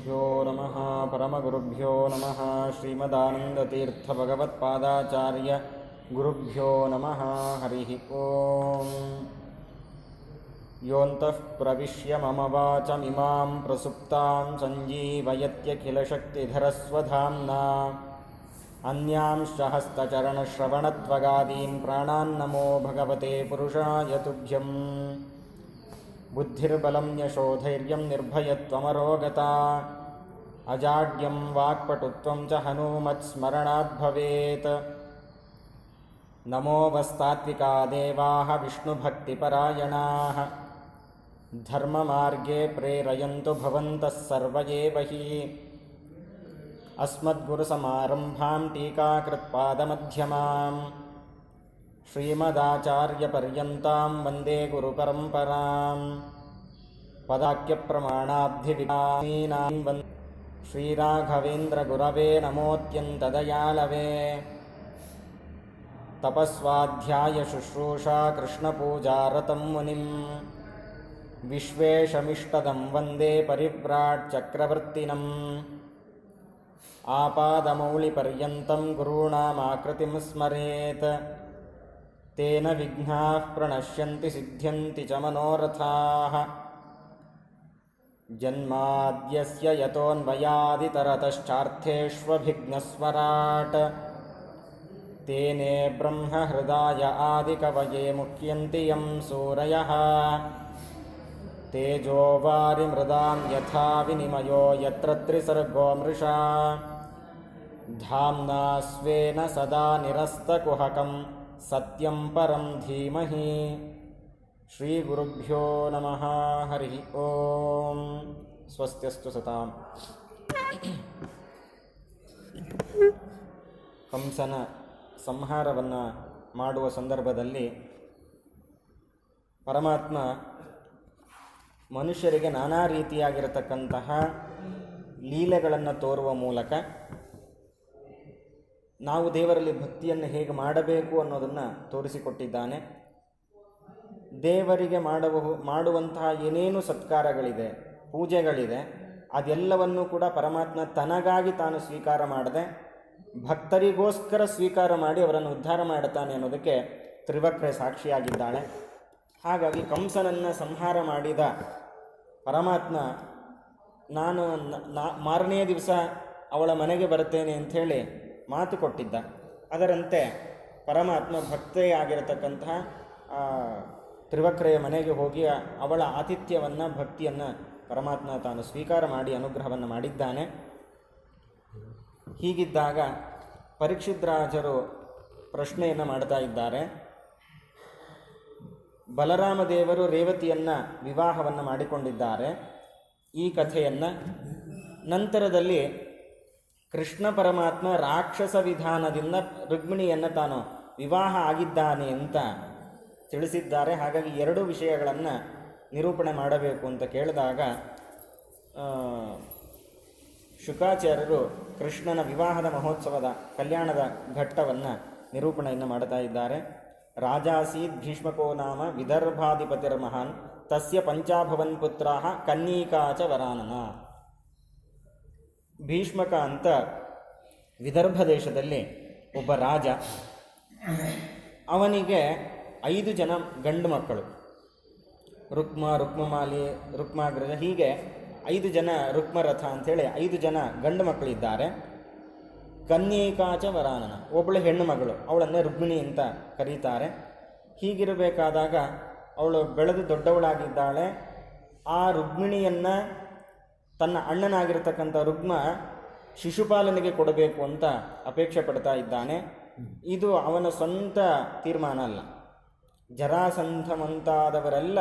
ಗುರುಭ್ಯೋ ನಮಃ ಪರಮಗುರುಭ್ಯೋ ನಮಃ ಶ್ರೀಮದಾನಂದತೀರ್ಥಭಗವತ್ಪಾದಾಚಾರ್ಯ ಗುರುಭ್ಯೋ ನಮಃ ಹರಿ ಓಂ ಯೋऽन्तಃ ಪ್ರವಿಶ್ಯ ಮಮ ವಾಚಮಿಮಾಂ ಪ್ರಸುಪ್ತಾಂ ಸಂಜೀವಯತ್ಯಖಿಲಶಕ್ತಿಧರಸ್ವಧಾಮ್ನಾ ಅನ್ಯಾಂಶ್ಚ ಹಸ್ತಚರಣಶ್ರವಣತ್ವಗಾದೀನ್ ಪ್ರಾಣಾನ್ನಮೋ ಭಗವತೆ ಪುರುಷಾಯ ತುಭ್ಯಂ ಬುದ್ಧಿರ್ಬಲಂ ಯಶೋಧೈರ್ಯಂ ನಿರ್ಭಯತ್ವಮರೋಗತಾ ಅಜಾಡ್ಯಂ ವಾಕ್ಪಟುತ್ವಂ ಚ ಹನುಮತ್ಸ್ಮರಣಾತ್ ಭವೇತ್. ನಮೋ ವಸ್ತಾತ್ವಿಕಾ ದೇವಾಃ ವಿಷ್ಣುಭಕ್ತಿಪರಾಯಣಾಃ ಧರ್ಮಮಾರ್ಗೇ ಪ್ರೇರಯಂತು ಭವಂತಃ ಸರ್ವ ಏವ ಹಿ. ಅಸ್ಮದ್ಗುರುಸಮಾರಂಭಾಂ ಟೀಕಾಕೃತ್ಪಾದಮಧ್ಯಮಾಂ ಶ್ರೀಮದಾಚಾರ್ಯಪರ್ಯಂತಾಂ ವಂದೇ ಗುರುಪರಂಪರಾಂ. ಪದಾಕ್ಯಪ್ರಮಾಣಾಬ್ಧಿವಿಧಾನೀನಾಂ ವಂದೇ ಶ್ರೀರಾಘವೇಂದ್ರಗುರವೇ ನಮೋऽತ್ಯಂತದಯಾಳವೇ. ತಪಸ್ವಾಧ್ಯಾಯ ಶುಶ್ರೂಷಾ ಕೃಷ್ಣಪೂಜಾರತಂ ಮುನಿಂ ವಿಶ್ವೇಶಮಿಷ್ಟದಂ ವಂದೇ ಪರಿವ್ರಾಟ್ ಚಕ್ರವರ್ತಿನಂ. ಆಪಾದಮೌಳಿಪರ್ಯಂతం ಗುರುಣಾಮಾಕೃತಿಂ ಸ್ಮರೇತ್. ತೇನ ವಿಘ್ನಾಃ ಪ್ರಣಶ್ಯಂತಿ ಸಿದ್ಧ್ಯಂತಿ ಚ ಮನೋರಥಾಃ. ಜನ್ಮಾದ್ಯಸ್ಯ ಯತೋನ್ಮಯಾದಿತರತಶ್ಚಾರ್ಥೇಷ್ವಭಿಘ್ನಸ್ವರಾಟ್. ತೇನೇ ಬ್ರಹ್ಮಹೃದಾಯ ಆದಿಕವಯೇ ಮುಹ್ಯಂತಿ ಯಂ ಸೂರಯಃ. ತೇಜೋ ವಾರಿಮೃದಾಂ ಯಥಾ ವಿನಿಮಯೋ ಯತ್ರ ತ್ರಿಸರ್ಗೋ ಮೃಷಾ. ಧಾಮ್ನಾ ಸ್ವೇನ ಸದಾ ನಿರಸ್ತಕುಹಕಂ ಸತ್ಯಂ ಪರಂ ಧೀಮಹಿ. ಶ್ರೀ ಗುರುಭ್ಯೋ ನಮಃ ಹರಿ ಓಂ. ಸ್ವಸ್ತ್ಯಸ್ತು ಸತಾಂ. ಕಂಸನ ಸಂಹಾರವನ್ನು ಮಾಡುವ ಸಂದರ್ಭದಲ್ಲಿ ಪರಮಾತ್ಮ ಮನುಷ್ಯರಿಗೆ ನಾನಾ ರೀತಿಯಾಗಿರತಕ್ಕಂತಹ ಲೀಲೆಗಳನ್ನು ತೋರುವ ಮೂಲಕ ನಾವು ದೇವರಲ್ಲಿ ಭಕ್ತಿಯನ್ನು ಹೇಗೆ ಮಾಡಬೇಕು ಅನ್ನೋದನ್ನು ತೋರಿಸಿಕೊಟ್ಟಿದ್ದಾನೆ. ದೇವರಿಗೆ ಮಾಡುವಂತಹ ಏನೇನು ಸತ್ಕಾರಗಳಿದೆ, ಪೂಜೆಗಳಿದೆ, ಅದೆಲ್ಲವನ್ನೂ ಕೂಡ ಪರಮಾತ್ಮ ತನಗಾಗಿ ತಾನು ಸ್ವೀಕಾರ ಮಾಡದೆ ಭಕ್ತರಿಗೋಸ್ಕರ ಸ್ವೀಕಾರ ಮಾಡಿ ಅವರನ್ನು ಉದ್ಧಾರ ಮಾಡುತ್ತಾನೆ ಅನ್ನೋದಕ್ಕೆ ತ್ರಿವಕ್ರೆ ಸಾಕ್ಷಿಯಾಗಿದ್ದಾಳೆ. ಹಾಗಾಗಿ ಕಂಸನನ್ನು ಸಂಹಾರ ಮಾಡಿದ ಪರಮಾತ್ಮ ನಾನು ಮಾರನೆಯ ದಿವಸ ಅವಳ ಮನೆಗೆ ಬರುತ್ತೇನೆ ಅಂಥೇಳಿ ಮಾತು ಕೊಟ್ಟಿದ್ದ. ಅದರಂತೆ ಪರಮಾತ್ಮ ಭಕ್ತೆಯಾಗಿರತಕ್ಕಂತಹ ತ್ರಿವಕ್ರೆಯ ಮನೆಗೆ ಹೋಗಿ ಅವಳ ಆತಿಥ್ಯವನ್ನು, ಭಕ್ತಿಯನ್ನು ಪರಮಾತ್ಮ ತಾನು ಸ್ವೀಕಾರ ಮಾಡಿ ಅನುಗ್ರಹವನ್ನು ಮಾಡಿದ್ದಾನೆ. ಹೀಗಿದ್ದಾಗ ಪರೀಕ್ಷಿದ್ರಾಜರು ಪ್ರಶ್ನೆಯನ್ನು ಮಾಡ್ತಾ ಇದ್ದಾರೆ. ಬಲರಾಮ ದೇವರು ರೇವತಿಯನ್ನು ವಿವಾಹವನ್ನು ಮಾಡಿಕೊಂಡಿದ್ದಾರೆ. ಈ ಕಥೆಯನ್ನು ನಂತರದಲ್ಲಿ ಕೃಷ್ಣ ಪರಮಾತ್ಮ ರಾಕ್ಷಸ ವಿಧಾನದಿಂದ ರುಕ್ಮಿಣಿಯನ್ನು ತಾನು ವಿವಾಹ ಆಗಿದ್ದಾನೆ ಅಂತ ತಿಳಿಸಿದ್ದಾರೆ. ಹಾಗಾಗಿ ಎರಡು ವಿಷಯಗಳನ್ನು ನಿರೂಪಣೆ ಮಾಡಬೇಕು ಅಂತ ಕೇಳಿದಾಗ ಶುಕಾಚಾರ್ಯರು ಕೃಷ್ಣನ ವಿವಾಹದ ಮಹೋತ್ಸವದ ಕಲ್ಯಾಣದ ಘಟ್ಟವನ್ನು ನಿರೂಪಣೆಯನ್ನು ಮಾಡ್ತಾ ಇದ್ದಾರೆ. ರಾಜಾಸೀತ್ ಭೀಷ್ಮಕೋ ನಾಮ ವಿದರ್ಭಾಧಿಪತಿರ್ಮಹಾನ್ ತಸ್ಯ ಪಂಚಾಭವನ್ ಪುತ್ರಾಃ ಕನ್ಯೀಕಾಚ ವರಾನನ. ಭೀಷ್ಮಕ ಅಂತ ವಿದರ್ಭ ದೇಶದಲ್ಲಿ ಒಬ್ಬ ರಾಜ. ಅವನಿಗೆ 5 ಜನ ಗಂಡು ಮಕ್ಕಳು, ರುಕ್ಮಾಲಿ, ರುಕ್ಮಾಗ್ರಜ, ಹೀಗೆ 5 ಜನ, ರುಕ್ಮರಥ ಅಂಥೇಳಿ 5 ಜನ ಗಂಡು ಮಕ್ಕಳಿದ್ದಾರೆ. ಕನ್ಯೀಕಾಚ ವರಾನನ, ಒಬ್ಬಳು ಹೆಣ್ಣು ಮಗಳು, ಅವಳನ್ನೇ ರುಕ್ಮಿಣಿ ಅಂತ ಕರೀತಾರೆ. ಹೀಗಿರಬೇಕಾದಾಗ ಅವಳು ಬೆಳೆದು ದೊಡ್ಡವಳಾಗಿದ್ದಾಳೆ. ಆ ರುಕ್ಮಿಣಿಯನ್ನು ತನ್ನ ಅಣ್ಣನಾಗಿರ್ತಕ್ಕಂಥ ರುಗ್ಮ ಶಿಶುಪಾಲನೆಗೆ ಕೊಡಬೇಕು ಅಂತ ಅಪೇಕ್ಷೆ ಪಡ್ತಾ ಇದ್ದಾನೆ. ಇದು ಅವನ ಸ್ವಂತ ತೀರ್ಮಾನ ಅಲ್ಲ. ಜರಾಸಂಧ ಮುಂತಾದವರೆಲ್ಲ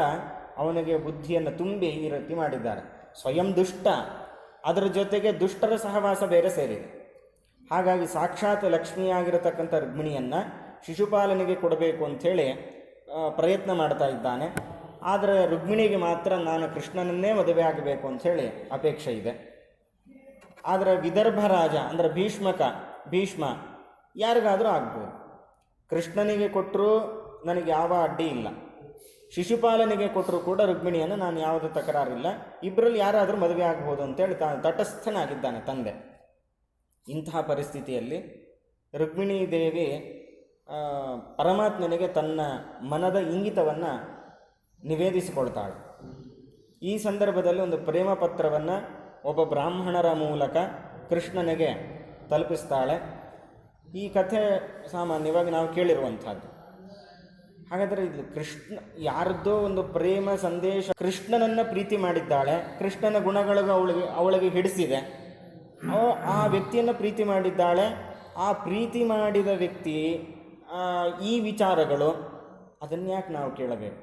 ಅವನಿಗೆ ಬುದ್ಧಿಯನ್ನು ತುಂಬಿ ಈ ರೀತಿ ಮಾಡಿದ್ದಾರೆ. ಸ್ವಯಂ ದುಷ್ಟ, ಅದರ ಜೊತೆಗೆ ದುಷ್ಟರ ಸಹವಾಸ ಬೇರೆ ಸೇರಿದೆ. ಹಾಗಾಗಿ ಸಾಕ್ಷಾತ್ ಲಕ್ಷ್ಮಿಯಾಗಿರತಕ್ಕಂಥ ರುಕ್ಮಿಣಿಯನ್ನು ಶಿಶುಪಾಲನೆಗೆ ಕೊಡಬೇಕು ಅಂಥೇಳಿ ಪ್ರಯತ್ನ ಮಾಡ್ತಾ ಇದ್ದಾನೆ. ಆದರೆ ರುಕ್ಮಿಣಿಗೆ ಮಾತ್ರ ನಾನು ಕೃಷ್ಣನನ್ನೇ ಮದುವೆ ಆಗಬೇಕು ಅಂಥೇಳಿ ಅಪೇಕ್ಷೆ ಇದೆ. ಆದರೆ ವಿದರ್ಭ ರಾಜ ಅಂದರೆ ಭೀಷ್ಮ ಯಾರಿಗಾದರೂ ಆಗ್ಬೋದು. ಕೃಷ್ಣನಿಗೆ ಕೊಟ್ಟರೂ ನನಗೆ ಯಾವ ಅಡ್ಡಿ ಇಲ್ಲ, ಶಿಶುಪಾಲನಿಗೆ ಕೊಟ್ಟರು ಕೂಡ ರುಕ್ಮಿಣಿಯನ್ನು ನಾನು ಯಾವುದೇ ತಕರಾರಿಲ್ಲ, ಇಬ್ಬರಲ್ಲಿ ಯಾರಾದರೂ ಮದುವೆ ಆಗ್ಬೋದು ಅಂತೇಳಿ ತಟಸ್ಥನಾಗಿದ್ದಾನೆ ತಂದೆ. ಇಂತಹ ಪರಿಸ್ಥಿತಿಯಲ್ಲಿ ರುಕ್ಮಿಣೀ ದೇವಿ ಪರಮಾತ್ಮನಿಗೆ ತನ್ನ ಮನದ ಇಂಗಿತವನ್ನು ನಿವೇದಿಸಿಕೊಳ್ತಾಳೆ. ಈ ಸಂದರ್ಭದಲ್ಲಿ ಒಂದು ಪ್ರೇಮ ಪತ್ರವನ್ನು ಒಬ್ಬ ಬ್ರಾಹ್ಮಣರ ಮೂಲಕ ಕೃಷ್ಣನಿಗೆ ತಲುಪಿಸ್ತಾಳೆ. ಈ ಕಥೆ ಸಾಮಾನ್ಯವಾಗಿ ನಾವು ಕೇಳಿರುವಂಥದ್ದು. ಹಾಗಾದರೆ ಇದು ಕೃಷ್ಣ ಯಾರದ್ದೋ ಒಂದು ಪ್ರೇಮ ಸಂದೇಶ, ಕೃಷ್ಣನನ್ನು ಪ್ರೀತಿ ಮಾಡಿದ್ದಾಳೆ, ಕೃಷ್ಣನ ಗುಣಗಳು ಅವಳಿಗೆ ಹಿಡಿಸಿದೆ, ಆ ವ್ಯಕ್ತಿಯನ್ನು ಪ್ರೀತಿ ಮಾಡಿದ್ದಾಳೆ. ಆ ಪ್ರೀತಿ ಮಾಡಿದ ವ್ಯಕ್ತಿ ಈ ವಿಚಾರಗಳು ಅದನ್ಯಾಕೆ ನಾವು ಕೇಳಬೇಕು?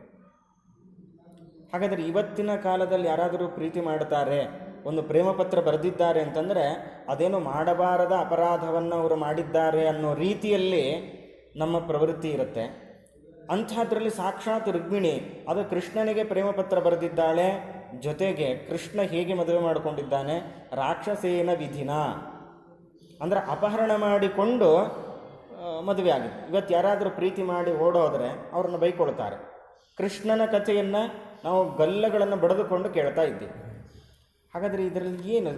ಹಾಗಾದರೆ ಇವತ್ತಿನ ಕಾಲದಲ್ಲಿ ಯಾರಾದರೂ ಪ್ರೀತಿ ಮಾಡ್ತಾರೆ, ಒಂದು ಪ್ರೇಮ ಪತ್ರ ಬರೆದಿದ್ದಾರೆ ಅಂತಂದರೆ ಅದೇನೋ ಮಾಡಬಾರದ ಅಪರಾಧವನ್ನು ಅವರು ಮಾಡಿದ್ದಾರೆ ಅನ್ನೋ ರೀತಿಯಲ್ಲಿ ನಮ್ಮ ಪ್ರವೃತ್ತಿ ಇರುತ್ತೆ. ಅಂಥದ್ರಲ್ಲಿ ಸಾಕ್ಷಾತ್ ರುಕ್ಮಿಣಿ ಅದು ಕೃಷ್ಣನಿಗೆ ಪ್ರೇಮ ಪತ್ರ ಬರೆದಿದ್ದಾಳೆ. ಜೊತೆಗೆ ಕೃಷ್ಣ ಹೇಗೆ ಮದುವೆ ಮಾಡಿಕೊಂಡಿದ್ದಾನೆ? ರಾಕ್ಷಸೇನ ವಿಧಿನ, ಅಂದರೆ ಅಪಹರಣ ಮಾಡಿಕೊಂಡು ಮದುವೆ ಆಗಿದೆ. ಇವತ್ತು ಯಾರಾದರೂ ಪ್ರೀತಿ ಮಾಡಿ ಓಡೋದ್ರೆ ಅವ್ರನ್ನ ಬೈಕೊಳ್ತಾರೆ. ಕೃಷ್ಣನ ಕಥೆಯನ್ನು ನಾವು ಗಲ್ಲಗಳನ್ನು ಬಡಿದುಕೊಂಡು ಕೇಳ್ತಾ ಇದ್ದೀವಿ. ಹಾಗಾದರೆ ಇದರಲ್ಲಿ ಏನು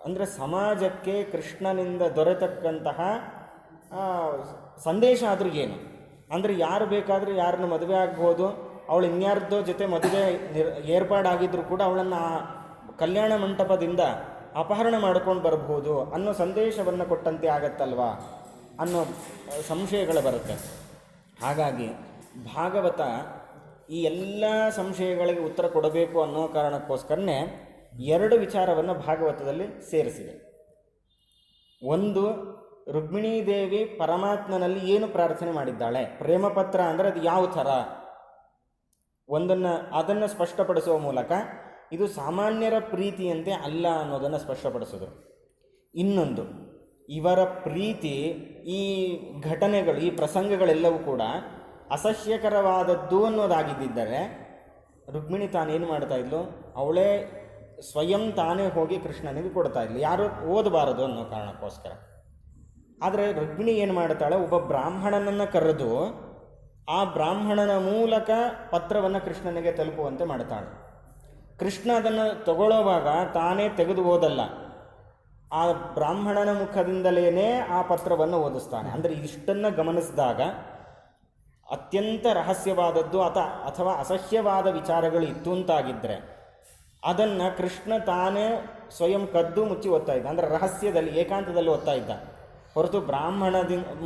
ಅಂದರೆ ಸಮಾಜಕ್ಕೆ ಕೃಷ್ಣನಿಂದ ದೊರೆತಕ್ಕಂತಹ ಸಂದೇಶ ಆದರೂ ಏನು? ಅಂದರೆ ಯಾರು ಬೇಕಾದರೂ ಯಾರನ್ನು ಮದುವೆ ಆಗ್ಬೋದು, ಅವಳು ಇನ್ಯಾರ್ದೋ ಜೊತೆ ಮದುವೆ ಏರ್ಪಾಡಾಗಿದ್ದರೂ ಕೂಡ ಅವಳನ್ನು ಕಲ್ಯಾಣ ಮಂಟಪದಿಂದ ಅಪಹರಣ ಮಾಡ್ಕೊಂಡು ಬರಬಹುದು ಅನ್ನೋ ಸಂದೇಶವನ್ನು ಕೊಟ್ಟಂತೆ ಆಗತ್ತಲ್ವಾ ಅನ್ನೋ ಸಂಶಯಗಳು ಬರುತ್ತೆ. ಹಾಗಾಗಿ ಭಾಗವತ ಈ ಎಲ್ಲ ಸಂಶಯಗಳಿಗೆ ಉತ್ತರ ಕೊಡಬೇಕು ಅನ್ನೋ ಕಾರಣಕ್ಕೋಸ್ಕರನೇ ಎರಡು ವಿಚಾರವನ್ನು ಭಾಗವತದಲ್ಲಿ ಸೇರಿಸಿದೆ. ಒಂದು, ರುಕ್ಮಿಣೀ ದೇವಿ ಪರಮಾತ್ಮನಲ್ಲಿ ಏನು ಪ್ರಾರ್ಥನೆ ಮಾಡಿದ್ದಾಳೆ, ಪ್ರೇಮ ಪತ್ರ ಅಂದರೆ ಅದು ಯಾವ ಥರ ಅದನ್ನು ಸ್ಪಷ್ಟಪಡಿಸುವ ಮೂಲಕ ಇದು ಸಾಮಾನ್ಯರ ಪ್ರೀತಿಯಂತೆ ಅಲ್ಲ ಅನ್ನೋದನ್ನು ಸ್ಪಷ್ಟಪಡಿಸೋದು. ಇನ್ನೊಂದು, ಇವರ ಪ್ರೀತಿ ಈ ಘಟನೆಗಳು, ಈ ಪ್ರಸಂಗಗಳೆಲ್ಲವೂ ಕೂಡ ಅಸಹ್ಯಕರವಾದದ್ದು ಅನ್ನೋದಾಗಿದ್ದರೆ ರುಕ್ಮಿಣಿ ತಾನೇನು ಮಾಡ್ತಾ ಇದ್ಲು, ಅವಳೇ ಸ್ವಯಂ ತಾನೇ ಹೋಗಿ ಕೃಷ್ಣನಿಗೆ ಕೊಡ್ತಾ ಇದ್ಲು, ಯಾರು ಓದಬಾರದು ಅನ್ನೋ ಕಾರಣಕ್ಕೋಸ್ಕರ. ಆದರೆ ರುಕ್ಮಿಣಿ ಏನು ಮಾಡ್ತಾಳೆ, ಒಬ್ಬ ಬ್ರಾಹ್ಮಣನನ್ನು ಕರೆದು ಆ ಬ್ರಾಹ್ಮಣನ ಮೂಲಕ ಪತ್ರವನ್ನು ಕೃಷ್ಣನಿಗೆ ತಲುಪುವಂತೆ ಮಾಡ್ತಾಳೆ. ಕೃಷ್ಣ ಅದನ್ನು ತಗೊಳ್ಳೋವಾಗ ತಾನೇ ತೆಗೆದು ಓದಲ್ಲ, ಆ ಬ್ರಾಹ್ಮಣನ ಮುಖದಿಂದಲೇ ಆ ಪತ್ರವನ್ನು ಓದಿಸ್ತಾನೆ. ಅಂದರೆ ಇಷ್ಟನ್ನು ಗಮನಿಸಿದಾಗ ಅತ್ಯಂತ ರಹಸ್ಯವಾದದ್ದು ಅಥವಾ ಅಸಹ್ಯವಾದ ವಿಚಾರಗಳು ಇತ್ತು ಅಂತಾಗಿದ್ದರೆ ಅದನ್ನು ಕೃಷ್ಣ ತಾನೇ ಸ್ವಯಂ ಕದ್ದು ಮುಚ್ಚಿ ಓದ್ತಾ ಇದ್ದ, ಅಂದರೆ ರಹಸ್ಯದಲ್ಲಿ ಏಕಾಂತದಲ್ಲಿ ಓದ್ತಾ ಇದ್ದ, ಹೊರತು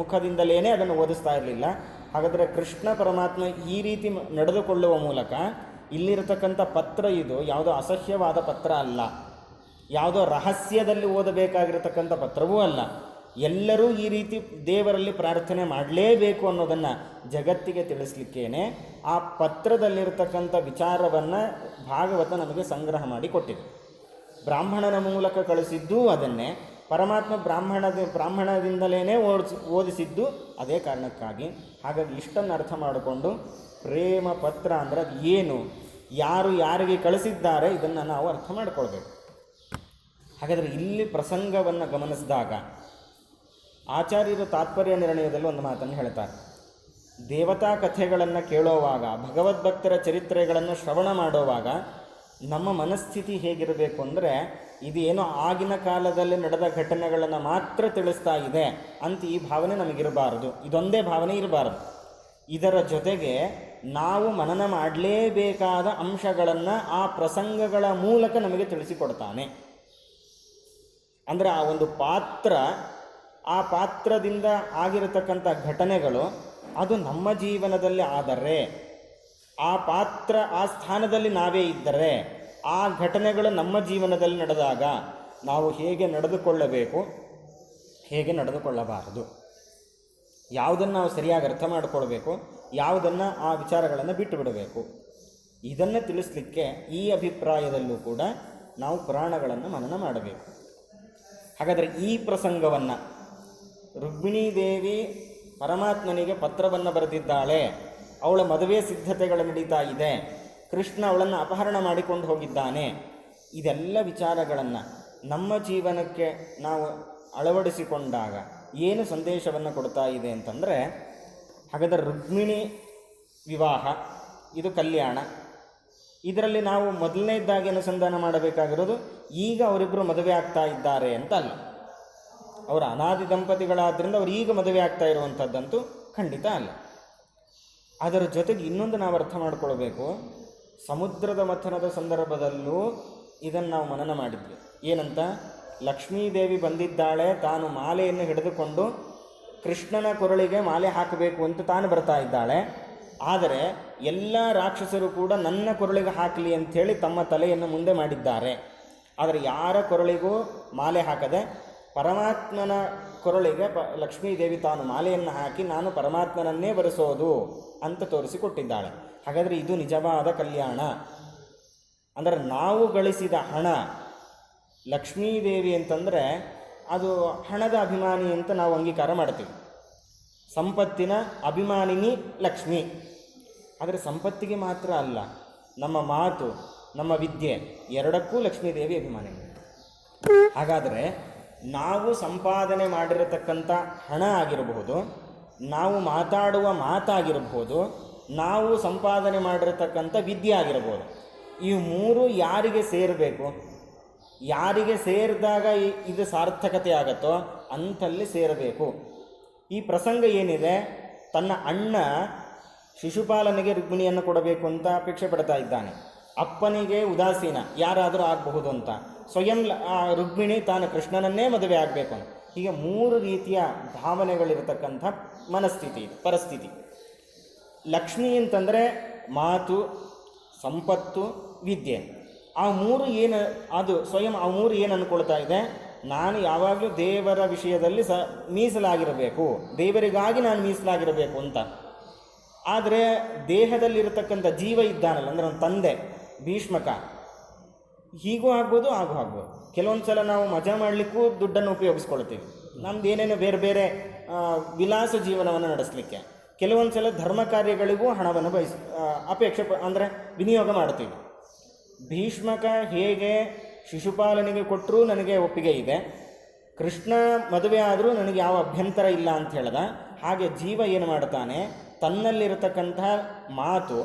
ಮುಖದಿಂದಲೇ ಅದನ್ನು ಓದಿಸ್ತಾ ಇರಲಿಲ್ಲ. ಹಾಗಾದರೆ ಕೃಷ್ಣ ಪರಮಾತ್ಮ ಈ ರೀತಿ ನಡೆದುಕೊಳ್ಳುವ ಮೂಲಕ ಇಲ್ಲಿರತಕ್ಕಂಥ ಪತ್ರ ಇದು ಯಾವುದೋ ಅಸಹ್ಯವಾದ ಪತ್ರ ಅಲ್ಲ, ಯಾವುದೋ ರಹಸ್ಯದಲ್ಲಿ ಓದಬೇಕಾಗಿರತಕ್ಕಂಥ ಪತ್ರವೂ ಅಲ್ಲ. ಎಲ್ಲರೂ ಈ ರೀತಿ ದೇವರಲ್ಲಿ ಪ್ರಾರ್ಥನೆ ಮಾಡಲೇಬೇಕು ಅನ್ನೋದನ್ನು ಜಗತ್ತಿಗೆ ತಿಳಿಸ್ಲಿಕ್ಕೇನೆ ಆ ಪತ್ರದಲ್ಲಿರತಕ್ಕಂಥ ವಿಚಾರವನ್ನು ಭಾಗವತ ನಮಗೆ ಸಂಗ್ರಹ ಮಾಡಿ ಕೊಟ್ಟಿದೆ. ಬ್ರಾಹ್ಮಣನ ಮೂಲಕ ಕಳಿಸಿದ್ದೂ ಅದನ್ನೇ, ಪರಮಾತ್ಮ ಬ್ರಾಹ್ಮಣದಿಂದಲೇ ಓದಿಸಿದ್ದು ಅದೇ ಕಾರಣಕ್ಕಾಗಿ. ಹಾಗಾಗಿ ಇಷ್ಟನ್ನು ಅರ್ಥ ಮಾಡಿಕೊಂಡು ಪ್ರೇಮ ಪತ್ರ ಅಂದರೆ ಅದು ಏನು, ಯಾರು ಯಾರಿಗೆ ಕಳಿಸಿದ್ದಾರೆ, ಇದನ್ನು ನಾವು ಅರ್ಥ ಮಾಡಿಕೊಳ್ಬೇಕು. ಹಾಗಾದರೆ ಇಲ್ಲಿ ಪ್ರಸಂಗವನ್ನು ಗಮನಿಸಿದಾಗ ಆಚಾರ್ಯರು ತಾತ್ಪರ್ಯ ನಿರ್ಣಯದಲ್ಲಿ ಒಂದು ಮಾತನ್ನು ಹೇಳ್ತಾರೆ. ದೇವತಾ ಕಥೆಗಳನ್ನು ಕೇಳೋವಾಗ, ಭಗವದ್ಭಕ್ತರ ಚರಿತ್ರೆಗಳನ್ನು ಶ್ರವಣ ಮಾಡೋವಾಗ ನಮ್ಮ ಮನಸ್ಥಿತಿ ಹೇಗಿರಬೇಕು ಅಂದರೆ, ಇದು ಏನೋ ಆಗಿನ ಕಾಲದಲ್ಲಿ ನಡೆದ ಘಟನೆಗಳನ್ನು ಮಾತ್ರ ತಿಳಿಸ್ತಾ ಇದೆ ಅಂತ ಈ ಭಾವನೆ ನಮಗಿರಬಾರದು. ಇದೊಂದೇ ಭಾವನೆ ಇರಬಾರದು. ಇದರ ಜೊತೆಗೆ ನಾವು ಮನನ ಮಾಡಲೇಬೇಕಾದ ಅಂಶಗಳನ್ನು ಆ ಪ್ರಸಂಗಗಳ ಮೂಲಕ ನಮಗೆ ತಿಳಿಸಿಕೊಡ್ತಾನೆ. ಅಂದರೆ ಆ ಒಂದು ಪಾತ್ರ, ಆ ಪಾತ್ರದಿಂದ ಆಗಿರತಕ್ಕಂಥ ಘಟನೆಗಳು ಅದು ನಮ್ಮ ಜೀವನದಲ್ಲಿ ಆದರೆ, ಆ ಪಾತ್ರ ಆ ಸ್ಥಾನದಲ್ಲಿ ನಾವೇ ಇದ್ದರೆ, ಆ ಘಟನೆಗಳು ನಮ್ಮ ಜೀವನದಲ್ಲಿ ನಡೆದಾಗ ನಾವು ಹೇಗೆ ನಡೆದುಕೊಳ್ಳಬೇಕು, ಹೇಗೆ ನಡೆದುಕೊಳ್ಳಬಾರದು, ಯಾವುದನ್ನು ನಾವು ಸರಿಯಾಗಿ ಅರ್ಥ ಮಾಡಿಕೊಳ್ಬೇಕು, ಯಾವುದನ್ನು ಆ ವಿಚಾರಗಳನ್ನು ಬಿಟ್ಟು ಬಿಡಬೇಕು, ಇದನ್ನು ತಿಳಿಸ್ಲಿಕ್ಕೆ ಈ ಅಭಿಪ್ರಾಯದಲ್ಲೂ ಕೂಡ ನಾವು ಪುರಾಣಗಳನ್ನು ಮನನ ಮಾಡಬೇಕು. ಹಾಗಾದರೆ ಈ ಪ್ರಸಂಗವನ್ನು ರುಕ್ಮಿಣೀ ದೇವಿ ಪರಮಾತ್ಮನಿಗೆ ಪತ್ರವನ್ನು ಬರೆದಿದ್ದಾಳೆ, ಅವಳ ಮದುವೆ ಸಿದ್ಧತೆಗಳು ನಡೀತಾ ಇದೆ, ಕೃಷ್ಣ ಅವಳನ್ನು ಅಪಹರಣ ಮಾಡಿಕೊಂಡು ಹೋಗಿದ್ದಾನೆ, ಇದೆಲ್ಲ ವಿಚಾರಗಳನ್ನು ನಮ್ಮ ಜೀವನಕ್ಕೆ ನಾವು ಅಳವಡಿಸಿಕೊಂಡಾಗ ಏನು ಸಂದೇಶವನ್ನು ಕೊಡ್ತಾ ಇದೆ ಅಂತಂದರೆ, ಹಾಗಾದರೆ ರುಕ್ಮಿಣಿ ವಿವಾಹ ಇದು ಕಲ್ಯಾಣ. ಇದರಲ್ಲಿ ನಾವು ಮೊದಲನೇದಾಗಿ ಅನುಸಂಧಾನ ಮಾಡಬೇಕಾಗಿರೋದು ಈಗ ಅವರಿಬ್ಬರು ಮದುವೆ ಆಗ್ತಾ ಇದ್ದಾರೆ ಅಂತ ಅಲ್ಲ. ಅವರ ಅನಾದಿ ದಂಪತಿಗಳಾದ್ದರಿಂದ ಅವರು ಈಗ ಮದುವೆ ಆಗ್ತಾ ಇರುವಂಥದ್ದಂತೂ ಖಂಡಿತ ಅಲ್ಲ. ಅದರ ಜೊತೆಗೆ ಇನ್ನೊಂದು ನಾವು ಅರ್ಥ ಮಾಡಿಕೊಳ್ಬೇಕು, ಸಮುದ್ರದ ಮಥನದ ಸಂದರ್ಭದಲ್ಲೂ ಇದನ್ನು ನಾವು ಮನನ ಮಾಡಿದ್ವಿ. ಏನಂತ, ಲಕ್ಷ್ಮೀದೇವಿ ಬಂದಿದ್ದಾಳೆ, ತಾನು ಮಾಲೆಯನ್ನು ಹಿಡಿದುಕೊಂಡು ಕೃಷ್ಣನ ಕೊರಳಿಗೆ ಮಾಲೆ ಹಾಕಬೇಕು ಅಂತ ತಾನು ಬರ್ತಾ ಇದ್ದಾಳೆ. ಆದರೆ ಎಲ್ಲ ರಾಕ್ಷಸರು ಕೂಡ ನನ್ನ ಕೊರಳಿಗೆ ಹಾಕಲಿ ಅಂಥೇಳಿ ತಮ್ಮ ತಲೆಯನ್ನು ಮುಂದೆ ಮಾಡಿದ್ದಾರೆ. ಆದರೆ ಯಾರ ಕೊರಳಿಗೂ ಮಾಲೆ ಹಾಕದೆ ಪರಮಾತ್ಮನ ಕೊರಳಿಗೆ ಲಕ್ಷ್ಮೀದೇವಿ ತಾನು ಮಾಲೆಯನ್ನು ಹಾಕಿ ನಾನು ಪರಮಾತ್ಮನನ್ನೇ ಬರೆಸೋದು ಅಂತ ತೋರಿಸಿಕೊಟ್ಟಿದ್ದಾಳೆ. ಹಾಗಾದರೆ ಇದು ನಿಜವಾದ ಕಲ್ಯಾಣ. ಅಂದರೆ ನಾವು ಗಳಿಸಿದ ಹಣ ಲಕ್ಷ್ಮೀದೇವಿ ಅಂತಂದರೆ ಅದು ಹಣದ ಅಭಿಮಾನಿ ಅಂತ ನಾವು ಅಂಗೀಕಾರ ಮಾಡ್ತೀವಿ. ಸಂಪತ್ತಿನ ಅಭಿಮಾನಿನಿ ಲಕ್ಷ್ಮಿ. ಆದರೆ ಸಂಪತ್ತಿಗೆ ಮಾತ್ರ ಅಲ್ಲ, ನಮ್ಮ ಮಾತು, ನಮ್ಮ ವಿದ್ಯೆ ಎರಡಕ್ಕೂ ಲಕ್ಷ್ಮೀದೇವಿ ಅಭಿಮಾನಿ. ಹಾಗಾದರೆ ನಾವು ಸಂಪಾದನೆ ಮಾಡಿರತಕ್ಕಂಥ ಹಣ ಆಗಿರಬಹುದು, ನಾವು ಮಾತಾಡುವ ಮಾತಾಗಿರಬಹುದು, ನಾವು ಸಂಪಾದನೆ ಮಾಡಿರತಕ್ಕಂಥ ವಿದ್ಯೆ ಆಗಿರಬಹುದು, ಈ ಮೂರು ಯಾರಿಗೆ ಸೇರಬೇಕು? ಯಾರಿಗೆ ಸೇರಿದಾಗ ಇದು ಸಾರ್ಥಕತೆ ಆಗತ್ತೋ ಅಂಥಲ್ಲಿ ಸೇರಬೇಕು. ಈ ಪ್ರಸಂಗ ಏನಿದೆ, ತನ್ನ ಅಣ್ಣ ಶಿಶುಪಾಲನಿಗೆ ರುಕ್ಮಿಣಿಯನ್ನು ಕೊಡಬೇಕು ಅಂತ ಅಪೇಕ್ಷೆ ಪಡ್ತಾ ಇದ್ದಾನೆ. ಅಪ್ಪನಿಗೆ ಉದಾಸೀನ, ಯಾರಾದರೂ ಆಗಬಹುದು ಅಂತ. ಸ್ವಯಂ ರುಕ್ಮಿಣಿ ತಾನು ಕೃಷ್ಣನನ್ನೇ ಮದುವೆ ಆಗಬೇಕು ಅಂತ. ಹೀಗೆ ಮೂರು ರೀತಿಯ ಭಾವನೆಗಳಿರತಕ್ಕಂಥ ಮನಸ್ಥಿತಿ, ಪರಿಸ್ಥಿತಿ. ಲಕ್ಷ್ಮಿ ಅಂತಂದರೆ ಮಾತು, ಸಂಪತ್ತು, ವಿದ್ಯೆ. ಆ ಮೂರು ಏನು, ಅದು ಸ್ವಯಂ ಆ ಮೂರು ಏನು ಅಂದ್ಕೊಳ್ತಾ ಇದೆ, ನಾನು ಯಾವಾಗಲೂ ದೇವರ ವಿಷಯದಲ್ಲಿ ಮೀಸಲಾಗಿರಬೇಕು, ದೇವರಿಗಾಗಿ ನಾನು ಮೀಸಲಾಗಿರಬೇಕು ಅಂತ. ಆದರೆ ದೇಹದಲ್ಲಿರತಕ್ಕಂಥ ಜೀವ ಇದ್ದಾನಲ್ಲ, ಅಂದರೆ ಒಂದು ತಂದೆ ಭೀಷ್ಮಕ, ಹೀಗೂ ಆಗ್ಬೋದು ಹಾಗೂ ಆಗ್ಬೋದು. ಕೆಲವೊಂದು ಸಲ ನಾವು ಮಜಾ ಮಾಡಲಿಕ್ಕೂ ದುಡ್ಡನ್ನು ಉಪಯೋಗಿಸ್ಕೊಳ್ತೀವಿ, ನಮ್ದು ಏನೇನೋ ಬೇರೆ ಬೇರೆ ವಿಲಾಸ ಜೀವನವನ್ನು ನಡೆಸಲಿಕ್ಕೆ. ಕೆಲವೊಂದು ಸಲ ಧರ್ಮ ಕಾರ್ಯಗಳಿಗೂ ಹಣವನ್ನು ಅಪೇಕ್ಷೆ ಅಂದರೆ ವಿನಿಯೋಗ ಮಾಡ್ತೀವಿ. ಭೀಷ್ಮಕ ಹೇಗೆ ಶಿಶುಪಾಲನಿಗೆ ಕೊಟ್ಟರೂ ನನಗೆ ಒಪ್ಪಿಗೆ ಇದೆ, ಕೃಷ್ಣ ಮದುವೆ ಆದರೂ ನನಗೆ ಯಾವ ಅಭ್ಯಂತರ ಇಲ್ಲ ಅಂತ ಹೇಳ್ದ. ಹಾಗೆ ಜೀವ ಏನು ಮಾಡ್ತಾನೆ, ತನ್ನಲ್ಲಿರತಕ್ಕಂಥ ಮಾತು,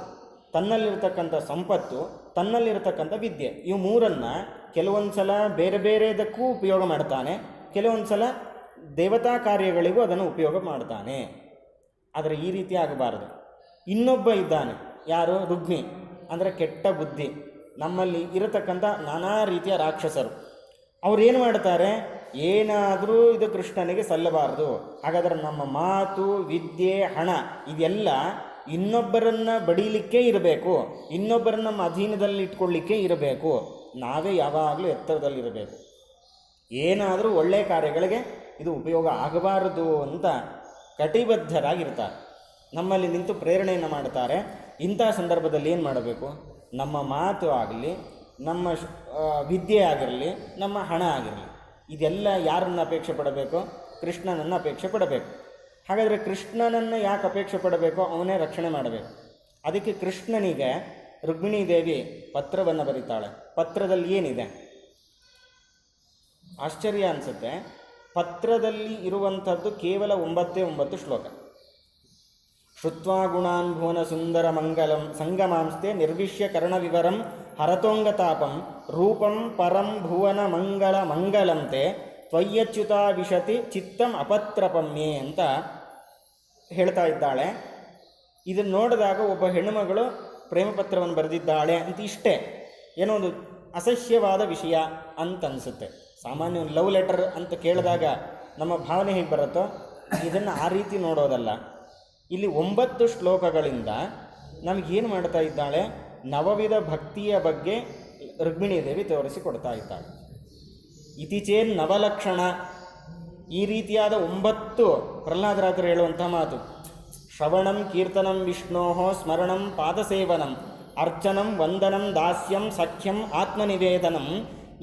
ತನ್ನಲ್ಲಿರತಕ್ಕಂಥ ಸಂಪತ್ತು, ತನ್ನಲ್ಲಿರತಕ್ಕಂಥ ವಿದ್ಯೆ, ಇವು ಮೂರನ್ನು ಕೆಲವೊಂದು ಸಲ ಬೇರೆ ಬೇರೆದಕ್ಕೂ ಉಪಯೋಗ ಮಾಡ್ತಾನೆ, ಕೆಲವೊಂದು ಸಲ ದೇವತಾ ಕಾರ್ಯಗಳಿಗೂ ಅದನ್ನು ಉಪಯೋಗ ಮಾಡ್ತಾನೆ. ಆದರೆ ಈ ರೀತಿ ಆಗಬಾರದು. ಇನ್ನೊಬ್ಬ ಇದ್ದಾನೆ, ಯಾರು? ರುಗ್ಮಿ, ಅಂದರೆ ಕೆಟ್ಟ ಬುದ್ಧಿ. ನಮ್ಮಲ್ಲಿ ಇರತಕ್ಕಂಥ ನಾನಾ ರೀತಿಯ ರಾಕ್ಷಸರು ಅವ್ರೇನು ಮಾಡ್ತಾರೆ, ಏನಾದರೂ ಇದು ಕೃಷ್ಣನಿಗೆ ಸಲ್ಲಬಾರದು. ಹಾಗಾದರೆ ನಮ್ಮ ಮಾತು, ವಿದ್ಯೆ, ಹಣ ಇದೆಲ್ಲ ಇನ್ನೊಬ್ಬರನ್ನು ಬಡೀಲಿಕ್ಕೆ ಇರಬೇಕು, ಇನ್ನೊಬ್ಬರನ್ನ ನಮ್ಮ ಅಧೀನದಲ್ಲಿ ಇಟ್ಕೊಳ್ಳಿಕ್ಕೆ ಇರಬೇಕು. ನಾವೇ ಯಾವಾಗಲೂ ಎತ್ತರದಲ್ಲಿರಬೇಕು. ಏನಾದರೂ ಒಳ್ಳೆಯ ಕಾರ್ಯಗಳಿಗೆ ಇದು ಉಪಯೋಗ ಆಗಬಾರದು ಅಂತ ಕಟಿಬದ್ಧರಾಗಿರ್ತಾರೆ. ನಮ್ಮಲ್ಲಿ ನಿಂತು ಪ್ರೇರಣೆಯನ್ನು ಮಾಡ್ತಾರೆ. ಇಂಥ ಸಂದರ್ಭದಲ್ಲಿ ಏನು ಮಾಡಬೇಕು, ನಮ್ಮ ಮಾತು ಆಗಲಿ, ನಮ್ಮ ವಿದ್ಯೆ ಆಗಿರಲಿ, ನಮ್ಮ ಹಣ ಆಗಿರಲಿ, ಇದೆಲ್ಲ ಯಾರನ್ನು ಅಪೇಕ್ಷೆ ಪಡಬೇಕು? ಕೃಷ್ಣನನ್ನು ಅಪೇಕ್ಷೆ ಪಡಬೇಕು. ಹಾಗಾದರೆ ಕೃಷ್ಣನನ್ನು ಯಾಕೆ ಅಪೇಕ್ಷೆ ಪಡಬೇಕೋ ಅವನೇ ರಕ್ಷಣೆ ಮಾಡಬೇಕು. ಅದಕ್ಕೆ ಕೃಷ್ಣನಿಗೆ ರುಕ್ಮಿಣೀ ದೇವಿ ಪತ್ರವನ್ನು ಬರೀತಾಳೆ. ಪತ್ರದಲ್ಲಿ ಏನಿದೆ ಆಶ್ಚರ್ಯ ಅನಿಸುತ್ತೆ. ಪತ್ರದಲ್ಲಿ ಇರುವಂಥದ್ದು ಕೇವಲ 9 ಶ್ಲೋಕ. ಶ್ರುತ್ವಾ ಗುಣಾನ್ ಭುವನ ಸುಂದರ ಮಂಗಲಂ ಸಂಗಮಾಂಸ್ತೆ ನಿರ್ವಿಶ್ಯ ಕರ್ಣವಿವರಂ ಹರತೋಂಗತಾಪಂ ರೂಪಂ ಪರಂ ಭುವನ ಮಂಗಳ ಮಂಗಲಂತೆ ತ್ವಯ್ಯಚ್ಯುತಾ ವಿಶತಿ ಚಿತ್ತಂ ಅಪತ್ರಪಮ್ಯೆ ಅಂತ ಹೇಳ್ತಾ ಇದ್ದಾಳೆ. ಇದನ್ನು ನೋಡಿದಾಗ ಒಬ್ಬ ಹೆಣ್ಣುಮಗಳು ಪ್ರೇಮಪತ್ರವನ್ನು ಬರೆದಿದ್ದಾಳೆ ಅಂತ ಇಷ್ಟೇ, ಏನೋ ಒಂದು ಅಸಹ್ಯವಾದ ವಿಷಯ ಅಂತ ಅನಿಸುತ್ತೆ. ಸಾಮಾನ್ಯ ಒಂದು ಲವ್ ಲೆಟರ್ ಅಂತ ಕೇಳಿದಾಗ ನಮ್ಮ ಭಾವನೆ ಹೇಗೆ ಬರುತ್ತೋ ಇದನ್ನು ಆ ರೀತಿ ನೋಡೋದಲ್ಲ. ಇಲ್ಲಿ 9 ಶ್ಲೋಕಗಳಿಂದ ನಮಗೇನು ಮಾಡ್ತಾ ಇದ್ದಾಳೆ, ನವವಿಧ ಭಕ್ತಿಯ ಬಗ್ಗೆ ರುಕ್ಮಿಣೀ ದೇವಿ ತೋರಿಸಿಕೊಡ್ತಾ ಇದ್ದಾಳೆ. ಇತಿಚೇನ್ ನವಲಕ್ಷಣ, ಈ ರೀತಿಯಾದ 9 ಪ್ರಹ್ಲಾದರಾಜರು ಹೇಳುವಂಥ ಮಾತು. ಶ್ರವಣಂ ಕೀರ್ತನಂ ವಿಷ್ಣೋಃ ಸ್ಮರಣಂ ಪಾದಸೇವನಂ ಅರ್ಚನಂ ವಂದನಂ ದಾಸ್ಯಂ ಸಖ್ಯಂ ಆತ್ಮನಿವೇದನಂ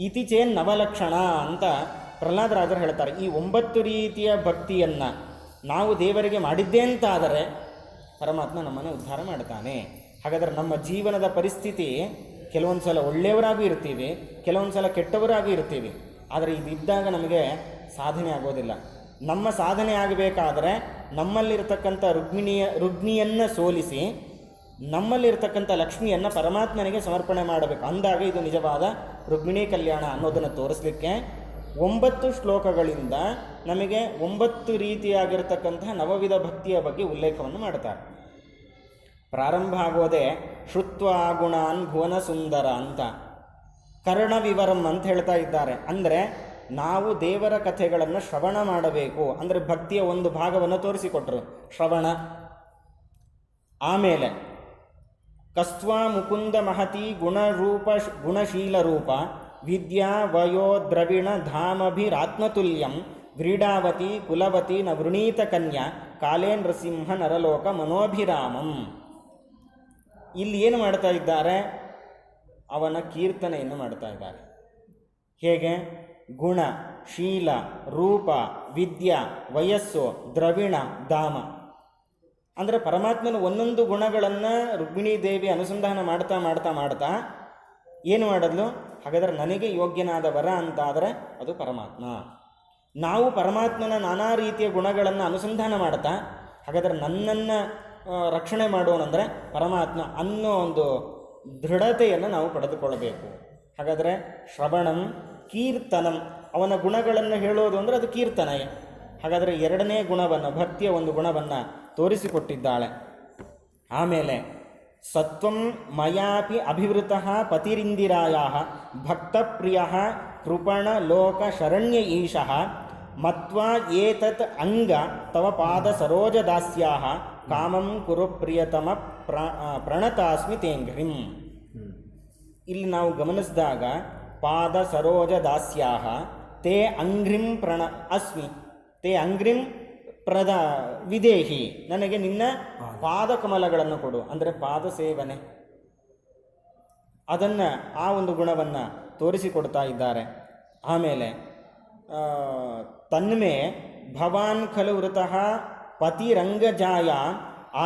ಇತಿಚೇನ್ ನವಲಕ್ಷಣ ಅಂತ ಪ್ರಹ್ಲಾದರಾಜರು ಹೇಳ್ತಾರೆ. ಈ 9 ರೀತಿಯ ಭಕ್ತಿಯನ್ನು ನಾವು ದೇವರಿಗೆ ಮಾಡಿದ್ದೇ ಅಂತಾದರೆ ಪರಮಾತ್ಮ ನಮ್ಮನ್ನು ಉದ್ಧಾರ ಮಾಡ್ತಾನೆ. ಹಾಗಾದರೆ ನಮ್ಮ ಜೀವನದ ಪರಿಸ್ಥಿತಿ ಕೆಲವೊಂದು ಸಲ ಒಳ್ಳೆಯವರಾಗೂ ಇರ್ತೀವಿ, ಕೆಲವೊಂದು ಸಲ ಕೆಟ್ಟವರಾಗೂ ಇರ್ತೀವಿ. ಆದರೆ ಇದಿದ್ದಾಗ ನಮಗೆ ಸಾಧನೆ ಆಗೋದಿಲ್ಲ. ನಮ್ಮ ಸಾಧನೆ ಆಗಬೇಕಾದರೆ ನಮ್ಮಲ್ಲಿರತಕ್ಕಂಥ ರುಗ್ಮಿಯನ್ನು ಸೋಲಿಸಿ ನಮ್ಮಲ್ಲಿರ್ತಕ್ಕಂಥ ಲಕ್ಷ್ಮಿಯನ್ನು ಪರಮಾತ್ಮನಿಗೆ ಸಮರ್ಪಣೆ ಮಾಡಬೇಕು. ಅಂದಾಗ ಇದು ನಿಜವಾದ ರುಕ್ಮಿಣೀ ಕಲ್ಯಾಣ ಅನ್ನೋದನ್ನು ತೋರಿಸಲಿಕ್ಕೆ 9 ಶ್ಲೋಕಗಳಿಂದ ನಮಗೆ 9 ರೀತಿಯಾಗಿರ್ತಕ್ಕಂತಹ ನವವಿಧ ಭಕ್ತಿಯ ಬಗ್ಗೆ ಉಲ್ಲೇಖವನ್ನು ಮಾಡ್ತಾರೆ. ಪ್ರಾರಂಭ ಆಗೋದೇ ಶ್ರುತ್ವ ಗುಣಾನ್ ಭುವನ ಸುಂದರ ಅಂತ, ಕರ್ಣವಿವರಂ ಅಂತ ಹೇಳ್ತಾ ಇದ್ದಾರೆ. ಅಂದರೆ ನಾವು ದೇವರ ಕಥೆಗಳನ್ನು ಶ್ರವಣ ಮಾಡಬೇಕು. ಅಂದರೆ ಭಕ್ತಿಯ ಒಂದು ಭಾಗವನ್ನು ತೋರಿಸಿಕೊಟ್ರು, ಶ್ರವಣ. ಆಮೇಲೆ ಕಸ್ತ್ವಾ ಮುಕುಂದ ಮಹತಿ ಗುಣರೂಪ ಗುಣಶೀಲ ರೂಪ ವಿದ್ಯಾ ವಯೋ ದ್ರವಿಣ ಧಾಮಭಿರಾತ್ಮತುಲ್ಯಂ ವ್ರೀಡಾವತಿ ಕುಲವತಿ ನ ವೃಣೀತ ಕನ್ಯಾ ಕಾಲೇ ನೃಸಿಂಹ ನರಲೋಕ ಮನೋಭಿರಾಮಂ. ಇಲ್ಲಿ ಏನು ಮಾಡ್ತಾ ಇದ್ದಾರೆ? ಅವನ ಕೀರ್ತನೆಯನ್ನು ಮಾಡ್ತಾ ಇದ್ದಾರೆ. ಹೇಗೆ? ಗುಣ, ಶೀಲ, ರೂಪ, ವಿದ್ಯಾ, ವಯಸ್ಸು, ದ್ರವಿಣ, ಧಾಮ. ಅಂದರೆ ಪರಮಾತ್ಮನ ಒಂದೊಂದು ಗುಣಗಳನ್ನು ರುಕ್ಮಿಣೀ ದೇವಿ ಅನುಸಂಧಾನ ಮಾಡ್ತಾ ಮಾಡ್ತಾ ಮಾಡ್ತಾ ಏನು ಮಾಡಿದ್ಲು? ಹಾಗಾದರೆ ನನಗೆ ಯೋಗ್ಯನಾದ ವರ ಅಂತಾದರೆ ಅದು ಪರಮಾತ್ಮ. ನಾವು ಪರಮಾತ್ಮನ ನಾನಾ ರೀತಿಯ ಗುಣಗಳನ್ನು ಅನುಸಂಧಾನ ಮಾಡ್ತಾ ಹಾಗಾದರೆ ನನ್ನನ್ನು ರಕ್ಷಣೆ ಮಾಡೋಣಂದರೆ ಪರಮಾತ್ಮ ಅನ್ನೋ ಒಂದು ದೃಢತೆಯನ್ನು ನಾವು ಪಡೆದುಕೊಳ್ಳಬೇಕು. ಹಾಗಾದರೆ ಶ್ರವಣಂ ಕೀರ್ತನಂ, ಅವನ ಗುಣಗಳನ್ನು ಹೇಳೋದು ಅಂದರೆ ಅದು ಕೀರ್ತನೆ. ಹಾಗಾದರೆ ಎರಡನೇ ಗುಣವನ್ನು, ಭಕ್ತಿಯ ಒಂದು ಗುಣವನ್ನು ತೋರಿಸಿಕೊಟ್ಟಿದ್ದಾಳೆ. ಆಮೇಲೆ ಸತ್ವಂ ಮಯಾಪಿ ಅಭಿವೃತಃ ಪತಿರಿಂದಿರಾಯಾಃ ಭಕ್ತಪ್ರಿಯಃ ಕೃಪಣ ಲೋಕ ಶರಣ್ಯ ಈಶಃ ಮತ್ವಾ ಏತತ್ ಅಂಗ ತವ ಪಾದ ಸರೋಜ ದಾಸ್ಯಾಃ ಕಾಮಂ ಕುರು ಪ್ರಿಯತಮ ಪ್ರಣತಾಸ್ಮಿ ತೇಂಘ್ರಿಂ. ಇಲ್ಲಿ ನಾವು ಗಮನಿಸಿದಾಗ ಪಾದ ಸರೋಜ ದಾಸ್ಯಾಹ ತೇ ಅಂಘ್ರಿಂ ಪ್ರಣ ಅಸ್ಮಿ, ತೇ ಅಂಘ್ರಿಂ ಪ್ರದ ವಿದೇಹಿ, ನನಗೆ ನಿನ್ನ ಪಾದ ಕಮಲಗಳನ್ನು ಕೊಡು. ಅಂದರೆ ಪಾದ ಸೇವನೆ, ಅದನ್ನು ಆ ಒಂದು ಗುಣವನ್ನು ತೋರಿಸಿಕೊಡ್ತಾ ಇದ್ದಾರೆ. ಆಮೇಲೆ ತನ್ಮೇ ಭವಾನ್ ಖಲು ವೃತಃ ಪತಿರಂಗಜಾಯ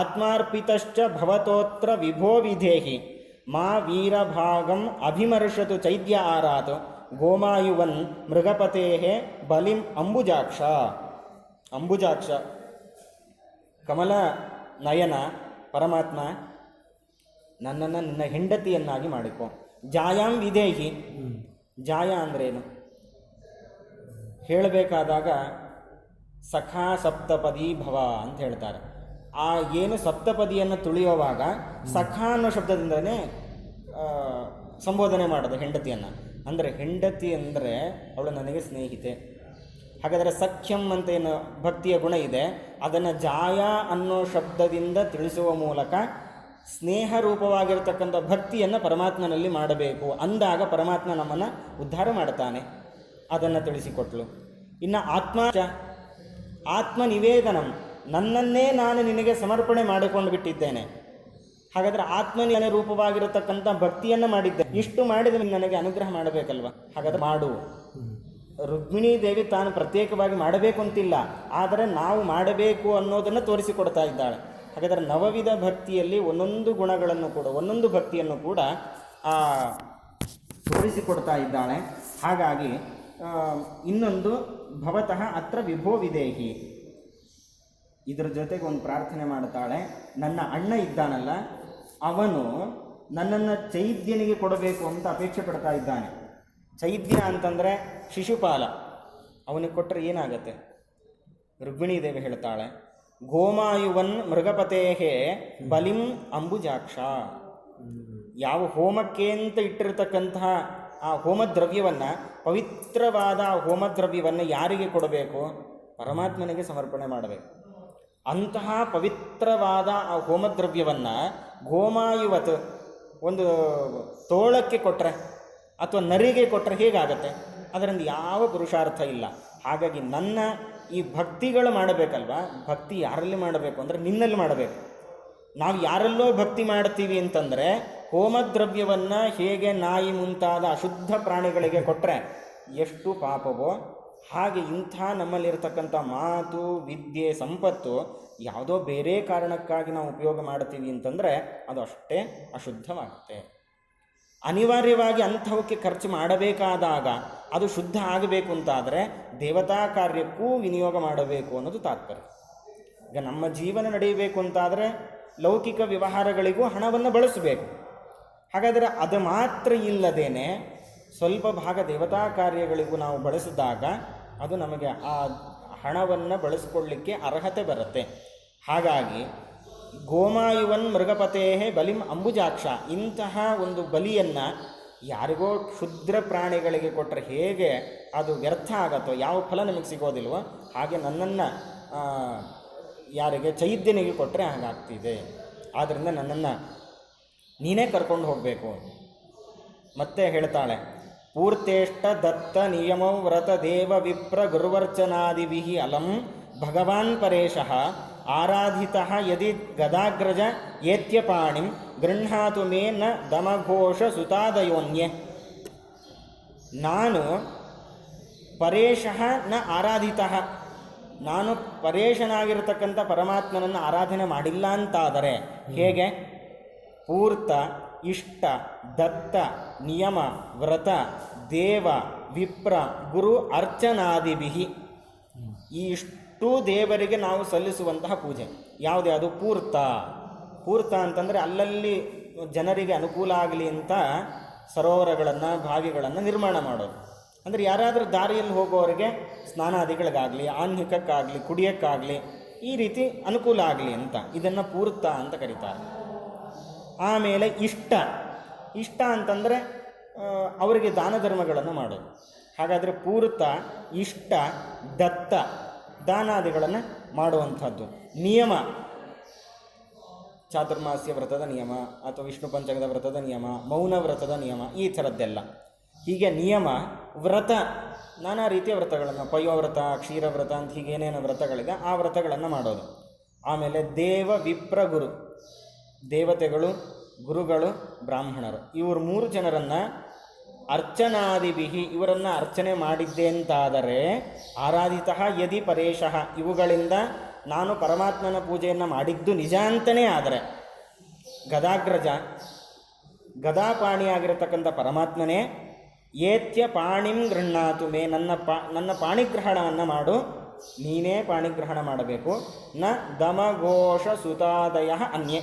ಆತ್ಮಾರ್ಪಿತಶ್ಚ ಭವತೋತ್ರ ವಿಭೋ ವಿಧೇಹಿ ಮಾ ವೀರಭಾಗಂ ಅಭಿಮರ್ಷತು ಚೈದ್ಯ ಆರಾತ್ ಗೋಮಾಯುವನ್ ಮೃಗಪತೇ ಬಲಿಂ ಅಂಬುಜಾಕ್ಷ. ಅಂಬುಜಾಕ್ಷ ಕಮಲ ನಯನ ಪರಮಾತ್ಮ, ನನ್ನನ್ನು ನಿನ್ನ ಹೆಂಡತಿಯನ್ನಾಗಿ ಮಾಡಿಕೊ. ಜಾಯಾಂ ವಿಧೇಹಿ, ಜಾಯ ಅಂದ್ರೇನು ಹೇಳಬೇಕಾದಾಗ ಸಖಾ ಸಪ್ತಪದಿ ಭವ ಅಂತ ಹೇಳ್ತಾರೆ. ಆ ಏನು ಸಪ್ತಪದಿಯನ್ನು ತುಳಿಯುವಾಗ ಸಖಾ ಅನ್ನೋ ಶಬ್ದದಿಂದಲೇ ಸಂಬೋಧನೆ ಮಾಡೋದು ಹೆಂಡತಿಯನ್ನು. ಅಂದರೆ ಹೆಂಡತಿ ಅಂದರೆ ಅವಳು ನನಗೆ ಸ್ನೇಹಿತೆ. ಹಾಗಾದರೆ ಸಖ್ಯಂ ಅಂತ ಏನು ಭಕ್ತಿಯ ಗುಣ ಇದೆ, ಅದನ್ನು ಜಾಯ ಅನ್ನೋ ಶಬ್ದದಿಂದ ತಿಳಿಸುವ ಮೂಲಕ ಸ್ನೇಹ ರೂಪವಾಗಿರ್ತಕ್ಕಂಥ ಭಕ್ತಿಯನ್ನು ಪರಮಾತ್ಮನಲ್ಲಿ ಮಾಡಬೇಕು. ಅಂದಾಗ ಪರಮಾತ್ಮ ನಮ್ಮನ್ನು ಉದ್ಧಾರ ಮಾಡ್ತಾನೆ. ಅದನ್ನು ತಿಳಿಸಿಕೊಟ್ಲು. ಇನ್ನು ಆತ್ಮ ನಿವೇದನಂ, ನನ್ನನ್ನೇ ನಾನು ನಿನಗೆ ಸಮರ್ಪಣೆ ಮಾಡಿಕೊಂಡು ಬಿಟ್ಟಿದ್ದೇನೆ. ಹಾಗಾದರೆ ಆತ್ಮನಿಗೆ ರೂಪವಾಗಿರತಕ್ಕಂಥ ಭಕ್ತಿಯನ್ನು ಮಾಡಿದ್ದೆ. ಇಷ್ಟು ಮಾಡಿದ ನನಗೆ ಅನುಗ್ರಹ ಮಾಡಬೇಕಲ್ವ? ಹಾಗಾದರೆ ಮಾಡು. ರುಕ್ಮಿಣೀ ದೇವಿ ತಾನು ಪ್ರತ್ಯೇಕವಾಗಿ ಮಾಡಬೇಕು ಅಂತಿಲ್ಲ, ಆದರೆ ನಾವು ಮಾಡಬೇಕು ಅನ್ನೋದನ್ನು ತೋರಿಸಿಕೊಡ್ತಾ ಇದ್ದಾಳೆ. ಹಾಗಾದರೆ ನವವಿಧ ಭಕ್ತಿಯಲ್ಲಿ ಒಂದೊಂದು ಗುಣಗಳನ್ನು ಕೂಡ, ಒಂದೊಂದು ಭಕ್ತಿಯನ್ನು ಕೂಡ ತೋರಿಸಿಕೊಡ್ತಾ ಇದ್ದಾಳೆ. ಹಾಗಾಗಿ ಇನ್ನೊಂದು ಭವತಃ ಅತ್ರ ವಿಭೋ ವಿದೇಹಿ, ಇದರ ಜೊತೆಗೆ ಒಂದು ಪ್ರಾರ್ಥನೆ ಮಾಡ್ತಾಳೆ. ನನ್ನ ಅಣ್ಣ ಇದ್ದಾನಲ್ಲ, ಅವನು ನನ್ನನ್ನು ಚೈದ್ಯನಿಗೆ ಕೊಡಬೇಕು ಅಂತ ಅಪೇಕ್ಷೆ ಪಡ್ತಾ ಇದ್ದಾನೆ. ಚೈದ್ಯ ಅಂತಂದರೆ ಶಿಶುಪಾಲ, ಅವನಿಗೆ ಕೊಟ್ಟರೆ ಏನಾಗತ್ತೆ? ರುಕ್ಮಿಣೀ ದೇವಿ ಹೇಳ್ತಾಳೆ, ಗೋಮಾಯುವನ್ ಮೃಗಪತೇಹೇ ಬಲಿಂ ಅಂಬುಜಾಕ್ಷ. ಯಾವ ಹೋಮಕ್ಕೆ ಅಂತ ಇಟ್ಟಿರತಕ್ಕಂತಹ ಆ ಹೋಮದ್ರವ್ಯವನ್ನು, ಪವಿತ್ರವಾದ ಆ ಹೋಮದ್ರವ್ಯವನ್ನು ಯಾರಿಗೆ ಕೊಡಬೇಕು? ಪರಮಾತ್ಮನಿಗೆ ಸಮರ್ಪಣೆ ಮಾಡಬೇಕು. ಅಂತಹ ಪವಿತ್ರವಾದ ಆ ಹೋಮದ್ರವ್ಯವನ್ನು ಗೋಮಾಯುವತ್ ಒಂದು ತೋಳಕ್ಕೆ ಕೊಟ್ಟರೆ ಅಥವಾ ನರಿಗೆ ಕೊಟ್ಟರೆ ಹೇಗಾಗತ್ತೆ? ಅದರಿಂದ ಯಾವ ಪುರುಷಾರ್ಥ ಇಲ್ಲ. ಹಾಗಾಗಿ ನನ್ನ ಈ ಭಕ್ತಿಗಳು ಮಾಡಬೇಕಲ್ವ, ಭಕ್ತಿ ಯಾರಲ್ಲಿ ಮಾಡಬೇಕು ಅಂದರೆ ನಿನ್ನಲ್ಲಿ ಮಾಡಬೇಕು. ನಾವು ಯಾರಲ್ಲೋ ಭಕ್ತಿ ಮಾಡ್ತೀವಿ ಅಂತಂದರೆ ಹೋಮದ್ರವ್ಯವನ್ನು ಹೇಗೆ ನಾಯಿ ಮುಂತಾದ ಅಶುದ್ಧ ಪ್ರಾಣಿಗಳಿಗೆ ಕೊಟ್ಟರೆ ಎಷ್ಟು ಪಾಪವೋ, ಹಾಗೆ ಇಂಥ ನಮ್ಮಲ್ಲಿರ್ತಕ್ಕಂಥ ಮಾತು, ವಿದ್ಯೆ, ಸಂಪತ್ತು ಯಾವುದೋ ಬೇರೆ ಕಾರಣಕ್ಕಾಗಿ ನಾವು ಉಪಯೋಗ ಮಾಡ್ತೀವಿ ಅಂತಂದರೆ ಅದು ಅಷ್ಟೇ ಅಶುದ್ಧವಾಗುತ್ತೆ. ಅನಿವಾರ್ಯವಾಗಿ ಅಂಥವಕ್ಕೆ ಖರ್ಚು ಮಾಡಬೇಕಾದಾಗ ಅದು ಶುದ್ಧ ಆಗಬೇಕು ಅಂತಾದರೆ ದೇವತಾ ಕಾರ್ಯಕ್ಕೂ ವಿನಿಯೋಗ ಮಾಡಬೇಕು ಅನ್ನೋದು ತಾತ್ಪರ್ಯ. ಈಗ ನಮ್ಮ ಜೀವನ ನಡೆಯಬೇಕು ಅಂತಾದರೆ ಲೌಕಿಕ ವ್ಯವಹಾರಗಳಿಗೂ ಹಣವನ್ನು ಬಳಸಬೇಕು. ಹಾಗಾದರೆ ಅದು ಮಾತ್ರ ಇಲ್ಲದೇನೆ ಸ್ವಲ್ಪ ಭಾಗ ದೇವತಾ ಕಾರ್ಯಗಳಿಗೂ ನಾವು ಬಳಸಿದಾಗ ಅದು ನಮಗೆ ಆ ಹಣವನ್ನು ಬಳಸಿಕೊಳ್ಳಿಕ್ಕೆ ಅರ್ಹತೆ ಬರುತ್ತೆ. ಹಾಗಾಗಿ ಗೋಮಾಯುವನ್ ಮೃಗಪತೇ ಬಲಿಂ ಅಂಬುಜಾಕ್ಷ, ಇಂತಹ ಒಂದು ಬಲಿಯನ್ನು ಯಾರಿಗೋ ಕ್ಷುದ್ರ ಪ್ರಾಣಿಗಳಿಗೆ ಕೊಟ್ಟರೆ ಹೇಗೆ ಅದು ವ್ಯರ್ಥ ಆಗತ್ತೋ, ಯಾವ ಫಲ ನಮಗೆ ಸಿಗೋದಿಲ್ವೋ ಹಾಗೆ ನನ್ನನ್ನು ಯಾರಿಗೆ ಚೈದ್ಯನಿಗೆ ಕೊಟ್ಟರೆ ಹಾಗಾಗ್ತಿದೆ. ಆದ್ದರಿಂದ ನನ್ನನ್ನು ನೀನೇ ಕರ್ಕೊಂಡು ಹೋಗಬೇಕು. ಮತ್ತೆ ಹೇಳ್ತಾಳೆ, ಪೂರ್ತೇಷ್ಟ ದತ್ತ ನಿಯಮೌ ವ್ರತ ದೇವ ವಿಪ್ರ ಗುರುವರ್ಚನಾದಿಭಿ ಅಲಂ ಭಗವಾನ್ ಪರೇಶಃ ಆರಾಧಿತಃ ಯದಿ ಗದಾಗ್ರಜ ಏತ್ಯಪಾಣಿಂ ಗೃಹ್ಣಾತು ಮೇ ನ ದಮಘೋಷ ಸುತಾದಯೋನ್ಯೆ. ನಾನು ಪರೇಶಃ ನ ಆರಾಧಿತಃ, ನಾನು ಪರೇಶನಾಗಿರತಕ್ಕಂಥ ಪರಮಾತ್ಮನನ್ನು ಆರಾಧನೆ ಮಾಡಿಲ್ಲ ಅಂತಾದರೆ ಹೇಗೆ? ಪೂರ್ತ ಇಷ್ಟ ದತ್ತ ನಿಯಮ ವ್ರತ ದೇವ ವಿಪ್ರ ಗುರು ಅರ್ಚನಾದಿಭಿ, ಈ ಇಷ್ಟು ದೇವರಿಗೆ ನಾವು ಸಲ್ಲಿಸುವಂತಹ ಪೂಜೆ ಯಾವುದ್ಯಾವುದು? ಪೂರ್ತ. ಪೂರ್ತ ಅಂತಂದರೆ ಅಲ್ಲಲ್ಲಿ ಜನರಿಗೆ ಅನುಕೂಲ ಆಗಲಿ ಅಂತ ಸರೋವರಗಳನ್ನು ಬಾವಿಗಳನ್ನು ನಿರ್ಮಾಣ ಮಾಡೋದು. ಅಂದರೆ ಯಾರಾದರೂ ದಾರಿಯಲ್ಲಿ ಹೋಗೋರಿಗೆ ಸ್ನಾನಾದಿಗಳಿಗಾಗಲಿ ಆಹ್ನಿಕಕ್ಕಾಗಲಿ ಕುಡಿಯೋಕ್ಕಾಗಲಿ ಈ ರೀತಿ ಅನುಕೂಲ ಆಗಲಿ ಅಂತ ಇದನ್ನು ಪೂರ್ತ ಅಂತ ಕರೀತಾರೆ. ಆಮೇಲೆ ಇಷ್ಟ. ಇಷ್ಟ ಅಂತಂದರೆ ಅವರಿಗೆ ದಾನ ಧರ್ಮಗಳನ್ನು ಮಾಡೋದು. ಹಾಗಾದರೆ ಪೂರ್ತ ಇಷ್ಟ ದತ್ತ ದಾನಾದಿಗಳನ್ನು ಮಾಡುವಂಥದ್ದು. ನಿಯಮ, ಚಾತುರ್ಮಾಸ್ಯ ವ್ರತದ ನಿಯಮ ಅಥವಾ ವಿಷ್ಣು ಪಂಚಕದ ವ್ರತದ ನಿಯಮ, ಮೌನ ವ್ರತದ ನಿಯಮ, ಈ ಥರದ್ದೆಲ್ಲ. ಹೀಗೆ ನಿಯಮ ವ್ರತ, ನಾನಾ ರೀತಿಯ ವ್ರತಗಳನ್ನು, ಪಯೋವ್ರತ ಕ್ಷೀರವ್ರತ ಅಂತ ಹೀಗೇನೇನು ವ್ರತಗಳಿದೆ ಆ ವ್ರತಗಳನ್ನು ಮಾಡೋದು. ಆಮೇಲೆ ದೇವ ವಿಪ್ರ ಗುರು, ದೇವತೆಗಳು ಗುರುಗಳು ಬ್ರಾಹ್ಮಣರು, ಇವರು ಮೂರು ಜನರನ್ನು ಅರ್ಚನಾದಿಭಿಹಿ, ಇವರನ್ನು ಅರ್ಚನೆ ಮಾಡಿದ್ದೆ ಅಂತಾದರೆ ಆರಾಧಿತಃ ಯದಿ ಪರೇಶಃ, ಇವುಗಳಿಂದ ನಾನು ಪರಮಾತ್ಮನ ಪೂಜೆಯನ್ನು ಮಾಡಿದ್ದು ನಿಜ ಅಂತಲೇ ಆದರೆ ಗದಾಗ್ರಜ ಗದಾಪಾಣಿಯಾಗಿರತಕ್ಕಂಥ ಪರಮಾತ್ಮನೇ ಏತ್ಯ ಪಾಣಿಂ ಗೃಹ್ಣಾತು ಮೇ, ನನ್ನ ಪಾಣಿಗ್ರಹಣವನ್ನು ಮಾಡು, ನೀನೇ ಪಾಣಿಗ್ರಹಣ ಮಾಡಬೇಕು. ನ ದಮಘೋಷ ಸುತಾದಯ ಅನ್ಯೆ,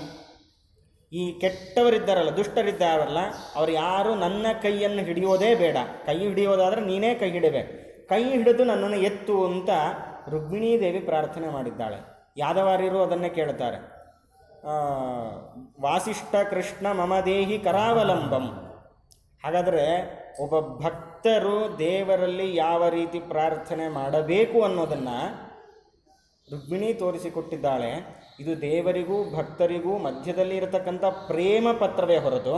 ಈ ಕೆಟ್ಟವರಿದ್ದಾರಲ್ಲ ದುಷ್ಟರಿದ್ದಾರಲ್ಲ ಅವರು ಯಾರು ನನ್ನ ಕೈಯನ್ನು ಹಿಡಿಯೋದೇ ಬೇಡ. ಕೈ ಹಿಡಿಯೋದಾದರೆ ನೀನೇ ಕೈ ಹಿಡಿಬೇಕು, ಕೈ ಹಿಡಿದು ನನ್ನನ್ನು ಎತ್ತು ಅಂತ ರುಕ್ಮಿಣೀ ದೇವಿ ಪ್ರಾರ್ಥನೆ ಮಾಡಿದ್ದಾಳೆ. ಯಾದವಾರ್ಯರು ಅದನ್ನೇ ಕೇಳ್ತಾರೆ, ವಾಸಿಷ್ಠ ಕೃಷ್ಣ ಮಮ ದೇಹಿ ಕರಾವಲಂಬಂ. ಹಾಗಾದರೆ ಒಬ್ಬ ಭಕ್ತರು ದೇವರಲ್ಲಿ ಯಾವ ರೀತಿ ಪ್ರಾರ್ಥನೆ ಮಾಡಬೇಕು ಅನ್ನೋದನ್ನು ರುಕ್ಮಿಣಿ ತೋರಿಸಿಕೊಟ್ಟಿದ್ದಾಳೆ. ಇದು ದೇವರಿಗೂ ಭಕ್ತರಿಗೂ ಮಧ್ಯದಲ್ಲಿ ಇರತಕ್ಕಂಥ ಪ್ರೇಮ ಪತ್ರವೇ ಹೊರತು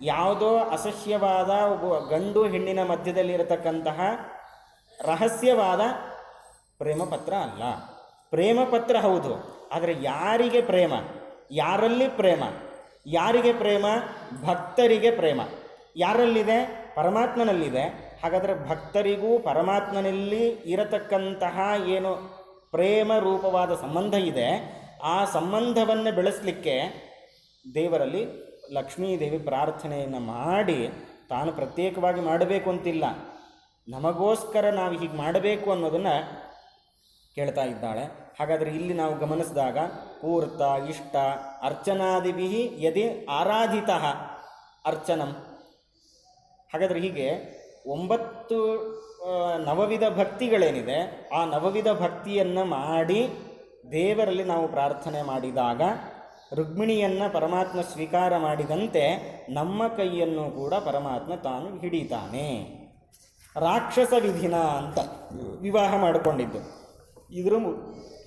ಯಾವುದೋ ಅಸಹ್ಯವಾದ ಒಬ್ಬ ಗಂಡು ಹೆಣ್ಣಿನ ಮಧ್ಯದಲ್ಲಿ ಇರತಕ್ಕಂತಹ ರಹಸ್ಯವಾದ ಪ್ರೇಮ ಪತ್ರ ಅಲ್ಲ. ಪ್ರೇಮ ಪತ್ರ ಹೌದು, ಆದರೆ ಯಾರಿಗೆ ಪ್ರೇಮ, ಯಾರಲ್ಲಿ ಪ್ರೇಮ, ಯಾರಿಗೆ ಪ್ರೇಮ? ಭಕ್ತರಿಗೆ ಪ್ರೇಮ. ಯಾರಲ್ಲಿದೆ? ಪರಮಾತ್ಮನಲ್ಲಿದೆ. ಹಾಗಾದರೆ ಭಕ್ತರಿಗೂ ಪರಮಾತ್ಮನಲ್ಲಿ ಇರತಕ್ಕಂತಹ ಏನು ಪ್ರೇಮ ರೂಪವಾದ ಸಂಬಂಧ ಇದೆ, ಆ ಸಂಬಂಧವನ್ನು ಬೆಳೆಸಲಿಕ್ಕೆ ದೇವರಲ್ಲಿ ಲಕ್ಷ್ಮೀದೇವಿ ಪ್ರಾರ್ಥನೆಯನ್ನು ಮಾಡಿ, ತಾನು ಪ್ರತ್ಯೇಕವಾಗಿ ಮಾಡಬೇಕು ಅಂತಿಲ್ಲ, ನಮಗೋಸ್ಕರ ನಾವು ಹೀಗೆ ಮಾಡಬೇಕು ಅನ್ನೋದನ್ನು ಕೇಳ್ತಾ ಇದ್ದಾಳೆ. ಹಾಗಾದರೆ ಇಲ್ಲಿ ನಾವು ಗಮನಿಸಿದಾಗ ಪೂರ್ತ ಇಷ್ಟ ಅರ್ಚನಾದಿಭಿ ಯದಿ ಆರಾಧಿತಃ ಅರ್ಚನಂ. ಹಾಗಾದರೆ ಹೀಗೆ 9 ನವವಿಧ ಭಕ್ತಿಗಳೇನಿದೆ ಆ ನವವಿಧ ಭಕ್ತಿಯನ್ನು ಮಾಡಿ ದೇವರಲ್ಲಿ ನಾವು ಪ್ರಾರ್ಥನೆ ಮಾಡಿದಾಗ ರುಕ್ಮಿಣಿಯನ್ನು ಪರಮಾತ್ಮ ಸ್ವೀಕಾರ ಮಾಡಿದಂತೆ ನಮ್ಮ ಕೈಯನ್ನು ಕೂಡ ಪರಮಾತ್ಮ ತಾನು ಹಿಡಿತಾನೆ. ರಾಕ್ಷಸ ವಿಧಿನ ಅಂತ ವಿವಾಹ ಮಾಡಿಕೊಂಡಿದ್ದು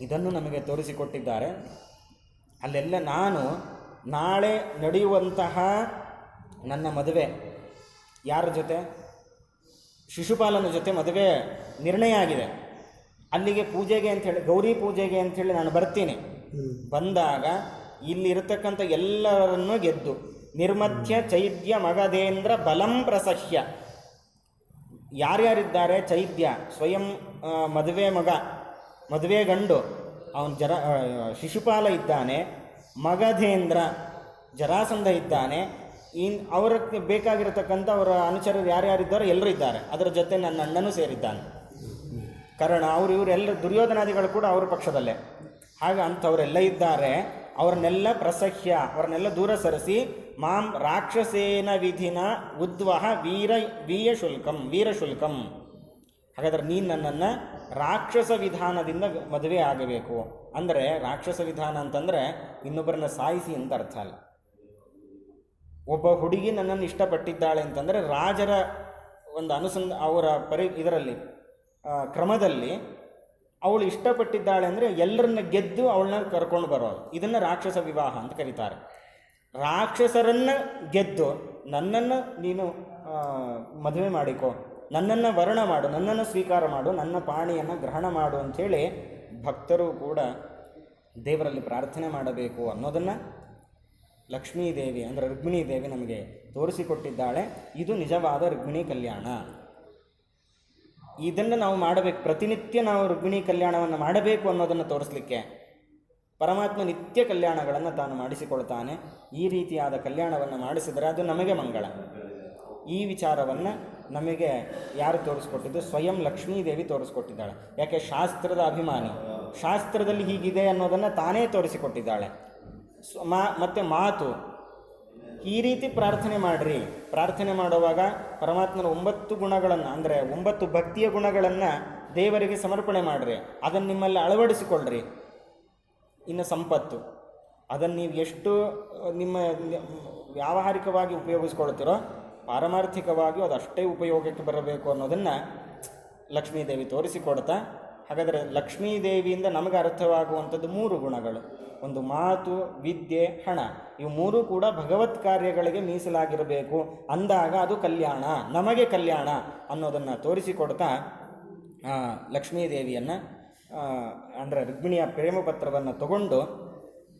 ಇದನ್ನು ನಮಗೆ ತೋರಿಸಿಕೊಟ್ಟಿದ್ದಾರೆ. ಅಲ್ಲೆಲ್ಲ ನಾನು ನಾಳೆ ನಡೆಯುವಂತಹ ನನ್ನ ಮದುವೆ ಯಾರ ಜೊತೆ? ಶಿಶುಪಾಲನ ಜೊತೆ ಮದುವೆ ನಿರ್ಣಯ ಆಗಿದೆ. ಅಲ್ಲಿಗೆ ಪೂಜೆಗೆ ಅಂಥೇಳಿ, ಗೌರಿ ಪೂಜೆಗೆ ಅಂಥೇಳಿ ನಾನು ಬರ್ತೀನಿ. ಬಂದಾಗ ಇಲ್ಲಿರತಕ್ಕಂಥ ಎಲ್ಲರನ್ನೂ ಗೆದ್ದು ನಿರ್ಮಥ್ಯ ಚೈದ್ಯ ಮಗಧೇಂದ್ರ ಬಲಂ ಪ್ರಸಹ್ಯ. ಯಾರ್ಯಾರಿದ್ದಾರೆ? ಚೈದ್ಯ ಸ್ವಯಂ ಮದುವೆ ಮಗ, ಮದುವೆ ಗಂಡು ಅವನು ಶಿಶುಪಾಲ ಇದ್ದಾನೆ, ಮಗಧೇಂದ್ರ ಜರಾಸಂಧ ಇದ್ದಾನೆ, ಅವರಿಗೆ ಬೇಕಾಗಿರತಕ್ಕಂಥ ಅವರ ಅನುಚರರು ಯಾರ್ಯಾರಿದ್ದಾರೋ ಎಲ್ಲರೂ ಇದ್ದಾರೆ. ಅದರ ಜೊತೆ ನನ್ನ ಅಣ್ಣನೂ ಸೇರಿದ್ದಾನೆ ಕರ್ಣ, ಇವರೆಲ್ಲ ದುರ್ಯೋಧನಾದಿಗಳು ಕೂಡ ಅವ್ರ ಪಕ್ಷದಲ್ಲೇ. ಹಾಗೆ ಅಂಥವರೆಲ್ಲ ಇದ್ದಾರೆ. ಅವ್ರನ್ನೆಲ್ಲ ಪ್ರಸಹ್ಯ, ಅವ್ರನ್ನೆಲ್ಲ ದೂರ ಸರಿಸಿ, ಮಾಂ ರಾಕ್ಷಸೇನ ವಿಧಿನ ಉದ್ವಹ ವೀರಶುಲ್ಕಂ. ಹಾಗಾದ್ರೆ ನೀನು ನನ್ನನ್ನು ರಾಕ್ಷಸ ವಿಧಾನದಿಂದ ಮದುವೆ ಆಗಬೇಕು. ಅಂದರೆ ರಾಕ್ಷಸ ವಿಧಾನ ಅಂತಂದರೆ ಇನ್ನೊಬ್ಬರನ್ನ ಸಾಯಿಸಿ ಅಂತ ಅರ್ಥ ಅಲ್ಲ. ಒಬ್ಬ ಹುಡುಗಿ ನನ್ನನ್ನು ಇಷ್ಟಪಟ್ಟಿದ್ದಾಳೆ ಅಂತಂದರೆ ರಾಜರ ಒಂದು ಅವರ ಇದರಲ್ಲಿ ಕ್ರಮದಲ್ಲಿ ಅವಳು ಇಷ್ಟಪಟ್ಟಿದ್ದಾಳೆ ಅಂದರೆ ಎಲ್ಲರನ್ನ ಗೆದ್ದು ಅವಳನ್ನ ಕರ್ಕೊಂಡು ಬರೋದು. ಇದನ್ನು ರಾಕ್ಷಸ ವಿವಾಹ ಅಂತ ಕರೀತಾರೆ. ರಾಕ್ಷಸರನ್ನು ಗೆದ್ದು ನನ್ನನ್ನು ನೀನು ಮದುವೆ ಮಾಡಿಕೊ, ನನ್ನನ್ನು ವರ್ಣ ಮಾಡು, ನನ್ನನ್ನು ಸ್ವೀಕಾರ ಮಾಡು, ನನ್ನ ಪಾಣಿಯನ್ನು ಗ್ರಹಣ ಮಾಡು ಅಂಥೇಳಿ ಭಕ್ತರು ಕೂಡ ದೇವರಲ್ಲಿ ಪ್ರಾರ್ಥನೆ ಮಾಡಬೇಕು ಅನ್ನೋದನ್ನು ಲಕ್ಷ್ಮೀದೇವಿ ಅಂದರೆ ರುಕ್ಮಿಣೀ ದೇವಿ ನಮಗೆ ತೋರಿಸಿಕೊಟ್ಟಿದ್ದಾಳೆ. ಇದು ನಿಜವಾದ ರುಕ್ಮಿಣೀ ಕಲ್ಯಾಣ. ಇದನ್ನು ನಾವು ಮಾಡಬೇಕು. ಪ್ರತಿನಿತ್ಯ ನಾವು ರುಕ್ಮಿಣೀ ಕಲ್ಯಾಣವನ್ನು ಮಾಡಬೇಕು ಅನ್ನೋದನ್ನು ತೋರಿಸಲಿಕ್ಕೆ ಪರಮಾತ್ಮ ನಿತ್ಯ ಕಲ್ಯಾಣಗಳನ್ನು ತಾನು ಮಾಡಿಸಿಕೊಳ್ತಾನೆ. ಈ ರೀತಿಯಾದ ಕಲ್ಯಾಣವನ್ನು ಮಾಡಿಸಿದರೆ ಅದು ನಮಗೆ ಮಂಗಳ. ಈ ವಿಚಾರವನ್ನು ನಮಗೆ ಯಾರು ತೋರಿಸ್ಕೊಟ್ಟಿದ್ದು? ಸ್ವಯಂ ಲಕ್ಷ್ಮೀದೇವಿ ತೋರಿಸ್ಕೊಟ್ಟಿದ್ದಾಳೆ. ಯಾಕೆ? ಶಾಸ್ತ್ರದ ಅಭಿಮಾನಿ, ಶಾಸ್ತ್ರದಲ್ಲಿ ಹೀಗಿದೆ ಅನ್ನೋದನ್ನು ತಾನೇ ತೋರಿಸಿಕೊಟ್ಟಿದ್ದಾಳೆ. ಮತ್ತು ಮಾತು, ಈ ರೀತಿ ಪ್ರಾರ್ಥನೆ ಮಾಡಿರಿ. ಪ್ರಾರ್ಥನೆ ಮಾಡುವಾಗ ಪರಮಾತ್ಮನ 9 ಗುಣಗಳನ್ನು ಅಂದರೆ 9 ಭಕ್ತಿಯ ಗುಣಗಳನ್ನು ದೇವರಿಗೆ ಸಮರ್ಪಣೆ ಮಾಡಿರಿ. ಅದನ್ನು ನಿಮ್ಮಲ್ಲಿ ಅಳವಡಿಸಿಕೊಳ್ಳ್ರಿ. ಇನ್ನು ಸಂಪತ್ತು, ಅದನ್ನು ನೀವು ಎಷ್ಟು ನಿಮ್ಮ ವ್ಯಾವಹಾರಿಕವಾಗಿ ಉಪಯೋಗಿಸ್ಕೊಳ್ತೀರೋ ಪಾರಮಾರ್ಥಿಕವಾಗಿಯೂ ಅದು ಅಷ್ಟೇ ಉಪಯೋಗಕ್ಕೆ ಬರಬೇಕು ಅನ್ನೋದನ್ನು ಲಕ್ಷ್ಮೀದೇವಿ ತೋರಿಸಿಕೊಡ್ತಾ. ಹಾಗಾದರೆ ಲಕ್ಷ್ಮೀದೇವಿಯಿಂದ ನಮಗೆ ಅರ್ಥವಾಗುವಂಥದ್ದು 3 ಗುಣಗಳು. ಒಂದು ಮಾತು, ವಿದ್ಯೆ, ಹಣ. ಇವು 3 ಕೂಡ ಭಗವತ್ ಕಾರ್ಯಗಳಿಗೆ ಮೀಸಲಾಗಿರಬೇಕು ಅಂದಾಗ ಅದು ಕಲ್ಯಾಣ, ನಮಗೆ ಕಲ್ಯಾಣ ಅನ್ನೋದನ್ನು ತೋರಿಸಿಕೊಡ್ತಾ ಲಕ್ಷ್ಮೀದೇವಿಯನ್ನು ಅಂದರೆ ರುಕ್ಮಿಣಿಯ ಪ್ರೇಮ ಪತ್ರವನ್ನು ತಗೊಂಡು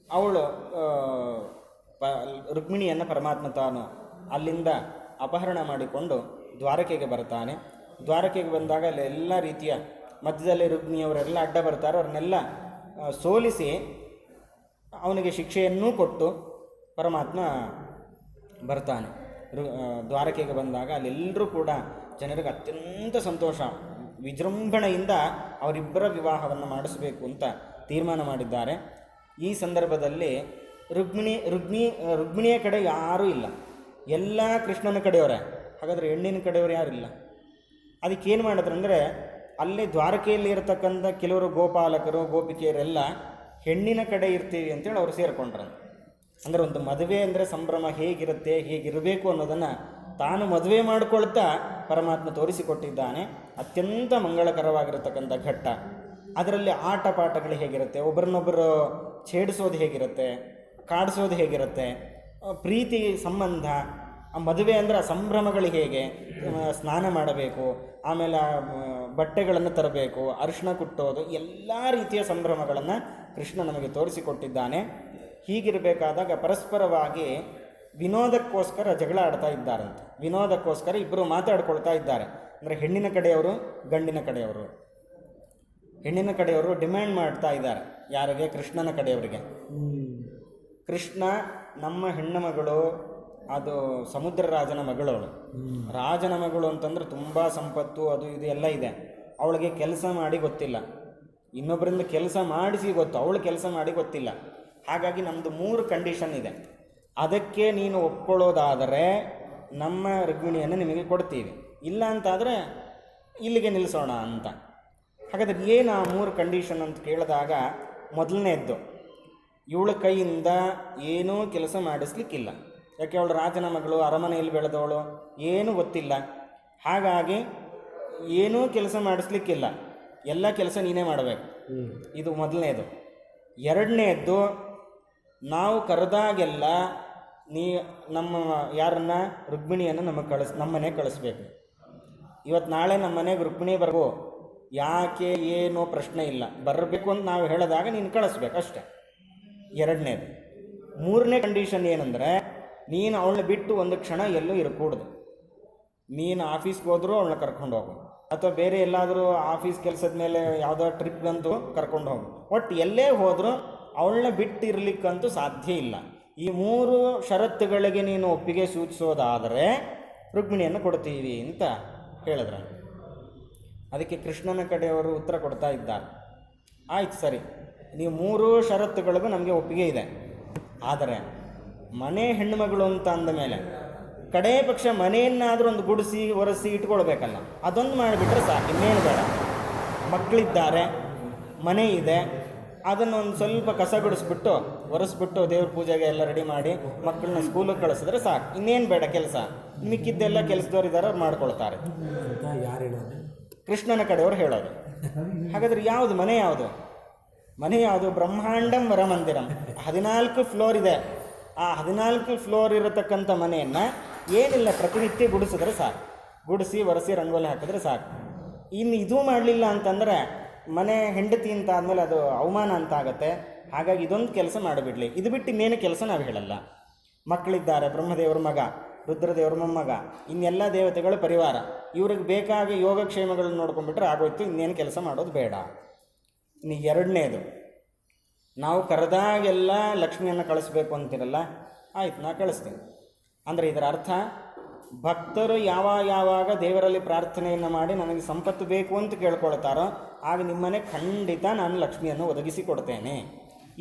ಅವಳು ರುಕ್ಮಿಣಿಯನ್ನು ಪರಮಾತ್ಮ ತಾನು ಅಲ್ಲಿಂದ ಅಪಹರಣ ಮಾಡಿಕೊಂಡು ದ್ವಾರಕೆಗೆ ಬರ್ತಾನೆ. ದ್ವಾರಕೆಗೆ ಬಂದಾಗ ಅಲ್ಲಿ ಎಲ್ಲ ರೀತಿಯ ಮಧ್ಯದಲ್ಲಿ ರುಕ್ಮಿಣಿಯವರೆಲ್ಲ ಅಡ್ಡ ಬರ್ತಾರೆ. ಅವ್ರನ್ನೆಲ್ಲ ಸೋಲಿಸಿ ಅವನಿಗೆ ಶಿಕ್ಷೆಯನ್ನೂ ಕೊಟ್ಟು ಪರಮಾತ್ಮ ಬರ್ತಾನೆ. ದ್ವಾರಕೆಗೆ ಬಂದಾಗ ಅಲ್ಲೆಲ್ಲರೂ ಕೂಡ ಜನರಿಗೆ ಅತ್ಯಂತ ಸಂತೋಷ, ವಿಜೃಂಭಣೆಯಿಂದ ಅವರಿಬ್ಬರ ವಿವಾಹವನ್ನು ಮಾಡಿಸಬೇಕು ಅಂತ ತೀರ್ಮಾನ ಮಾಡಿದ್ದಾರೆ. ಈ ಸಂದರ್ಭದಲ್ಲಿ ರುಕ್ಮಿಣಿಯ ಕಡೆ ಯಾರೂ ಇಲ್ಲ, ಎಲ್ಲ ಕೃಷ್ಣನ ಕಡೆಯವರೇ. ಹಾಗಾದರೆ ಹೆಣ್ಣಿನ ಕಡೆಯವರು ಯಾರಿಲ್ಲ. ಅದಕ್ಕೇನು ಮಾಡಿದ್ರಂದರೆ ಅಲ್ಲೇ ದ್ವಾರಕೆಯಲ್ಲಿ ಇರತಕ್ಕಂಥ ಕೆಲವರು ಗೋಪಾಲಕರು ಗೋಪಿಕೆಯರೆಲ್ಲ ಹೆಣ್ಣಿನ ಕಡೆ ಇರ್ತೀವಿ ಅಂತೇಳಿ ಅವರು ಸೇರಿಕೊಂಡ್ರಂತೆ. ಅಂದರೆ ಒಂದು ಮದುವೆ ಅಂದರೆ ಸಂಭ್ರಮ ಹೇಗಿರುತ್ತೆ, ಹೇಗಿರಬೇಕು ಅನ್ನೋದನ್ನು ತಾನು ಮದುವೆ ಮಾಡಿಕೊಳ್ತಾ ಪರಮಾತ್ಮ ತೋರಿಸಿಕೊಟ್ಟಿದ್ದಾನೆ. ಅತ್ಯಂತ ಮಂಗಳಕರವಾಗಿರತಕ್ಕಂಥ ಘಟ್ಟ. ಅದರಲ್ಲಿ ಆಟ ಪಾಠಗಳು ಹೇಗಿರುತ್ತೆ, ಒಬ್ಬರನ್ನೊಬ್ಬರು ಛೇಡಿಸೋದು ಹೇಗಿರುತ್ತೆ, ಕಾಡಿಸೋದು ಹೇಗಿರುತ್ತೆ, ಪ್ರೀತಿ ಸಂಬಂಧ, ಮದುವೆ ಅಂದರೆ ಆ ಸಂಭ್ರಮಗಳು ಹೇಗೆ, ಸ್ನಾನ ಮಾಡಬೇಕು, ಆಮೇಲೆ ಬಟ್ಟೆಗಳನ್ನು ತರಬೇಕು, ಅರಿಶಿಣ ಕುಟ್ಟೋದು, ಎಲ್ಲ ರೀತಿಯ ಸಂಭ್ರಮಗಳನ್ನು ಕೃಷ್ಣ ನಮಗೆ ತೋರಿಸಿಕೊಟ್ಟಿದ್ದಾನೆ. ಹೀಗಿರಬೇಕಾದಾಗ ಪರಸ್ಪರವಾಗಿ ವಿನೋದಕ್ಕೋಸ್ಕರ ಜಗಳ ಆಡ್ತಾ ಇದ್ದಾರಂತೆ. ವಿನೋದಕ್ಕೋಸ್ಕರ ಇಬ್ಬರು ಮಾತಾಡ್ಕೊಳ್ತಾ ಇದ್ದಾರೆ. ಅಂದರೆ ಹೆಣ್ಣಿನ ಕಡೆಯವರು ಗಂಡಿನ ಕಡೆಯವರು, ಹೆಣ್ಣಿನ ಕಡೆಯವರು ಡಿಮ್ಯಾಂಡ್ ಮಾಡ್ತಾ ಇದ್ದಾರೆ. ಯಾರಿಗೆ? ಕೃಷ್ಣನ ಕಡೆಯವರಿಗೆ. ಕೃಷ್ಣ ನಮ್ಮ ಹೆಣ್ಣು ಮಗಳು, ಅದು ಸಮುದ್ರ ರಾಜನ ಮಗಳವಳು. ರಾಜನ ಮಗಳು ಅಂತಂದ್ರೆ ತುಂಬ ಸಂಪತ್ತು, ಅದು ಇದು ಎಲ್ಲ ಇದೆ. ಅವಳಿಗೆ ಕೆಲಸ ಮಾಡಿ ಗೊತ್ತಿಲ್ಲ, ಇನ್ನೊಬ್ಬರಿಂದ ಕೆಲಸ ಮಾಡಿಸಿ ಗೊತ್ತು, ಅವಳು ಕೆಲಸ ಮಾಡಿ ಗೊತ್ತಿಲ್ಲ. ಹಾಗಾಗಿ ನಮ್ಮದು 3 ಕಂಡೀಷನ್ ಇದೆ. ಅದಕ್ಕೆ ನೀನು ಒಪ್ಕೊಳ್ಳೋದಾದರೆ ನಮ್ಮ ರುಕ್ಮಿಣಿಯನ್ನು ನಿಮಗೆ ಕೊಡ್ತೀವಿ, ಇಲ್ಲ ಅಂತಾದರೆ ಇಲ್ಲಿಗೆ ನಿಲ್ಲಿಸೋಣ ಅಂತ. ಹಾಗಾದರೆ ಏನು ಆ 3 ಕಂಡೀಷನ್ ಅಂತ ಕೇಳಿದಾಗ, ಮೊದಲನೇದ್ದು, ಇವಳ ಕೈಯಿಂದ ಏನೂ ಕೆಲಸ ಮಾಡಿಸ್ಲಿಕ್ಕಿಲ್ಲ. ಯಾಕೆ? ಅವಳು ರಾಜನ ಮಗಳು, ಅರಮನೆಯಲ್ಲಿ ಬೆಳೆದವಳು, ಏನೂ ಗೊತ್ತಿಲ್ಲ. ಹಾಗಾಗಿ ಏನೂ ಕೆಲಸ ಮಾಡಿಸ್ಲಿಕ್ಕಿಲ್ಲ, ಎಲ್ಲ ಕೆಲಸ ನೀನೇ ಮಾಡಬೇಕು. ಇದು ಮೊದಲನೇದು. ಎರಡನೇದ್ದು, ನಾವು ಕರೆದಾಗೆಲ್ಲ ನಮ್ಮ ಯಾರನ್ನ ರುಕ್ಮಿಣಿಯನ್ನು ನಮ್ಮನೆ ಕಳಿಸ್ಬೇಕು. ಇವತ್ತು ನಾಳೆ ನಮ್ಮ ಮನೆಗೆ ರುಕ್ಮಿಣಿ ಬರ್ಬೋ, ಯಾಕೆ ಏನೋ ಪ್ರಶ್ನೆ ಇಲ್ಲ, ಬರಬೇಕು ಅಂತ ನಾವು ಹೇಳಿದಾಗ ನೀನು ಕಳಿಸ್ಬೇಕು ಅಷ್ಟೆ. ಎರಡನೇದು. ಮೂರನೇ ಕಂಡೀಷನ್ ಏನಂದರೆ, ನೀನು ಅವಳನ್ನ ಬಿಟ್ಟು ಒಂದು ಕ್ಷಣ ಎಲ್ಲೂ ಇರಕೂಡ್ದು. ನೀನು ಆಫೀಸ್ಗೆ ಹೋದರೂ ಅವಳನ್ನ ಕರ್ಕೊಂಡು ಹೋಗು, ಅಥವಾ ಬೇರೆ ಎಲ್ಲಾದರೂ ಆಫೀಸ್ ಕೆಲಸದ ಮೇಲೆ ಯಾವುದೋ ಟ್ರಿಪ್ಗಂತೂ ಕರ್ಕೊಂಡು ಹೋಗು. ಒಟ್ಟು ಎಲ್ಲೇ ಹೋದರೂ ಅವಳನ್ನ ಬಿಟ್ಟಿರಲಿಕ್ಕಂತೂ ಸಾಧ್ಯ ಇಲ್ಲ. ಈ 3 ಷರತ್ತುಗಳಿಗೆ ನೀನು ಒಪ್ಪಿಗೆ ಸೂಚಿಸೋದಾದರೆ ರುಕ್ಮಿಣಿಯನ್ನು ಕೊಡ್ತೀವಿ ಅಂತ ಹೇಳಿದ್ರು. ಅದಕ್ಕೆ ಕೃಷ್ಣನ ಕಡೆಯವರು ಉತ್ತರ ಕೊಡ್ತಾ ಇದ್ದಾರೆ. ಆಯ್ತು ಸರಿ, ನೀವು ಮೂರೂ ಷರತ್ತುಗಳಿಗೂ ನಮಗೆ ಒಪ್ಪಿಗೆ ಇದೆ. ಆದರೆ ಮನೆ ಹೆಣ್ಣುಮಗಳು ಅಂತ ಅಂದಮೇಲೆ ಕಡೇ ಪಕ್ಷ ಮನೆಯನ್ನಾದರೂ ಒಂದು ಗುಡಿಸಿ ಒರೆಸಿ ಇಟ್ಕೊಳ್ಬೇಕಲ್ಲ, ಅದೊಂದು ಮಾಡಿಬಿಟ್ರೆ ಸಾಕು, ಇನ್ನೇನು ಬೇಡ. ಮಕ್ಕಳಿದ್ದಾರೆ, ಮನೆ ಇದೆ, ಅದನ್ನು ಒಂದು ಸ್ವಲ್ಪ ಕಸ ಗುಡಿಸ್ಬಿಟ್ಟು ಒರೆಸ್ಬಿಟ್ಟು ದೇವ್ರ ಪೂಜೆಗೆ ಎಲ್ಲ ರೆಡಿ ಮಾಡಿ ಮಕ್ಕಳನ್ನ ಸ್ಕೂಲಿಗೆ ಕಳಿಸಿದ್ರೆ ಸಾಕು, ಇನ್ನೇನು ಬೇಡ ಕೆಲಸ. ಮಿಕ್ಕಿದ್ದೆಲ್ಲ ಕೆಲಸದವ್ರು ಇದ್ದಾರೆ, ಅವ್ರು ಮಾಡ್ಕೊಳ್ತಾರೆ. ಕೃಷ್ಣನ ಕಡೆಯವ್ರು ಹೇಳೋದು. ಹಾಗಾದರೆ ಯಾವುದು ಮನೆ? ಯಾವುದು ಮನೆ? ಯಾವುದು? ಬ್ರಹ್ಮಾಂಡಂ ವರಮಂದಿರಂ. 14 ಫ್ಲೋರ್ ಇದೆ. ಆ 14 ಫ್ಲೋರ್ ಇರತಕ್ಕಂಥ ಮನೆಯನ್ನು ಏನಿಲ್ಲ, ಪ್ರತಿನಿತ್ಯ ಗುಡಿಸಿದ್ರೆ ಸಾಕು, ಗುಡಿಸಿ ಒರೆಸಿ ರಂಗೋಲಿ ಹಾಕಿದ್ರೆ ಸಾಕು. ಇನ್ನು ಇದು ಮಾಡಲಿಲ್ಲ ಅಂತಂದರೆ ಮನೆ ಹೆಂಡತಿ ಅಂತ ಆದಮೇಲೆ ಅದು ಅವಮಾನ ಅಂತ ಆಗುತ್ತೆ. ಹಾಗಾಗಿ ಇದೊಂದು ಕೆಲಸ ಮಾಡಿಬಿಡಲಿ, ಇದು ಬಿಟ್ಟು ಇನ್ನೇನು ಕೆಲಸ ನಾವು ಹೇಳಲ್ಲ. ಮಕ್ಕಳಿದ್ದಾರೆ, ಬ್ರಹ್ಮದೇವ್ರ ಮಗ, ರುದ್ರದೇವ್ರ ಮೊಮ್ಮಗ, ಇನ್ನೆಲ್ಲ ದೇವತೆಗಳ ಪರಿವಾರ, ಇವ್ರಿಗೆ ಬೇಕಾಗಿ ಯೋಗಕ್ಷೇಮಗಳನ್ನ ನೋಡ್ಕೊಂಡ್ಬಿಟ್ರೆ ಆಗೋಯ್ತು, ಇನ್ನೇನು ಕೆಲಸ ಮಾಡೋದು ಬೇಡ. ಇನ್ನು ಎರಡನೇದು, ನಾವು ಕರೆದಾಗೆಲ್ಲ ಲಕ್ಷ್ಮಿಯನ್ನು ಕಳಿಸ್ಬೇಕು ಅಂತಿರಲ್ಲ, ಆಯ್ತು ನಾ ಕಳಿಸ್ತೀನಿ ಅಂದರೆ ಇದರ ಅರ್ಥ ಭಕ್ತರು ಯಾವಾಗ ದೇವರಲ್ಲಿ ಪ್ರಾರ್ಥನೆಯನ್ನು ಮಾಡಿ ನನಗೆ ಸಂಪತ್ತು ಬೇಕು ಅಂತ ಕೇಳ್ಕೊಳ್ತಾರೋ ಆಗ ನಿಮ್ಮನೆ ಖಂಡಿತ ನಾನು ಲಕ್ಷ್ಮಿಯನ್ನು ಒದಗಿಸಿ ಕೊಡ್ತೇನೆ.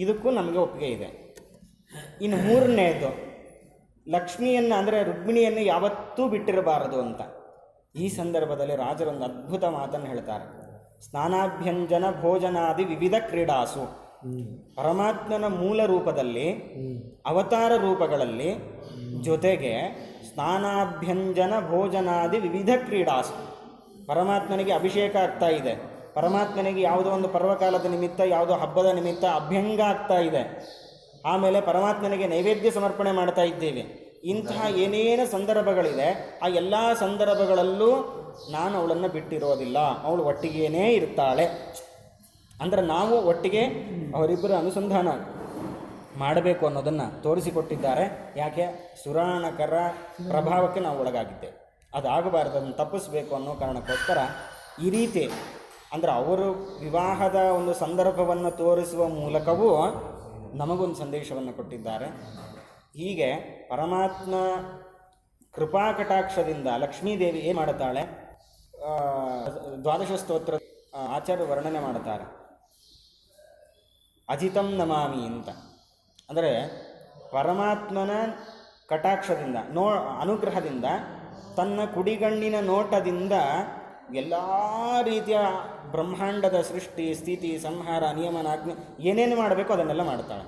ಇದಕ್ಕೂ ನಮಗೆ ಒಪ್ಪಿಗೆ ಇದೆ. ಇನ್ನು ಮೂರನೇದು, ಲಕ್ಷ್ಮಿಯನ್ನು ಅಂದರೆ ರುಕ್ಮಿಣಿಯನ್ನು ಯಾವತ್ತೂ ಬಿಟ್ಟಿರಬಾರದು ಅಂತ. ಈ ಸಂದರ್ಭದಲ್ಲಿ ರಾಜರೊಂದು ಅದ್ಭುತ ಮಾತನ್ನು ಹೇಳ್ತಾರೆ. ಸ್ನಾನಾಭ್ಯಂಜನ ಭೋಜನಾದಿ ವಿವಿಧ ಕ್ರೀಡಾಸು, ಪರಮಾತ್ಮನ ಮೂಲ ರೂಪದಲ್ಲಿ, ಅವತಾರ ರೂಪಗಳಲ್ಲಿ, ಜೊತೆಗೆ ಸ್ನಾನಾಭ್ಯಂಜನ ಭೋಜನಾದಿ ವಿವಿಧ ಕ್ರೀಡಾಸು, ಪರಮಾತ್ಮನಿಗೆ ಅಭಿಷೇಕ ಆಗ್ತಾ ಇದೆ, ಪರಮಾತ್ಮನಿಗೆ ಯಾವುದೋ ಒಂದು ಪರ್ವಕಾಲದ ನಿಮಿತ್ತ, ಯಾವುದೋ ಹಬ್ಬದ ನಿಮಿತ್ತ ಅಭ್ಯಂಗ ಆಗ್ತಾ ಇದೆ, ಆಮೇಲೆ ಪರಮಾತ್ಮನಿಗೆ ನೈವೇದ್ಯ ಸಮರ್ಪಣೆ ಮಾಡ್ತಾ ಇದ್ದೇವೆ. ಇಂತಹ ಏನೇನು ಸಂದರ್ಭಗಳಿದೆ ಆ ಎಲ್ಲ ಸಂದರ್ಭಗಳಲ್ಲೂ ನಾನು ಅವಳನ್ನು ಬಿಟ್ಟಿರೋದಿಲ್ಲ, ಅವಳು ಒಟ್ಟಿಗೇನೇ ಇರ್ತಾಳೆ. ಅಂದರೆ ನಾವು ಒಟ್ಟಿಗೆ ಅವರಿಬ್ಬರು ಅನುಸಂಧಾನ ಮಾಡಬೇಕು ಅನ್ನೋದನ್ನು ತೋರಿಸಿಕೊಟ್ಟಿದ್ದಾರೆ. ಯಾಕೆ? ಸುರಾಣಕರ ಪ್ರಭಾವಕ್ಕೆ ನಾವು ಒಳಗಾಗಿದ್ದೇವೆ, ಅದಾಗಬಾರ್ದು, ಅದನ್ನು ತಪ್ಪಿಸಬೇಕು ಅನ್ನೋ ಕಾರಣಕ್ಕೋಸ್ಕರ ಈ ರೀತಿ ಅಂದರೆ ಅವರು ವಿವಾಹದ ಒಂದು ಸಂದರ್ಭವನ್ನು ತೋರಿಸುವ ಮೂಲಕವೂ ನಮಗೊಂದು ಸಂದೇಶವನ್ನು ಕೊಟ್ಟಿದ್ದಾರೆ. ಹೀಗೆ ಪರಮಾತ್ಮ ಕೃಪಾಕಟಾಕ್ಷದಿಂದ ಲಕ್ಷ್ಮೀದೇವಿ ಏನು ಮಾಡುತ್ತಾಳೆ? ದ್ವಾದಶ ಸ್ತೋತ್ರ ಆಚಾರ್ಯ ವರ್ಣನೆ ಮಾಡುತ್ತಾರೆ. ಅಜಿತಂ ನಮಾಮಿ ಅಂತ ಅಂದರೆ ಪರಮಾತ್ಮನ ಕಟಾಕ್ಷದಿಂದ ಅನುಗ್ರಹದಿಂದ, ತನ್ನ ಕುಡಿಗಣ್ಣಿನ ನೋಟದಿಂದ ಎಲ್ಲ ರೀತಿಯ ಬ್ರಹ್ಮಾಂಡದ ಸೃಷ್ಟಿ, ಸ್ಥಿತಿ, ಸಂಹಾರ, ನಿಯಮನಾಜ್ಞೆ ಏನೇನು ಮಾಡಬೇಕು ಅದನ್ನೆಲ್ಲ ಮಾಡ್ತಾಳೆ.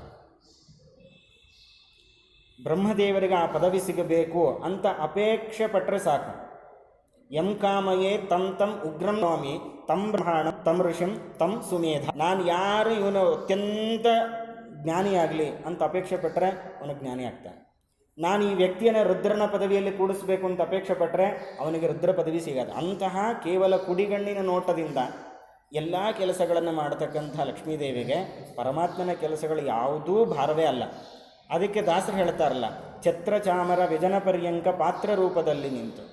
ಬ್ರಹ್ಮದೇವರಿಗೆ ಆ ಪದವಿ ಸಿಗಬೇಕು ಅಂತ ಅಪೇಕ್ಷೆ ಪಟ್ಟರೆ ಸಾಕು. ಯಂ ಕಾಮಯೇ ತಂ ತಂ ಉಗ್ರಂ ನಮಾಮಿ ತಂ ಬ್ರಹ್ಮಾಣ ತಂ ಋಷಿಂ ತಂ ಸುಮೇಧ. ನಾನು ಯಾರು ಇವನು ಅತ್ಯಂತ ಜ್ಞಾನಿಯಾಗಲಿ ಅಂತ ಅಪೇಕ್ಷೆ ಪಟ್ಟರೆ ಅವನು ಜ್ಞಾನಿ ಆಗ್ತಾನೆ. ನಾನು ಈ ವ್ಯಕ್ತಿಯನ್ನು ರುದ್ರನ ಪದವಿಯಲ್ಲಿ ಕೂಡಿಸ್ಬೇಕು ಅಂತ ಅಪೇಕ್ಷೆ ಪಟ್ಟರೆ ಅವನಿಗೆ ರುದ್ರ ಪದವಿ ಸಿಗೋದು. ಅಂತಹ ಕೇವಲ ಕುಡಿಗಣ್ಣಿನ ನೋಟದಿಂದ ಎಲ್ಲ ಕೆಲಸಗಳನ್ನು ಮಾಡತಕ್ಕಂಥ ಲಕ್ಷ್ಮೀದೇವಿಗೆ ಪರಮಾತ್ಮನ ಕೆಲಸಗಳು ಯಾವುದೂ ಭಾರವೇ ಅಲ್ಲ. ಅದಕ್ಕೆ ದಾಸರು ಹೇಳ್ತಾರಲ್ಲ, ಛತ್ರ ಚಾಮರ ವ್ಯಜನ ಪರ್ಯಂಕ ಪಾತ್ರ ರೂಪದಲ್ಲಿ ನಿಂತು.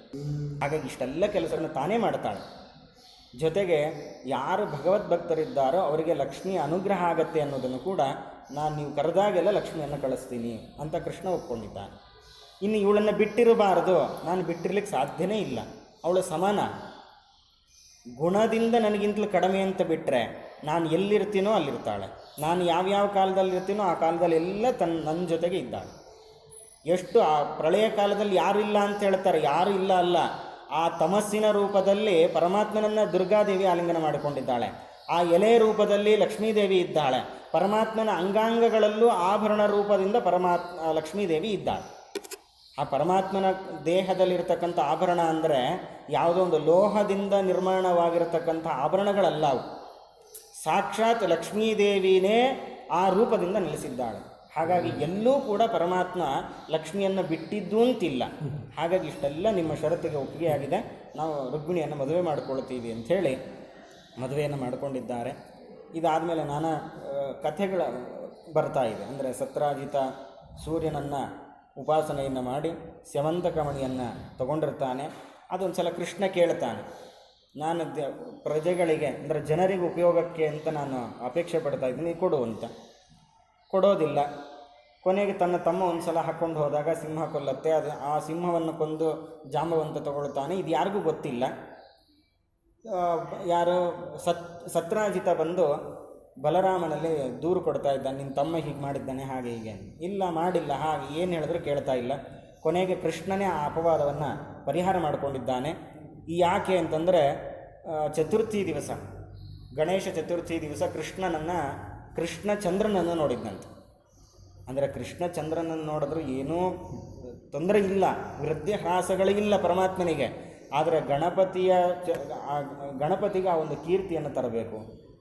ಹಾಗಾಗಿ ಇಷ್ಟೆಲ್ಲ ಕೆಲಸವನ್ನು ತಾನೇ ಮಾಡ್ತಾಳೆ. ಜೊತೆಗೆ ಯಾರು ಭಗವದ್ಭಕ್ತರಿದ್ದಾರೋ ಅವರಿಗೆ ಲಕ್ಷ್ಮಿ ಅನುಗ್ರಹ ಆಗತ್ತೆ ಅನ್ನೋದನ್ನು ಕೂಡ ನೀವು ಕರೆದಾಗೆಲ್ಲ ಲಕ್ಷ್ಮಿಯನ್ನು ಕಳಿಸ್ತೀನಿ ಅಂತ ಕೃಷ್ಣ ಒಪ್ಕೊಂಡಿದ್ದಾನೆ. ಇನ್ನು ಇವಳನ್ನು ಬಿಟ್ಟಿರಬಾರದು, ನಾನು ಬಿಟ್ಟಿರ್ಲಿಕ್ಕೆ ಸಾಧ್ಯನೇ ಇಲ್ಲ, ಅವಳು ಸಮಾನ, ಗುಣದಿಂದ ನನಗಿಂತಲೂ ಕಡಿಮೆ ಅಂತ ಬಿಟ್ಟರೆ ನಾನು ಎಲ್ಲಿರ್ತೀನೋ ಅಲ್ಲಿರ್ತಾಳೆ, ನಾನು ಯಾವ್ಯಾವ ಕಾಲದಲ್ಲಿರ್ತೀನೋ ಆ ಕಾಲದಲ್ಲಿ ಎಲ್ಲ ನನ್ನ ಜೊತೆಗೆ ಇದ್ದಾಳೆ. ಎಷ್ಟು ಆ ಪ್ರಳಯ ಕಾಲದಲ್ಲಿ ಯಾರು ಇಲ್ಲ ಅಂತ ಹೇಳ್ತಾರೆ, ಯಾರು ಇಲ್ಲ ಅಲ್ಲ, ಆ ತಮಸ್ಸಿನ ರೂಪದಲ್ಲಿ ಪರಮಾತ್ಮನನ್ನು ದುರ್ಗಾದೇವಿ ಆಲಿಂಗನ ಮಾಡಿಕೊಂಡಿದ್ದಾಳೆ, ಆ ಎಲೆ ರೂಪದಲ್ಲಿ ಲಕ್ಷ್ಮೀದೇವಿ ಇದ್ದಾಳೆ, ಪರಮಾತ್ಮನ ಅಂಗಾಂಗಗಳಲ್ಲೂ ಆಭರಣ ರೂಪದಿಂದ ಲಕ್ಷ್ಮೀದೇವಿ ಇದ್ದಾಳೆ. ಆ ಪರಮಾತ್ಮನ ದೇಹದಲ್ಲಿರ್ತಕ್ಕಂಥ ಆಭರಣ ಅಂದರೆ ಯಾವುದೋ ಒಂದು ಲೋಹದಿಂದ ನಿರ್ಮಾಣವಾಗಿರತಕ್ಕಂಥ ಆಭರಣಗಳಲ್ಲ ಅವು, ಸಾಕ್ಷಾತ್ ಲಕ್ಷ್ಮೀದೇವಿನೇ ಆ ರೂಪದಿಂದ ನೆಲೆಸಿದ್ದಾಳೆ. ಹಾಗಾಗಿ ಎಲ್ಲೂ ಕೂಡ ಪರಮಾತ್ಮ ಲಕ್ಷ್ಮಿಯನ್ನು ಬಿಟ್ಟಿದ್ದು ಅಂತಿಲ್ಲ. ಹಾಗಾಗಿ ಇಷ್ಟೆಲ್ಲ ನಿಮ್ಮ ಷರತ್ತಿಗೆ ಒಪ್ಪಿಗೆಯಾಗಿದೆ, ನಾವು ರುಕ್ಮಿಣಿಯನ್ನು ಮದುವೆ ಮಾಡಿಕೊಳ್ತೀವಿ ಅಂಥೇಳಿ ಮದುವೆಯನ್ನು ಮಾಡಿಕೊಂಡಿದ್ದಾರೆ. ಇದಾದಮೇಲೆ ನಾನಾ ಕಥೆಗಳ ಬರ್ತಾ ಇದೆ. ಅಂದರೆ ಸತ್ರಾಜಿತ ಸೂರ್ಯನನ್ನು ಉಪಾಸನೆಯನ್ನು ಮಾಡಿ ಸ್ಯವಂತಕಮಣಿಯನ್ನು ತಗೊಂಡಿರ್ತಾನೆ. ಅದೊಂದು ಸಲ ಕೃಷ್ಣ ಕೇಳ್ತಾನೆ, ನಾನು ಪ್ರಜೆಗಳಿಗೆ ಅಂದರೆ ಜನರಿಗೆ ಉಪಯೋಗಕ್ಕೆ ಅಂತ ನಾನು ಅಪೇಕ್ಷೆ ಪಡ್ತಾ ಇದ್ದೀನಿ, ಕೊಡು ಅಂತ. ಕೊಡೋದಿಲ್ಲ. ಕೊನೆಗೆ ತನ್ನ ತಮ್ಮ ಒಂದು ಸಲ ಹಾಕ್ಕೊಂಡು ಹೋದಾಗ ಸಿಂಹ ಕೊಲ್ಲತ್ತೆ. ಆ ಸಿಂಹವನ್ನು ಕೊಂದು ಜಾಂಬವಂತ ತಗೊಳ್ತಾನೆ. ಇದು ಯಾರಿಗೂ ಗೊತ್ತಿಲ್ಲ. ಯಾರು ಸತ್ರಾಜಿತ ಬಂದು ಬಲರಾಮನಲ್ಲಿ ದೂರು ಕೊಡ್ತಾ ಇದ್ದಾನೆ, ನಿನ್ನ ತಮ್ಮ ಹೀಗೆ ಮಾಡಿದ್ದಾನೆ ಹಾಗೆ ಹೀಗೆ. ಇಲ್ಲ ಮಾಡಿಲ್ಲ, ಹಾಗೆ ಏನು ಹೇಳಿದ್ರು ಕೇಳ್ತಾ ಇಲ್ಲ. ಕೊನೆಗೆ ಕೃಷ್ಣನೇ ಆ ಅಪವಾದವನ್ನು ಪರಿಹಾರ ಮಾಡಿಕೊಂಡಿದ್ದಾನೆ. ಈ ಯಾಕೆ ಅಂತಂದರೆ ಚತುರ್ಥಿ ದಿವಸ, ಗಣೇಶ ಚತುರ್ಥಿ ದಿವಸ ಕೃಷ್ಣ ಚಂದ್ರನನ್ನು ನೋಡಿದ್ದಂತೆ. ಅಂದರೆ ಕೃಷ್ಣ ಚಂದ್ರನನ್ನು ನೋಡಿದ್ರು ಏನೂ ತೊಂದರೆ ಇಲ್ಲ, ವೃದ್ಧಿಹ್ರಾಸಗಳಿಲ್ಲ ಪರಮಾತ್ಮನಿಗೆ. ಆದರೆ ಗಣಪತಿಗೆ ಆ ಒಂದು ಕೀರ್ತಿಯನ್ನು ತರಬೇಕು.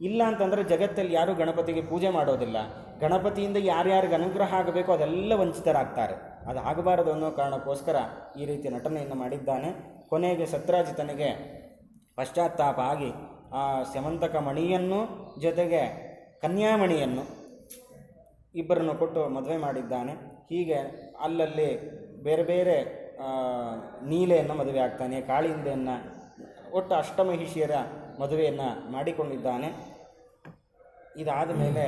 ಇಲ್ಲ ಅಂತಂದರೆ ಜಗತ್ತಲ್ಲಿ ಯಾರೂ ಗಣಪತಿಗೆ ಪೂಜೆ ಮಾಡೋದಿಲ್ಲ. ಗಣಪತಿಯಿಂದ ಯಾರ್ಯಾರಿಗೆ ಅನುಗ್ರಹ ಆಗಬೇಕು ಅದೆಲ್ಲ ವಂಚಿತರಾಗ್ತಾರೆ. ಅದು ಆಗಬಾರದು ಅನ್ನೋ ಕಾರಣಕ್ಕೋಸ್ಕರ ಈ ರೀತಿ ನಟನೆಯನ್ನು ಮಾಡಿದ್ದಾನೆ. ಕೊನೆಗೆ ಸತ್ರಾಜಿತನಿಗೆ ಪಶ್ಚಾತ್ತಾಪ ಆಗಿ ಆ ಸ್ಯಮಂತಕ ಮಣಿಯನ್ನು ಜೊತೆಗೆ ಕನ್ಯಾಮಣಿಯನ್ನು ಇಬ್ಬರನ್ನು ಕೊಟ್ಟು ಮದುವೆ ಮಾಡಿದ್ದಾನೆ. ಹೀಗೆ ಅಲ್ಲಲ್ಲಿ ಬೇರೆ ಬೇರೆ ನೀಲೆಯನ್ನು ಮದುವೆ ಆಗ್ತಾನೆ, ಕಾಳಿಂದೆಯನ್ನು, ಒಟ್ಟು ಅಷ್ಟಮಹಿಷಿಯರ ಮದುವೆಯನ್ನು ಮಾಡಿಕೊಂಡಿದ್ದಾನೆ. ಇದಾದ ಮೇಲೆ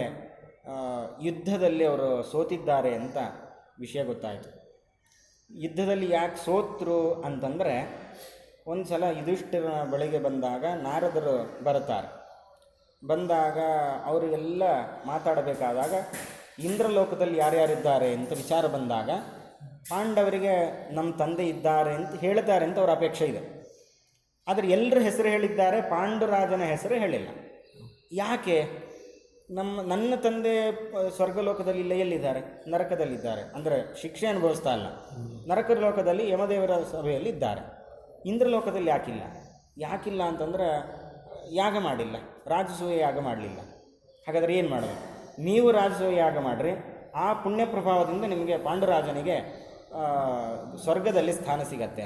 ಯುದ್ಧದಲ್ಲಿ ಅವರು ಸೋತಿದ್ದಾರೆ ಅಂತ ವಿಷಯ ಗೊತ್ತಾಯಿತು. ಯುದ್ಧದಲ್ಲಿ ಯಾಕೆ ಸೋತರು ಅಂತಂದರೆ, ಒಂದು ಸಲ ಯುಧಿಷ್ಠಿರನ ಬಳಿಗೆ ಬಂದಾಗ ನಾರದರು ಬರುತ್ತಾರೆ. ಬಂದಾಗ ಅವರಿಗೆಲ್ಲ ಮಾತಾಡಬೇಕಾದಾಗ ಇಂದ್ರಲೋಕದಲ್ಲಿ ಯಾರ್ಯಾರಿದ್ದಾರೆ ಅಂತ ವಿಚಾರ ಬಂದಾಗ ಪಾಂಡವರಿಗೆ ನಮ್ಮ ತಂದೆ ಇದ್ದಾರೆ ಅಂತ ಹೇಳ್ತಾರೆ ಅಂತ ಅವರ ಅಪೇಕ್ಷೆ ಇದೆ. ಆದರೆ ಎಲ್ಲರ ಹೆಸರು ಹೇಳಿದ್ದಾರೆ, ಪಾಂಡುರಾಜನ ಹೆಸರು ಹೇಳಿಲ್ಲ. ಯಾಕೆ? ನನ್ನ ತಂದೆ ಸ್ವರ್ಗಲೋಕದಲ್ಲಿ ಇಲ್ಲ, ಎಲ್ಲಿದ್ದಾರೆ? ನರಕದಲ್ಲಿದ್ದಾರೆ. ಅಂದರೆ ಶಿಕ್ಷೆ ಅನುಭವಿಸ್ತಾ ಇಲ್ಲ, ನರಕ ಲೋಕದಲ್ಲಿ ಯಮದೇವರ ಸಭೆಯಲ್ಲಿ ಇದ್ದಾರೆ. ಇಂದ್ರಲೋಕದಲ್ಲಿ ಯಾಕಿಲ್ಲ ಅಂತಂದ್ರೆ ಯಾಗ ಮಾಡಿಲ್ಲ, ರಾಜಸೂಯ ಯಾಗ ಮಾಡಲಿಲ್ಲ. ಹಾಗಾದರೆ ಏನು ಮಾಡಬೇಕು? ನೀವು ರಾಜಸೂಯ ಯಾಗ ಮಾಡಿರಿ, ಆ ಪುಣ್ಯ ಪ್ರಭಾವದಿಂದ ನಿಮಗೆ ಪಾಂಡುರಾಜನಿಗೆ ಸ್ವರ್ಗದಲ್ಲಿ ಸ್ಥಾನ ಸಿಗತ್ತೆ.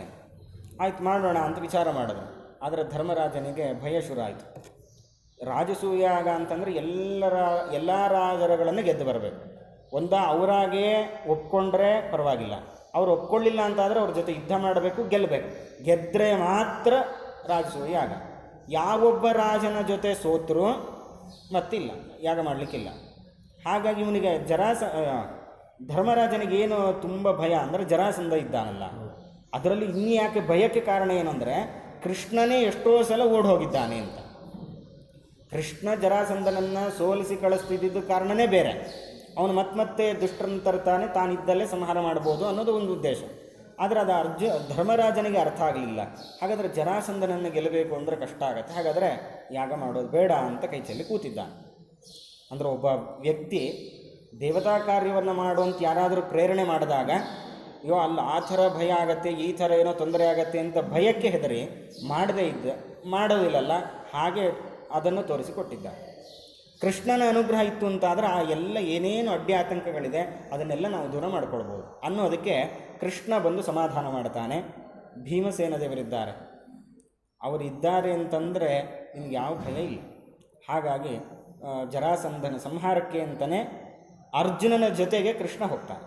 ಆಯ್ತು, ಮಾಡೋಣ ಅಂತ ವಿಚಾರ ಮಾಡಿದ್ರು. ಆದರೆ ಧರ್ಮರಾಜನಿಗೆ ಭಯ ಶುರು ಆಯಿತು. ರಾಜಸೂಯ ಯಾಗ ಅಂತಂದರೆ ಎಲ್ಲ ರಾಜರುಗಳನ್ನು ಗೆದ್ದು ಬರಬೇಕು. ಅವರಾಗೇ ಒಪ್ಕೊಂಡ್ರೆ ಪರವಾಗಿಲ್ಲ, ಅವ್ರು ಒಪ್ಕೊಳ್ಳಿಲ್ಲ ಅಂತಾದರೆ ಅವ್ರ ಜೊತೆ ಯುದ್ಧ ಮಾಡಬೇಕು, ಗೆಲ್ಲಬೇಕು. ಗೆದ್ದರೆ ಮಾತ್ರ ರಾಜಸೂಯ ಯಾಗ. ಯಾವೊಬ್ಬ ರಾಜನ ಜೊತೆ ಸೋತರೂ ಮತ್ತಿಲ್ಲ, ಯಾಗ ಮಾಡಲಿಕ್ಕಿಲ್ಲ. ಹಾಗಾಗಿ ಇವನಿಗೆ ಧರ್ಮರಾಜನಿಗೆ ಏನು ತುಂಬ ಭಯ ಅಂದರೆ ಜರಾಸಂಧ ಇದ್ದಾನಲ್ಲ, ಅದರಲ್ಲಿ ಯಾಕೆ ಭಯಕ್ಕೆ ಕಾರಣ ಏನು ಅಂದರೆ ಕೃಷ್ಣನೇ ಎಷ್ಟೋ ಸಲ ಓಡಿ ಹೋಗಿದ್ದಾನೆ ಅಂತ. ಕೃಷ್ಣ ಜರಾಸಂಧನನ್ನು ಸೋಲಿಸಿ ಕಳಿಸ್ತಿದ್ದ ಕಾರಣನೇ ಬೇರೆ. ಅವನು ಮತ್ತೆ ದುಷ್ಟರನ್ನು ತರ್ತಾನೆ, ತಾನಿದ್ದಲ್ಲೇ ಸಂಹಾರ ಮಾಡ್ಬೋದು ಅನ್ನೋದು ಒಂದು ಉದ್ದೇಶ. ಆದರೆ ಅದು ಧರ್ಮರಾಜನಿಗೆ ಅರ್ಥ ಆಗಲಿಲ್ಲ. ಹಾಗಾದರೆ ಜರಾಸಂಧನನ್ನು ಗೆಲ್ಲಬೇಕು ಅಂದರೆ ಕಷ್ಟ ಆಗುತ್ತೆ, ಹಾಗಾದರೆ ಯಾಗ ಮಾಡೋದು ಬೇಡ ಅಂತ ಕೈ ಚೆಲ್ಲಿ ಕೂತಿದ್ದಾನೆ. ಅಂದರೆ ಒಬ್ಬ ವ್ಯಕ್ತಿ ದೇವತಾ ಕಾರ್ಯವನ್ನು ಮಾಡುವಂತ ಯಾರಾದರೂ ಪ್ರೇರಣೆ ಮಾಡಿದಾಗ, ಅಯ್ಯೋ ಅಲ್ಲ ಆ ಥರ ಭಯ ಆಗತ್ತೆ, ಈ ಥರ ಏನೋ ತೊಂದರೆ ಆಗತ್ತೆ ಅಂತ ಭಯಕ್ಕೆ ಹೆದರಿ ಮಾಡೋದಿಲ್ಲಲ್ಲ, ಹಾಗೆ ಅದನ್ನು ತೋರಿಸಿಕೊಟ್ಟಿದ್ದ. ಕೃಷ್ಣನ ಅನುಗ್ರಹ ಇತ್ತು ಅಂತಾದರೆ ಆ ಎಲ್ಲ ಏನೇನು ಅಡ್ಡಿ ಆತಂಕಗಳಿದೆ ಅದನ್ನೆಲ್ಲ ನಾವು ದೂರ ಮಾಡ್ಕೊಳ್ಬೋದು ಅನ್ನೋದಕ್ಕೆ ಕೃಷ್ಣ ಬಂದು ಸಮಾಧಾನ ಮಾಡ್ತಾನೆ. ಭೀಮಸೇನ ದೇವರಿದ್ದಾರೆ, ಅವರಿದ್ದಾರೆ ಅಂತಂದರೆ ನಿಮ್ಗೆ ಯಾವ ಭಯ ಇಲ್ಲ. ಹಾಗಾಗಿ ಜರಾಸಂಧನ ಸಂಹಾರಕ್ಕೆ ಅಂತಲೇ ಅರ್ಜುನನ ಜೊತೆಗೆ ಕೃಷ್ಣ ಹೋಗ್ತಾನೆ.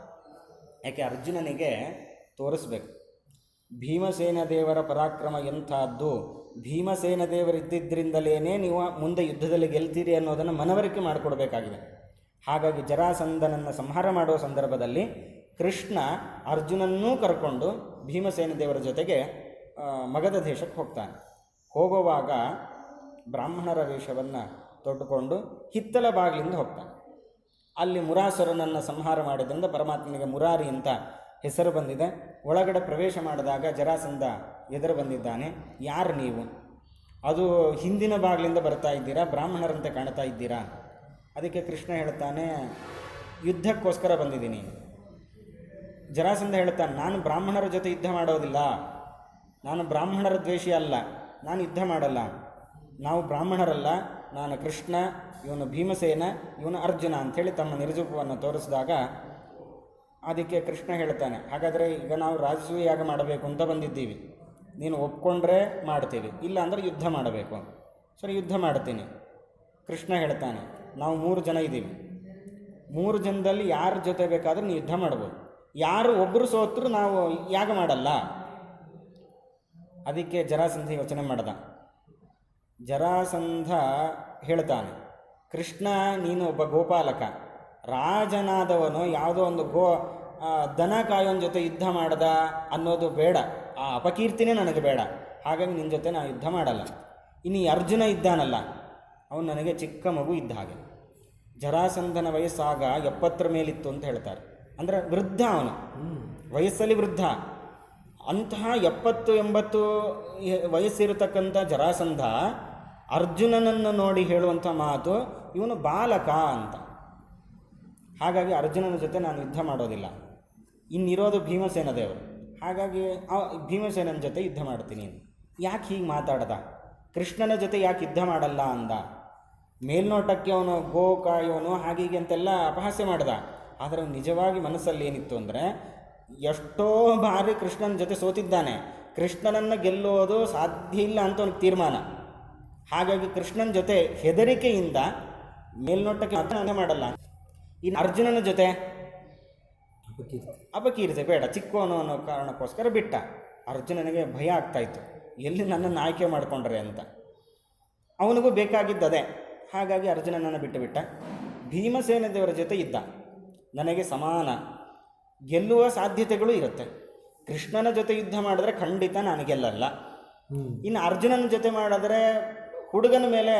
ಯಾಕೆ? ಅರ್ಜುನನಿಗೆ ತೋರಿಸ್ಬೇಕು ಭೀಮಸೇನ ದೇವರ ಪರಾಕ್ರಮ ಎಂಥದ್ದು, ಭೀಮಸೇನ ದೇವರಿದ್ದಿದ್ದರಿಂದಲೇ ನೀವು ಮುಂದೆ ಯುದ್ಧದಲ್ಲಿ ಗೆಲ್ತೀರಿ ಅನ್ನೋದನ್ನು ಮನವರಿಕೆ ಮಾಡಿಕೊಡ್ಬೇಕಾಗಿದೆ. ಹಾಗಾಗಿ ಜರಾಸಂಧನನ್ನು ಸಂಹಾರ ಮಾಡುವ ಸಂದರ್ಭದಲ್ಲಿ ಕೃಷ್ಣ ಅರ್ಜುನನ್ನೂ ಕರ್ಕೊಂಡು ಭೀಮಸೇನ ದೇವರ ಜೊತೆಗೆ ಮಗಧ ದೇಶಕ್ಕೆ ಹೋಗ್ತಾನೆ. ಹೋಗುವಾಗ ಬ್ರಾಹ್ಮಣರ ವೇಷವನ್ನು ತೊಟ್ಟುಕೊಂಡು ಹಿತ್ತಲ ಬಾಗಿಲಿಂದ ಹೋಗ್ತಾನೆ. ಅಲ್ಲಿ ಮುರಾಸುರನನ್ನು ಸಂಹಾರ ಮಾಡಿದ್ರಿಂದ ಪರಮಾತ್ಮನಿಗೆ ಮುರಾರಿ ಅಂತ ಹೆಸರು ಬಂದಿದೆ. ಒಳಗಡೆ ಪ್ರವೇಶ ಮಾಡಿದಾಗ ಜರಾಸಂಧ ಎದುರು ಬಂದಿದ್ದಾನೆ. ಯಾರು ನೀವು? ಅದು ಹಿಂದಿನ ಬಾಗಿಲಿಂದ ಬರ್ತಾ ಇದ್ದೀರಾ, ಬ್ರಾಹ್ಮಣರಂತೆ ಕಾಣ್ತಾ ಇದ್ದೀರಾ? ಅದಕ್ಕೆ ಕೃಷ್ಣ ಹೇಳ್ತಾನೆ, ಯುದ್ಧಕ್ಕೋಸ್ಕರ ಬಂದಿದ್ದೀನಿ. ಜರಾಸಂಧ ಹೇಳ್ತಾನೆ, ನಾನು ಬ್ರಾಹ್ಮಣರ ಜೊತೆ ಯುದ್ಧ ಮಾಡೋದಿಲ್ಲ, ನಾನು ಬ್ರಾಹ್ಮಣರ ದ್ವೇಷಿ ಅಲ್ಲ, ನಾನು ಯುದ್ಧ ಮಾಡಲ್ಲ, ನಾವು ಬ್ರಾಹ್ಮಣರಲ್ಲ, ನಾನು ಕೃಷ್ಣ, ಇವನು ಭೀಮಸೇನ, ಇವನು ಅರ್ಜುನ ಅಂಥೇಳಿ ತಮ್ಮ ನಿರ್ಜೂಪವನ್ನು ತೋರಿಸಿದಾಗ ಅದಕ್ಕೆ ಕೃಷ್ಣ ಹೇಳ್ತಾನೆ, ಹಾಗಾದರೆ ಈಗ ನಾವು ರಾಜಸೂಯ ಯಾಗ ಮಾಡಬೇಕು ಅಂತ ಬಂದಿದ್ದೀವಿ, ನೀನು ಒಪ್ಕೊಂಡ್ರೆ ಮಾಡ್ತೀವಿ, ಇಲ್ಲ ಅಂದರೆ ಯುದ್ಧ ಮಾಡಬೇಕು. ಸರಿ, ಯುದ್ಧ ಮಾಡ್ತೀನಿ. ಕೃಷ್ಣ ಹೇಳ್ತಾನೆ, ನಾವು 3 ಜನ ಇದ್ದೀವಿ, 3 ಜನದಲ್ಲಿ ಯಾರ ಜೊತೆ ಬೇಕಾದರೂ ನೀವು ಯುದ್ಧ ಮಾಡ್ಬೋದು, ಯಾರು ಒಬ್ಬರು ಸೋತರು ನಾವು ಯಾಗ ಮಾಡಲ್ಲ. ಅದಕ್ಕೆ ಜರಾಸಂಧ ಯೋಚನೆ ಮಾಡ್ದ. ಜರಾಸಂಧ ಹೇಳ್ತಾನೆ, ಕೃಷ್ಣ ನೀನು ಒಬ್ಬ ಗೋಪಾಲಕ, ರಾಜನಾದವನು ಯಾವುದೋ ಒಂದು ದನ ಕಾಯೋನ ಜೊತೆ ಯುದ್ಧ ಮಾಡ್ದ ಅನ್ನೋದು ಬೇಡ, ಆ ಅಪಕೀರ್ತಿನೇ ನನಗೆ ಬೇಡ, ಹಾಗಾಗಿ ನಿನ್ನ ಜೊತೆ ನಾನು ಯುದ್ಧ ಮಾಡಲ್ಲ. ಇನ್ನು ಅರ್ಜುನ ಇದ್ದಾನಲ್ಲ, ಅವನು ನನಗೆ ಚಿಕ್ಕ ಮಗು ಇದ್ದ ಹಾಗೆ, ಜರಾಸಂಧನ ವಯಸ್ಸಾಗ 70 ಮೇಲಿತ್ತು ಅಂತ ಹೇಳ್ತಾರೆ. ಅಂದರೆ ವೃದ್ಧ, ಅವನು ವಯಸ್ಸಲ್ಲಿ ವೃದ್ಧ. ಅಂತಹ 70-80 ವಯಸ್ಸಿರತಕ್ಕಂಥ ಜರಾಸಂಧ ಅರ್ಜುನನನ್ನು ನೋಡಿ ಹೇಳುವಂಥ ಮಾತು, ಇವನು ಬಾಲಕ ಅಂತ. ಹಾಗಾಗಿ ಅರ್ಜುನನ ಜೊತೆ ನಾನು ಯುದ್ಧ ಮಾಡೋದಿಲ್ಲ, ಇನ್ನಿರೋದು ಭೀಮಸೇನ ದೇವರು, ಹಾಗಾಗಿ ಭೀಮಸೇನನ ಜೊತೆ ಯುದ್ಧ ಮಾಡ್ತೀನಿ. ಯಾಕೆ ಹೀಗೆ ಮಾತಾಡ್ದ? ಕೃಷ್ಣನ ಜೊತೆ ಯಾಕೆ ಯುದ್ಧ ಮಾಡಲ್ಲ ಅಂದ. ಮೇಲ್ನೋಟಕ್ಕೆ ಅವನು ಗೋಕಾಯೋನು ಹಾಗೀಗೆ ಅಂತೆಲ್ಲ ಅಪಹಾಸ್ಯ ಮಾಡ್ದ. ಆದರೆ ನಿಜವಾಗಿ ಮನಸ್ಸಲ್ಲಿ ಏನಿತ್ತು ಅಂದರೆ, ಎಷ್ಟೋ ಬಾರಿ ಕೃಷ್ಣನ ಜೊತೆ ಸೋತಿದ್ದಾನೆ, ಕೃಷ್ಣನನ್ನು ಗೆಲ್ಲೋದು ಸಾಧ್ಯ ಇಲ್ಲ ಅಂತ ಅವನಿಗೆ ತೀರ್ಮಾನ. ಹಾಗಾಗಿ ಕೃಷ್ಣನ ಜೊತೆ ಹೆದರಿಕೆಯಿಂದ ಮೇಲ್ನೋಟಕ್ಕೆ ಮಾತ್ರ ಮಾಡಲ್ಲ. ಇನ್ನು ಅರ್ಜುನನ ಜೊತೆ ಅಪಕೀರ್ತಿ ಬೇಡ, ಚಿಕ್ಕವನು ಅನ್ನೋ ಕಾರಣಕ್ಕೋಸ್ಕರ ಬಿಟ್ಟ. ಅರ್ಜುನನಿಗೆ ಭಯ ಆಗ್ತಾಯಿತ್ತು, ಎಲ್ಲಿ ನನ್ನನ್ನು ಆಯ್ಕೆ ಮಾಡಿಕೊಂಡ್ರೆ ಅಂತ. ಅವನಿಗೂ ಬೇಕಾಗಿದ್ದದೆ. ಹಾಗಾಗಿ ಅರ್ಜುನನನ್ನು ಬಿಟ್ಟು ಭೀಮಸೇನ ದೇವರ ಜೊತೆ ಇದ್ದ. ನನಗೆ ಸಮಾನ ಗೆಲ್ಲುವ ಸಾಧ್ಯತೆಗಳು ಇರುತ್ತೆ. ಕೃಷ್ಣನ ಜೊತೆ ಯುದ್ಧ ಮಾಡಿದ್ರೆ ಖಂಡಿತ ನಾನು ಗೆಲ್ಲಲ್ಲ. ಇನ್ನು ಅರ್ಜುನನ ಜೊತೆ ಮಾಡಿದ್ರೆ ಹುಡುಗನ ಮೇಲೆ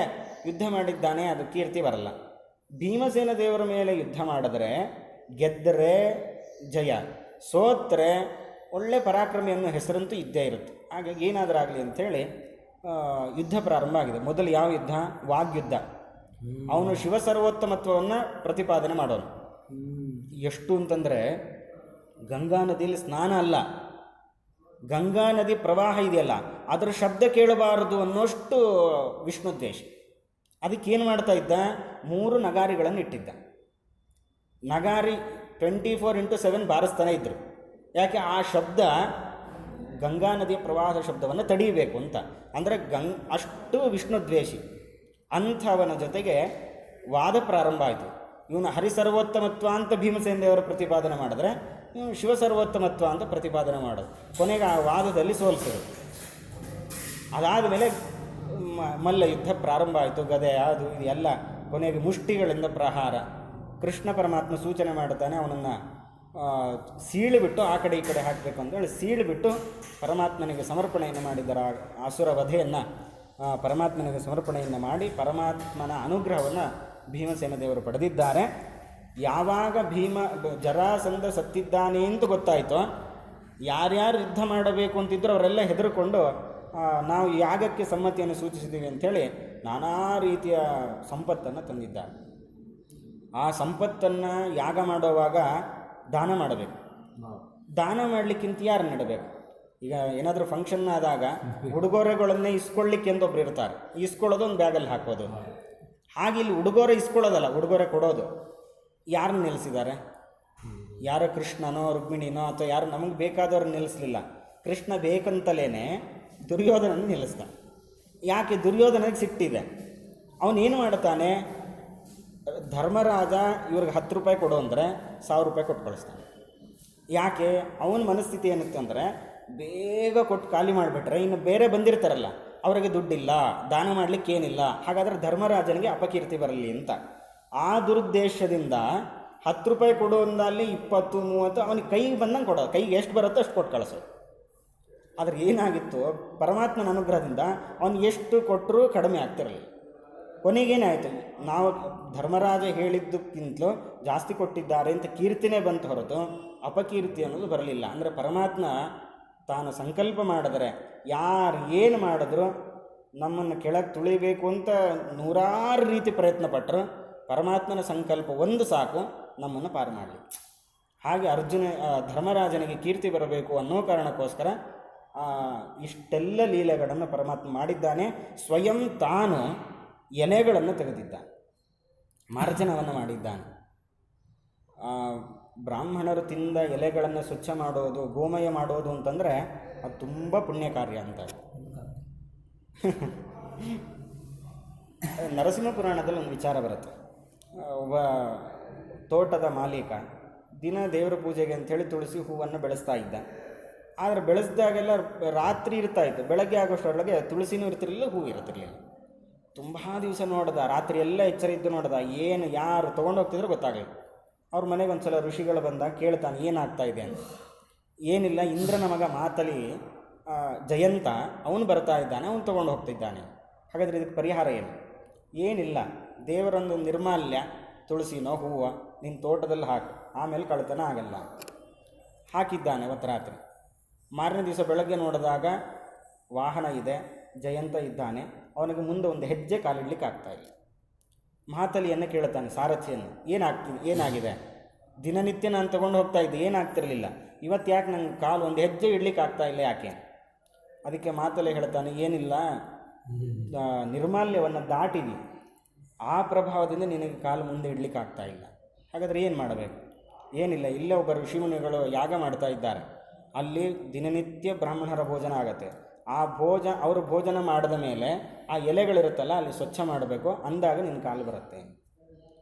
ಯುದ್ಧ ಮಾಡಿದ್ದಾನೆ, ಅದು ಕೀರ್ತಿ ಬರಲ್ಲ. ಭೀಮಸೇನ ದೇವರ ಮೇಲೆ ಯುದ್ಧ ಮಾಡಿದ್ರೆ ಗೆದ್ದರೆ ಜಯ, ಸೋತ್ರೆ ಒಳ್ಳೆ ಪರಾಕ್ರಮಿ ಅನ್ನೋ ಹೆಸರಂತೂ ಇದ್ದೇ ಇರುತ್ತೆ. ಹಾಗಾಗಿ ಏನಾದರೂ ಆಗಲಿ ಅಂಥೇಳಿ ಯುದ್ಧ ಪ್ರಾರಂಭ ಆಗಿದೆ. ಮೊದಲು ಯಾವ ಯುದ್ಧ? ವಾಗ್ಯುದ್ಧ. ಅವನು ಶಿವಸರ್ವೋತ್ತಮತ್ವವನ್ನು ಪ್ರತಿಪಾದನೆ ಮಾಡೋನು. ಎಷ್ಟು ಅಂತಂದರೆ, ಗಂಗಾ ನದಿಯಲ್ಲಿ ಸ್ನಾನ ಅಲ್ಲ, ಗಂಗಾ ನದಿ ಪ್ರವಾಹ ಇದೆಯಲ್ಲ ಅದರ ಶಬ್ದ ಕೇಳಬಾರದು ಅನ್ನೋಷ್ಟು ವಿಷ್ಣುದ್ವೇಷ. ಅದಕ್ಕೇನು ಮಾಡ್ತಾ ಇದ್ದ? 3 ನಗಾರಿಗಳನ್ನು ಇಟ್ಟಿದ್ದ. ನಗಾರಿ 24/7 ಬಾರಿಸ್ತಾನೆ ಇದ್ದರು. ಯಾಕೆ? ಆ ಶಬ್ದ ಗಂಗಾ ನದಿಯ ಪ್ರವಾಹದ ಶಬ್ದವನ್ನು ತಡೀಬೇಕು ಅಂತ. ಅಂದರೆ ಅಷ್ಟು ವಿಷ್ಣುದ್ವೇಷಿ. ಅಂಥವನ ಜೊತೆಗೆ ವಾದ ಪ್ರಾರಂಭ ಆಯಿತು. ಇವನು ಹರಿಸರ್ವೋತ್ತಮತ್ವ ಅಂತ ಭೀಮಸೇನ ದೇವರ ಪ್ರತಿಪಾದನೆ ಮಾಡಿದ್ರೆ, ಇವನು ಶಿವಸರ್ವೋತ್ತಮತ್ವ ಅಂತ ಪ್ರತಿಪಾದನೆ ಮಾಡೋದು. ಕೊನೆಗೆ ಆ ವಾದದಲ್ಲಿ ಸೋಲಿಸೋದು. ಅದಾದ ಮೇಲೆ ಮಲ್ಲ ಯುದ್ಧ ಪ್ರಾರಂಭ ಆಯಿತು. ಗದೆ ಅದು ಇದು ಎಲ್ಲ, ಕೊನೆಗೆ ಮುಷ್ಟಿಗಳಿಂದ ಪ್ರಹಾರ. ಕೃಷ್ಣ ಪರಮಾತ್ಮ ಸೂಚನೆ ಮಾಡುತ್ತಾನೆ, ಅವನನ್ನು ಸೀಳಿಬಿಟ್ಟು ಆ ಕಡೆ ಈ ಕಡೆ ಹಾಕಬೇಕು ಅಂತೇಳಿ ಸೀಳಿಬಿಟ್ಟು ಪರಮಾತ್ಮನಿಗೆ ಸಮರ್ಪಣೆಯನ್ನು ಮಾಡಿದ್ದಾರೆ. ಅಸುರ ವಧೆಯನ್ನು ಪರಮಾತ್ಮನಿಗೆ ಸಮರ್ಪಣೆಯನ್ನು ಮಾಡಿ ಪರಮಾತ್ಮನ ಅನುಗ್ರಹವನ್ನು ಭೀಮಸೇನ ದೇವರು ಪಡೆದಿದ್ದಾರೆ. ಯಾವಾಗ ಜರಾಸಂಧ ಸತ್ತಿದ್ದಾನೆ ಅಂತ ಗೊತ್ತಾಯಿತೋ, ಯಾರ್ಯಾರು ಯುದ್ಧ ಮಾಡಬೇಕು ಅಂತಿದ್ರು ಅವರೆಲ್ಲ ಹೆದರ್ಕೊಂಡು ನಾವು ಯಾಗಕ್ಕೆ ಸಮ್ಮತಿಯನ್ನು ಸೂಚಿಸಿದ್ದೀವಿ ಅಂಥೇಳಿ ನಾನಾ ರೀತಿಯ ಸಂಪತ್ತನ್ನು ತಂದಿದ್ದಾರೆ. ಆ ಸಂಪತ್ತನ್ನು ಯಾಗ ಮಾಡುವಾಗ ದಾನ ಮಾಡಬೇಕು. ದಾನ ಮಾಡಲಿಕ್ಕಿಂತ ಯಾರು ನೆಡಬೇಕು? ಈಗ ಏನಾದರೂ ಫಂಕ್ಷನ್ ಆದಾಗ ಉಡುಗೊರೆಗಳನ್ನೇ ಇಸ್ಕೊಳ್ಳಿಕ್ಕೆ ಅಂತ ಒಬ್ರು ಇರ್ತಾರೆ, ಇಸ್ಕೊಳ್ಳೋದು ಒಂದು ಬ್ಯಾಗಲ್ಲಿ ಹಾಕೋದು. ಹಾಗೆ ಇಲ್ಲಿ ಉಡುಗೊರೆ ಇಸ್ಕೊಳ್ಳೋದಲ್ಲ, ಉಡುಗೊರೆ ಕೊಡೋದು. ಯಾರನ್ನ ನಿಲ್ಲಿಸಿದ್ದಾರೆ? ಯಾರೋ ಕೃಷ್ಣನೋ ರುಕ್ಮಿಣಿನೋ ಅಥವಾ ಯಾರು ನಮಗೆ ಬೇಕಾದವ್ರನ್ನ ನಿಲ್ಲಿಸಲಿಲ್ಲ. ಕೃಷ್ಣ ಬೇಕಂತಲೇ ದುರ್ಯೋಧನನ್ನು ನಿಲ್ಲಿಸ್ದ. ಯಾಕೆ? ದುರ್ಯೋಧನಿಗೆ ಸಿಟ್ಟಿದೆ. ಅವನೇನು ಮಾಡ್ತಾನೆ? ಧರ್ಮರಾಜ ಇವ್ರಿಗೆ 10 ರೂಪಾಯಿ ಕೊಡು ಅಂದರೆ 1000 ರೂಪಾಯಿ ಕೊಟ್ಟು ಕಳಿಸ್ತಾನೆ. ಯಾಕೆ? ಅವನ ಮನಸ್ಥಿತಿ ಏನಿತ್ತು ಅಂದರೆ, ಬೇಗ ಕೊಟ್ಟು ಖಾಲಿ ಮಾಡಿಬಿಟ್ರೆ ಇನ್ನು ಬೇರೆ ಬಂದಿರ್ತಾರಲ್ಲ ಅವರಿಗೆ ದುಡ್ಡಿಲ್ಲ, ದಾನ ಮಾಡಲಿಕ್ಕೆ ಏನಿಲ್ಲ, ಹಾಗಾದರೆ ಧರ್ಮರಾಜನಿಗೆ ಅಪಕೀರ್ತಿ ಬರಲಿ ಅಂತ. ಆ ದುರುದ್ದೇಶದಿಂದ 10 ರೂಪಾಯಿ ಕೊಡುವಂದಲ್ಲಿ 20-30 ಅವನಿಗೆ ಕೈಗೆ ಬಂದಂಗೆ ಕೊಡೋದು, ಕೈಗೆ ಎಷ್ಟು ಬರುತ್ತೋ ಅಷ್ಟು ಕೊಟ್ಟು ಕಳಿಸೋದು. ಆದರೆ ಏನಾಗಿತ್ತು? ಪರಮಾತ್ಮನ ಅನುಗ್ರಹದಿಂದ ಅವನು ಎಷ್ಟು ಕೊಟ್ಟರೂ ಕಡಿಮೆ ಆಗ್ತಿರಲಿಲ್ಲ. ಕೊನೆಗೇನಾಯಿತು? ನಾವು ಧರ್ಮರಾಜ ಹೇಳಿದ್ದಕ್ಕಿಂತಲೂ ಜಾಸ್ತಿ ಕೊಟ್ಟಿದ್ದಾರೆ ಅಂತ ಕೀರ್ತಿನೇ ಬಂತು ಹೊರತು ಅಪಕೀರ್ತಿ ಅನ್ನೋದು ಬರಲಿಲ್ಲ. ಅಂದರೆ ಪರಮಾತ್ಮ ತಾನು ಸಂಕಲ್ಪ ಮಾಡಿದರೆ ಯಾರು ಏನು ಮಾಡಿದ್ರು ನಮ್ಮನ್ನು ಕೆಳಗೆ ತುಳಿಬೇಕು ಅಂತ 100 ರೀತಿ ಪ್ರಯತ್ನ ಪಟ್ಟರು, ಪರಮಾತ್ಮನ ಸಂಕಲ್ಪ ಒಂದು ಸಾಕು ನಮ್ಮನ್ನು ಪಾರು ಮಾಡಲಿ. ಹಾಗೆ ಧರ್ಮರಾಜನಿಗೆ ಕೀರ್ತಿ ಬರಬೇಕು ಅನ್ನೋ ಕಾರಣಕ್ಕೋಸ್ಕರ ಇಷ್ಟೆಲ್ಲ ಲೀಲೆಗಳನ್ನು ಪರಮಾತ್ಮ ಮಾಡಿದ್ದಾನೆ. ಸ್ವಯಂ ತಾನು ಎಲೆಗಳನ್ನು ತೆಗೆದಿದ್ದಾನೆ, ಮಾರ್ಜನವನ್ನು ಮಾಡಿದ್ದಾನೆ. ಬ್ರಾಹ್ಮಣರು ತಿಂದ ಎಲೆಗಳನ್ನು ಸ್ವಚ್ಛ ಮಾಡೋದು, ಗೋಮಯ ಮಾಡೋದು ಅಂತಂದರೆ ಅದು ತುಂಬ ಪುಣ್ಯ ಕಾರ್ಯ ಅಂತ. ನರಸಿಂಹ ಪುರಾಣದಲ್ಲಿ ಒಂದು ವಿಚಾರ ಬರುತ್ತೆ. ಒಬ್ಬ ತೋಟದ ಮಾಲೀಕ ದಿನ ದೇವರ ಪೂಜೆಗೆ ಅಂಥೇಳಿ ತುಳಸಿ ಹೂವನ್ನು ಬೆಳೆಸ್ತಾ ಇದ್ದ. ಆದರೆ ಬೆಳೆಸಿದಾಗೆಲ್ಲ ರಾತ್ರಿ ಇರ್ತಾಯಿತ್ತು, ಬೆಳಗ್ಗೆ ಆಗೋಷ್ಟರೊಳಗೆ ತುಳಸಿನೂ ಇರ್ತಿರಲಿಲ್ಲ, ಹೂವು ಇರ್ತಿರಲಿಲ್ಲ. ತುಂಬ ದಿವಸ ನೋಡ್ದ, ರಾತ್ರಿ ಎಲ್ಲ ಎಚ್ಚರ ಇದ್ದು ನೋಡ್ದ, ಏನು ಯಾರು ತೊಗೊಂಡೋಗ್ತಿದ್ರು ಗೊತ್ತಾಗಲಿಲ್ಲ. ಅವ್ರ ಮನೆಗೆ ಒಂದು ಸಲ ಋಷಿಗಳು ಬಂದಾಗ ಕೇಳ್ತಾನೆ, ಏನಾಗ್ತಾ ಇದೆ ಅಂತ. ಏನಿಲ್ಲ, ಇಂದ್ರನ ಮಗ ಮಾತಲಿ ಜಯಂತ ಅವನು ಬರ್ತಾ ಇದ್ದಾನೆ, ಅವನು ತೊಗೊಂಡು ಹೋಗ್ತಿದ್ದಾನೆ. ಹಾಗಾದರೆ ಇದಕ್ಕೆ ಪರಿಹಾರ ಏನು? ಏನಿಲ್ಲ, ದೇವರೊಂದು ನಿರ್ಮಾಲ್ಯ ತುಳಸಿನೋ ಹೂವು ನಿನ್ನ ತೋಟದಲ್ಲಿ ಹಾಕು, ಆಮೇಲೆ ಕಳ್ತನ ಆಗಲ್ಲ. ಹಾಕಿದ್ದಾನೆ ಅವತ್ತು ರಾತ್ರಿ. ಮಾರನೇ ದಿವಸ ಬೆಳಗ್ಗೆ ನೋಡಿದಾಗ ವಾಹನ ಇದೆ, ಜಯಂತ ಇದ್ದಾನೆ, ಅವನಿಗೆ ಮುಂದೆ ಒಂದು ಹೆಜ್ಜೆ ಕಾಲಿಡ್ಲಿಕ್ಕೆ ಆಗ್ತಾಯಿಲ್ಲ. ಮಹಾತಲಿಯನ್ನು ಕೇಳ್ತಾನೆ, ಸಾರಥಿಯನ್ನು, ಏನಾಗಿದೆ? ದಿನನಿತ್ಯ ನಾನು ತೊಗೊಂಡು ಹೋಗ್ತಾ ಇದ್ದೆ, ಏನಾಗ್ತಿರಲಿಲ್ಲ, ಇವತ್ತು ಯಾಕೆ ನಂಗೆ ಕಾಲು ಒಂದು ಹೆಜ್ಜೆ ಇಡ್ಲಿಕ್ಕೆ ಆಗ್ತಾಯಿಲ್ಲ, ಯಾಕೆ? ಅದಕ್ಕೆ ಮಾತಲೆ ಹೇಳ್ತಾನೆ, ಏನಿಲ್ಲ, ನಿರ್ಮಾಲ್ಯವನ್ನು ದಾಟಿದಿ, ಆ ಪ್ರಭಾವದಿಂದ ನಿನಗೆ ಕಾಲು ಮುಂದೆ ಇಡ್ಲಿಕ್ಕೆ ಆಗ್ತಾಯಿಲ್ಲ. ಹಾಗಾದರೆ ಏನು ಮಾಡಬೇಕು? ಏನಿಲ್ಲ, ಇಲ್ಲೇ ಒಬ್ಬ ಋಷಿಮುನಿಗಳು ಯಾಗ ಮಾಡ್ತಾ ಇದ್ದಾರೆ, ಅಲ್ಲಿ ದಿನನಿತ್ಯ ಬ್ರಾಹ್ಮಣರ ಭೋಜನ ಆಗತ್ತೆ. ಅವರು ಭೋಜನ ಮಾಡಿದ ಮೇಲೆ ಆ ಎಲೆಗಳಿರುತ್ತಲ್ಲ ಅಲ್ಲಿ ಸ್ವಚ್ಛ ಮಾಡಬೇಕು, ಅಂದಾಗ ನಿನ್ನ ಕಾಲು ಬರುತ್ತೆ.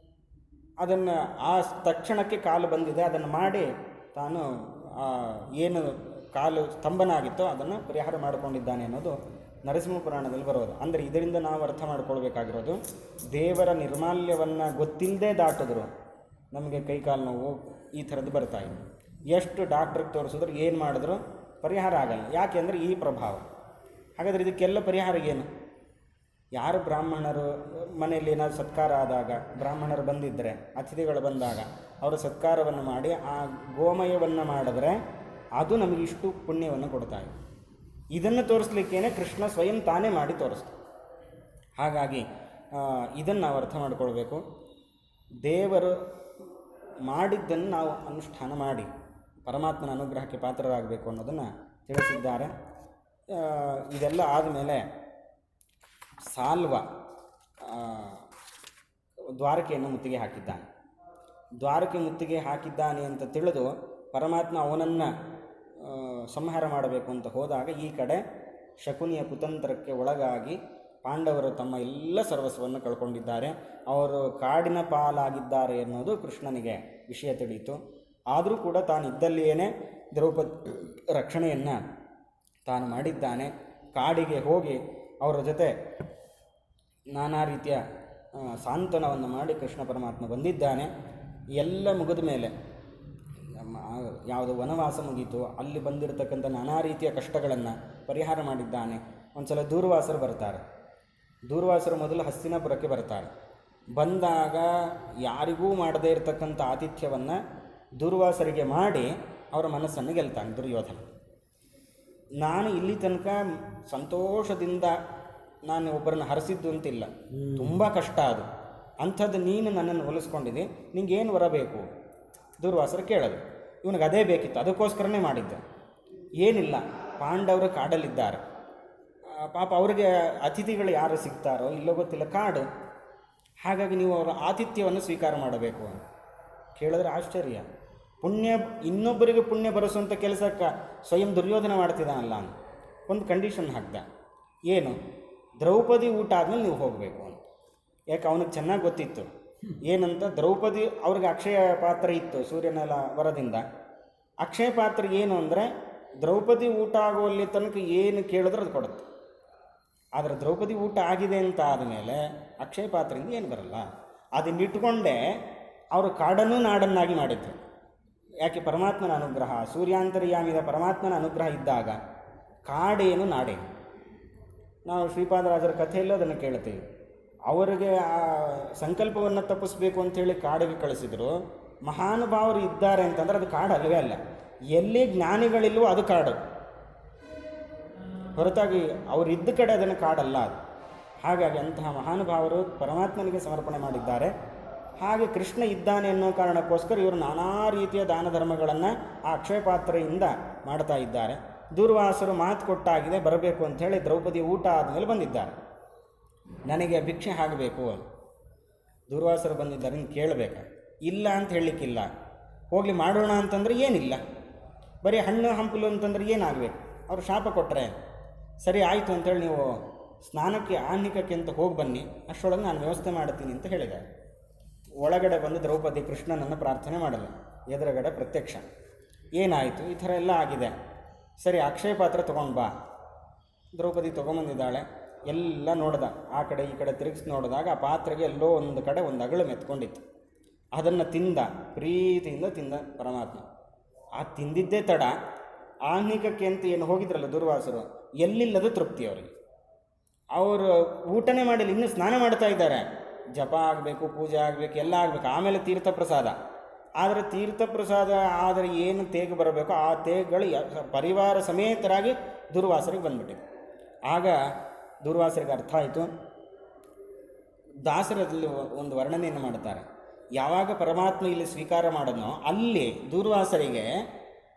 ಅದನ್ನು ಆ ತಕ್ಷಣಕ್ಕೆ ಕಾಲು ಬಂದಿದೆ, ಅದನ್ನು ಮಾಡಿ ತಾನು ಏನು ಕಾಲು ಸ್ತಂಭನ ಆಗಿತ್ತೋ ಅದನ್ನು ಪರಿಹಾರ ಮಾಡಿಕೊಂಡಿದ್ದಾನೆ ಅನ್ನೋದು ನರಸಿಂಹ ಪುರಾಣದಲ್ಲಿ ಬರೋದು. ಅಂದರೆ ಇದರಿಂದ ನಾವು ಅರ್ಥ ಮಾಡ್ಕೊಳ್ಬೇಕಾಗಿರೋದು, ದೇವರ ನಿರ್ಮಾಲ್ಯವನ್ನು ಗೊತ್ತಿಲ್ಲದೆ ದಾಟಿದ್ರು ನಮಗೆ ಕೈಕಾಲು ನೋವು ಈ ಥರದ್ದು ಬರ್ತಾಯಿದೆ. ಎಷ್ಟು ಡಾಕ್ಟ್ರಿಗೆ ತೋರಿಸಿದ್ರು ಏನು ಮಾಡಿದ್ರು ಪರಿಹಾರ ಆಗಲ್ಲ. ಯಾಕೆ ಅಂದರೆ ಈ ಪ್ರಭಾವ. ಹಾಗಾದರೆ ಇದಕ್ಕೆಲ್ಲ ಪರಿಹಾರ ಏನು? ಯಾರು ಬ್ರಾಹ್ಮಣರು ಮನೆಯಲ್ಲಿ ಏನಾದರೂ ಸತ್ಕಾರ ಆದಾಗ, ಬ್ರಾಹ್ಮಣರು ಬಂದಿದ್ದರೆ, ಅತಿಥಿಗಳು ಬಂದಾಗ ಅವರ ಸತ್ಕಾರವನ್ನು ಮಾಡಿ ಆ ಗೋಮಯವನ್ನು ಮಾಡಿದ್ರೆ ಅದು ನಮಗೆ ಇಷ್ಟು ಪುಣ್ಯವನ್ನು ಕೊಡ್ತಾಯಿದೆ. ಇದನ್ನು ತೋರಿಸ್ಲಿಕ್ಕೇ ಕೃಷ್ಣ ಸ್ವಯಂ ತಾನೇ ಮಾಡಿ ತೋರಿಸ್ತಾರೆ. ಹಾಗಾಗಿ ಇದನ್ನು ನಾವು ಅರ್ಥ ಮಾಡಿಕೊಳ್ಬೇಕು. ದೇವರು ಮಾಡಿದ್ದನ್ನು ನಾವು ಅನುಷ್ಠಾನ ಮಾಡಿ ಪರಮಾತ್ಮನ ಅನುಗ್ರಹಕ್ಕೆ ಪಾತ್ರರಾಗಬೇಕು ಅನ್ನೋದನ್ನು ತಿಳಿಸಿದ್ದಾರೆ. ಇದೆಲ್ಲ ಆದಮೇಲೆ ಸಾಲ್ವ ದ್ವಾರಕೆಯನ್ನು ಮುತ್ತಿಗೆ ಹಾಕಿದ್ದಾನೆ. ದ್ವಾರಕೆ ಮುತ್ತಿಗೆ ಹಾಕಿದ್ದಾನೆ ಅಂತ ತಿಳಿದು ಪರಮಾತ್ಮ ಅವನನ್ನು ಸಂಹಾರ ಮಾಡಬೇಕು ಅಂತ ಹೋದಾಗ ಈ ಕಡೆ ಶಕುನಿಯ ಕುತಂತ್ರಕ್ಕೆ ಒಳಗಾಗಿ ಪಾಂಡವರು ತಮ್ಮ ಎಲ್ಲ ಸರ್ವಸ್ವವನ್ನು ಕಳ್ಕೊಂಡಿದ್ದಾರೆ. ಅವರು ಕಾಡಿನ ಪಾಲಾಗಿದ್ದಾರೆ ಅನ್ನೋದು ಕೃಷ್ಣನಿಗೆ ವಿಷಯ ತಿಳಿಯಿತು. ಆದರೂ ಕೂಡ ತಾನು ಇದ್ದಲ್ಲಿಯೇ ದ್ರೌಪದಿ ರಕ್ಷಣೆಯನ್ನು ತಾನು ಮಾಡಿದ್ದಾನೆ. ಕಾಡಿಗೆ ಹೋಗಿ ಅವರ ಜೊತೆ ನಾನಾ ರೀತಿಯ ಸಾಂತ್ವನವನ್ನು ಮಾಡಿ ಕೃಷ್ಣ ಪರಮಾತ್ಮ ಬಂದಿದ್ದಾನೆ. ಎಲ್ಲ ಮುಗಿದ ಮೇಲೆ ಯಾವುದು ವನವಾಸ ಮುಗೀತು, ಅಲ್ಲಿ ಬಂದಿರತಕ್ಕಂಥ ನಾನಾ ರೀತಿಯ ಕಷ್ಟಗಳನ್ನು ಪರಿಹಾರ ಮಾಡಿದ್ದಾನೆ. ಒಂದು ಸಲ ದೂರ್ವಾಸರು ಬರ್ತಾರೆ. ದೂರ್ವಾಸರು ಮೊದಲು ಹಸ್ತಿನಾಪುರಕ್ಕೆ ಬರ್ತಾರೆ. ಬಂದಾಗ ಯಾರಿಗೂ ಮಾಡದೇ ಇರತಕ್ಕಂಥ ಆತಿಥ್ಯವನ್ನು ದೂರ್ವಾಸರಿಗೆ ಮಾಡಿ ಅವರ ಮನಸ್ಸನ್ನು ಗೆಲ್ತಾನೆ ದುರ್ಯೋಧನ. ನಾನು ಇಲ್ಲಿ ತನಕ ಸಂತೋಷದಿಂದ ನಾನು ಒಬ್ಬರನ್ನು ಹರಿಸಿದ್ದು ಅಂತಿಲ್ಲ, ತುಂಬ ಕಷ್ಟ ಅದು. ಅಂಥದ್ದು ನೀನು ನನ್ನನ್ನು ಹೋಲಿಸ್ಕೊಂಡಿದ್ದೆ, ನಿಂಗೇನು ಬರಬೇಕು? ದೂರ್ವಾಸರು ಕೇಳೋದು. ಇವನಿಗೆ ಅದೇ ಬೇಕಿತ್ತು, ಅದಕ್ಕೋಸ್ಕರನೇ ಮಾಡಿದ್ದೆ. ಏನಿಲ್ಲ, ಪಾಂಡವರು ಕಾಡಲ್ಲಿದ್ದಾರೆ, ಪಾಪ ಅವ್ರಿಗೆ ಅತಿಥಿಗಳು ಯಾರು ಸಿಗ್ತಾರೋ ಇಲ್ಲೋ ಗೊತ್ತಿಲ್ಲ, ಕಾಡು. ಹಾಗಾಗಿ ನೀವು ಅವರ ಆತಿಥ್ಯವನ್ನು ಸ್ವೀಕಾರ ಮಾಡಬೇಕು ಅಂತ ಕೇಳಿದ್ರೆ ಆಶ್ಚರ್ಯ. ಪುಣ್ಯ ಇನ್ನೊಬ್ಬರಿಗೆ ಪುಣ್ಯ ಬರೆಸುವಂಥ ಕೆಲಸಕ್ಕೆ ಸ್ವಯಂ ದುರ್ಯೋಧನ ಮಾಡ್ತಿದ್ದಾನಲ್ಲ ಅಂತ ಒಂದು ಕಂಡೀಷನ್ ಹಾಕ್ದ. ಏನು? ದ್ರೌಪದಿ ಊಟ ಆದಮೇಲೆ ನೀವು ಹೋಗಬೇಕು ಅಂತ. ಯಾಕೆ ಅವನಿಗೆ ಚೆನ್ನಾಗಿ ಗೊತ್ತಿತ್ತು ಏನಂತ. ದ್ರೌಪದಿ ಅವ್ರಿಗೆ ಅಕ್ಷಯ ಪಾತ್ರ ಇತ್ತು ಸೂರ್ಯನೆಲ್ಲ ವರದಿಂದ. ಅಕ್ಷಯ ಪಾತ್ರ ಏನು ಅಂದರೆ ದ್ರೌಪದಿ ಊಟ ಆಗುವಲ್ಲಿ ತನಕ ಏನು ಕೇಳಿದ್ರೆ ಅದು ಕೊಡುತ್ತೆ. ಆದರೆ ದ್ರೌಪದಿ ಊಟ ಆಗಿದೆ ಅಂತ ಆದಮೇಲೆ ಅಕ್ಷಯ ಪಾತ್ರೆಯಿಂದ ಏನು ಬರಲ್ಲ. ಅದನ್ನಿಟ್ಟುಕೊಂಡೇ ಅವರು ಕಾಡನ್ನು ನಾಡನ್ನಾಗಿ ಮಾಡಿದ್ರು. ಯಾಕೆ? ಪರಮಾತ್ಮನ ಅನುಗ್ರಹ, ಸೂರ್ಯಾಂತರ್ಯಾಮಿದ ಪರಮಾತ್ಮನ ಅನುಗ್ರಹ ಇದ್ದಾಗ ಕಾಡೇನು ನಾಡೇನು. ನಾವು ಶ್ರೀಪಾದರಾಜರ ಕಥೆಯಲ್ಲೂ ಅದನ್ನು ಕೇಳ್ತೀವಿ. ಅವರಿಗೆ ಆ ಸಂಕಲ್ಪವನ್ನು ತಪ್ಪಿಸ್ಬೇಕು ಅಂಥೇಳಿ ಕಾಡಿಗೆ ಕಳಿಸಿದ್ರು. ಮಹಾನುಭಾವರು ಇದ್ದಾರೆ ಅಂತಂದ್ರೆ ಅದು ಕಾಡು ಅಲ್ಲವೇ ಅಲ್ಲ. ಎಲ್ಲಿ ಜ್ಞಾನಿಗಳಿಲ್ವೋ ಅದು ಕಾಡು, ಹೊರತಾಗಿ ಅವರಿದ್ದ ಕಡೆ ಅದನ್ನು ಕಾಡಲ್ಲ ಅದು. ಹಾಗಾಗಿ ಅಂತಹ ಮಹಾನುಭಾವರು ಪರಮಾತ್ಮನಿಗೆ ಸಮರ್ಪಣೆ ಮಾಡಿದ್ದಾರೆ. ಹಾಗೆ ಕೃಷ್ಣ ಇದ್ದಾನೆ ಅನ್ನೋ ಕಾರಣಕ್ಕೋಸ್ಕರ ಇವರು ನಾನಾ ರೀತಿಯ ದಾನ ಧರ್ಮಗಳನ್ನು ಆ ಅಕ್ಷಯ ಪಾತ್ರೆಯಿಂದ ಮಾಡ್ತಾ ಇದ್ದಾರೆ. ದೂರ್ವಾಸರು ಮಾತು ಕೊಟ್ಟಾಗಿದೆ ಬರಬೇಕು ಅಂಥೇಳಿ ದ್ರೌಪದಿ ಊಟ ಆದಮೇಲೆ ಬಂದಿದ್ದಾರೆ. ನನಗೆ ಭಿಕ್ಷೆ ಆಗಬೇಕು. ದೂರ್ವಾಸರು ಬಂದಿದ್ದಾರೆ, ನೀನು ಕೇಳಬೇಕು. ಇಲ್ಲ ಅಂತ ಹೇಳಲಿಕ್ಕಿಲ್ಲ. ಹೋಗಲಿ ಮಾಡೋಣ ಅಂತಂದರೆ ಏನಿಲ್ಲ, ಬರೀ ಹಣ್ಣು ಹಂಪಲು ಅಂತಂದ್ರೆ ಏನಾಗಬೇಕು? ಅವರು ಶಾಪ ಕೊಟ್ಟರೆ ಸರಿ ಆಯಿತು ಅಂತೇಳಿ ನೀವು ಸ್ನಾನಕ್ಕೆ ಆಹ್ನಿಕಕ್ಕೆ ಅಂತ ಹೋಗಿ ಬನ್ನಿ, ಅಷ್ಟರೊಳಗೆ ನಾನು ವ್ಯವಸ್ಥೆ ಮಾಡ್ತೀನಿ ಅಂತ ಹೇಳಿದ್ದಾರೆ. ಒಳಗಡೆ ಬಂದು ದ್ರೌಪದಿ ಕೃಷ್ಣನನ್ನು ಪ್ರಾರ್ಥನೆ ಮಾಡಲ್ಲ, ಎದುರುಗಡೆ ಪ್ರತ್ಯಕ್ಷ. ಏನಾಯಿತು? ಈ ಥರ ಎಲ್ಲ ಆಗಿದೆ, ಸರಿ ಅಕ್ಷಯ ಪಾತ್ರೆ ತೊಗೊಂಡು ಬಾ. ದ್ರೌಪದಿ ತೊಗೊಂಬಂದಿದ್ದಾಳೆ. ಎಲ್ಲ ನೋಡ್ದ, ಆ ಕಡೆ ಈ ಕಡೆ ತಿರುಗಿಸಿ ನೋಡಿದಾಗ ಆ ಪಾತ್ರೆಗೆ ಎಲ್ಲೋ ಒಂದು ಕಡೆ ಒಂದು ಅಗಳು ಮೆತ್ಕೊಂಡಿತ್ತು. ಅದನ್ನು ತಿಂದ, ಪ್ರೀತಿಯಿಂದ ತಿಂದ ಪರಮಾತ್ಮ. ಆ ತಿಂದಿದ್ದೇ ತಡ, ಆಹ್ನಿಕಕ್ಕೆ ಅಂತ ಏನು ಹೋಗಿದ್ರಲ್ಲ ದುರ್ವಾಸರು, ಎಲ್ಲಿಲ್ಲದ ತೃಪ್ತಿ ಅವರಿಗೆ. ಅವರು ಊಟನೇ ಮಾಡಿಲ್ಲ, ಇನ್ನೂ ಸ್ನಾನ ಮಾಡ್ತಾ ಇದ್ದಾರೆ. ಜಪ ಆಗಬೇಕು, ಪೂಜೆ ಆಗಬೇಕು, ಎಲ್ಲ ಆಗಬೇಕು, ಆಮೇಲೆ ತೀರ್ಥ ಪ್ರಸಾದ. ಆದರೆ ತೀರ್ಥ ಪ್ರಸಾದ ಆದರೆ ಏನು ತೇಗು ಬರಬೇಕು ಆ ತೇಗುಗಳು ಪರಿವಾರ ಸಮೇತರಾಗಿ ದುರ್ವಾಸರಿಗೆ ಬಂದ್ಬಿಟ್ಟಿದೆ. ಆಗ ದುರ್ವಾಸರಿಗೆ ಅರ್ಥ ಆಯಿತು. ದಾಸರಲ್ಲಿ ಒಂದು ವರ್ಣನೆಯನ್ನು ಮಾಡ್ತಾರೆ. ಯಾವಾಗ ಪರಮಾತ್ಮ ಇಲ್ಲಿ ಸ್ವೀಕಾರ ಮಾಡೋನೋ ಅಲ್ಲಿ ದೂರ್ವಾಸರಿಗೆ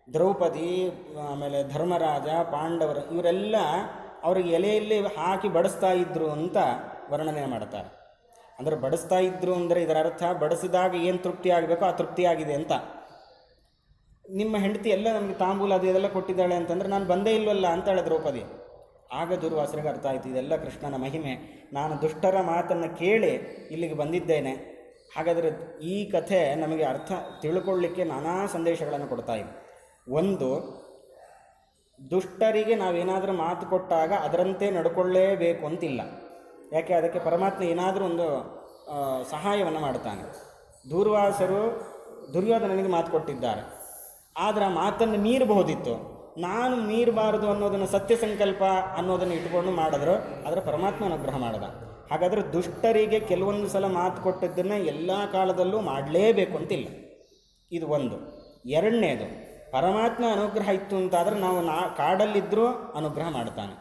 ದ್ರೌಪದಿ, ಆಮೇಲೆ ಧರ್ಮರಾಜ, ಪಾಂಡವರು ಇವರೆಲ್ಲ ಅವ್ರಿಗೆ ಎಲೆಯಲ್ಲಿ ಹಾಕಿ ಬಡಿಸ್ತಾ ಇದ್ರು ಅಂತ ವರ್ಣನೆ ಮಾಡ್ತಾರೆ. ಅಂದರೆ ಬಡಿಸ್ತಾ ಇದ್ರು ಅಂದರೆ ಇದರ ಅರ್ಥ ಬಡಿಸಿದಾಗ ಏನು ತೃಪ್ತಿ ಆಗಬೇಕೋ ಆ ತೃಪ್ತಿ ಆಗಿದೆ ಅಂತ. ನಿಮ್ಮ ಹೆಂಡತಿ ಎಲ್ಲ ನಮಗೆ ತಾಂಬೂಲ ಅದು ಇದೆಲ್ಲ ಕೊಟ್ಟಿದ್ದಾಳೆ ಅಂತಂದರೆ ನಾನು ಬಂದೇ ಇಲ್ವಲ್ಲ ಅಂತಾಳೆ ದ್ರೌಪದಿ. ಆಗ ದುರ್ವಾಸರಿಗೆ ಅರ್ಥ ಆಯಿತು, ಇದೆಲ್ಲ ಕೃಷ್ಣನ ಮಹಿಮೆ, ನಾನು ದುಷ್ಟರ ಮಾತನ್ನು ಕೇಳಿ ಇಲ್ಲಿಗೆ ಬಂದಿದ್ದೇನೆ. ಹಾಗಾದರೆ ಈ ಕಥೆ ನಮಗೆ ಅರ್ಥ ತಿಳ್ಕೊಳ್ಳಿಕ್ಕೆ ನಾನಾ ಸಂದೇಶಗಳನ್ನು ಕೊಡ್ತಾ ಇದೆ. ಒಂದು, ದುಷ್ಟರಿಗೆ ನಾವೇನಾದರೂ ಮಾತು ಕೊಟ್ಟಾಗ ಅದರಂತೆ ನಡ್ಕೊಳ್ಳೇಬೇಕು ಅಂತಿಲ್ಲ. ಯಾಕೆ, ಅದಕ್ಕೆ ಪರಮಾತ್ಮ ಏನಾದರೂ ಒಂದು ಸಹಾಯವನ್ನು ಮಾಡ್ತಾನೆ. ದೂರ್ವಾಸರು ದುರ್ಯೋಧನನಿಗೆ ಮಾತು ಕೊಟ್ಟಿದ್ದಾರೆ, ಆದರೆ ಆ ಮಾತನ್ನು ಮೀರಬಹುದಿತ್ತು. ನಾನು ಮೀರಬಾರದು ಅನ್ನೋದನ್ನು ಸತ್ಯ ಸಂಕಲ್ಪ ಅನ್ನೋದನ್ನು ಇಟ್ಕೊಂಡು ಮಾಡಿದ್ರು, ಆದರೆ ಪರಮಾತ್ಮ ಅನುಗ್ರಹ ಮಾಡದ. ಹಾಗಾದರೆ ದುಷ್ಟರಿಗೆ ಕೆಲವೊಂದು ಸಲ ಮಾತು ಕೊಟ್ಟಿದ್ದನ್ನು ಎಲ್ಲ ಕಾಲದಲ್ಲೂ ಮಾಡಲೇಬೇಕು ಅಂತಿಲ್ಲ. ಇದು ಒಂದು. ಎರಡನೇದು, ಪರಮಾತ್ಮ ಅನುಗ್ರಹ ಇತ್ತು ಅಂತಾದರೆ ನಾವು ಕಾಡಲ್ಲಿದ್ದರೂ ಅನುಗ್ರಹ ಮಾಡ್ತಾನೆ.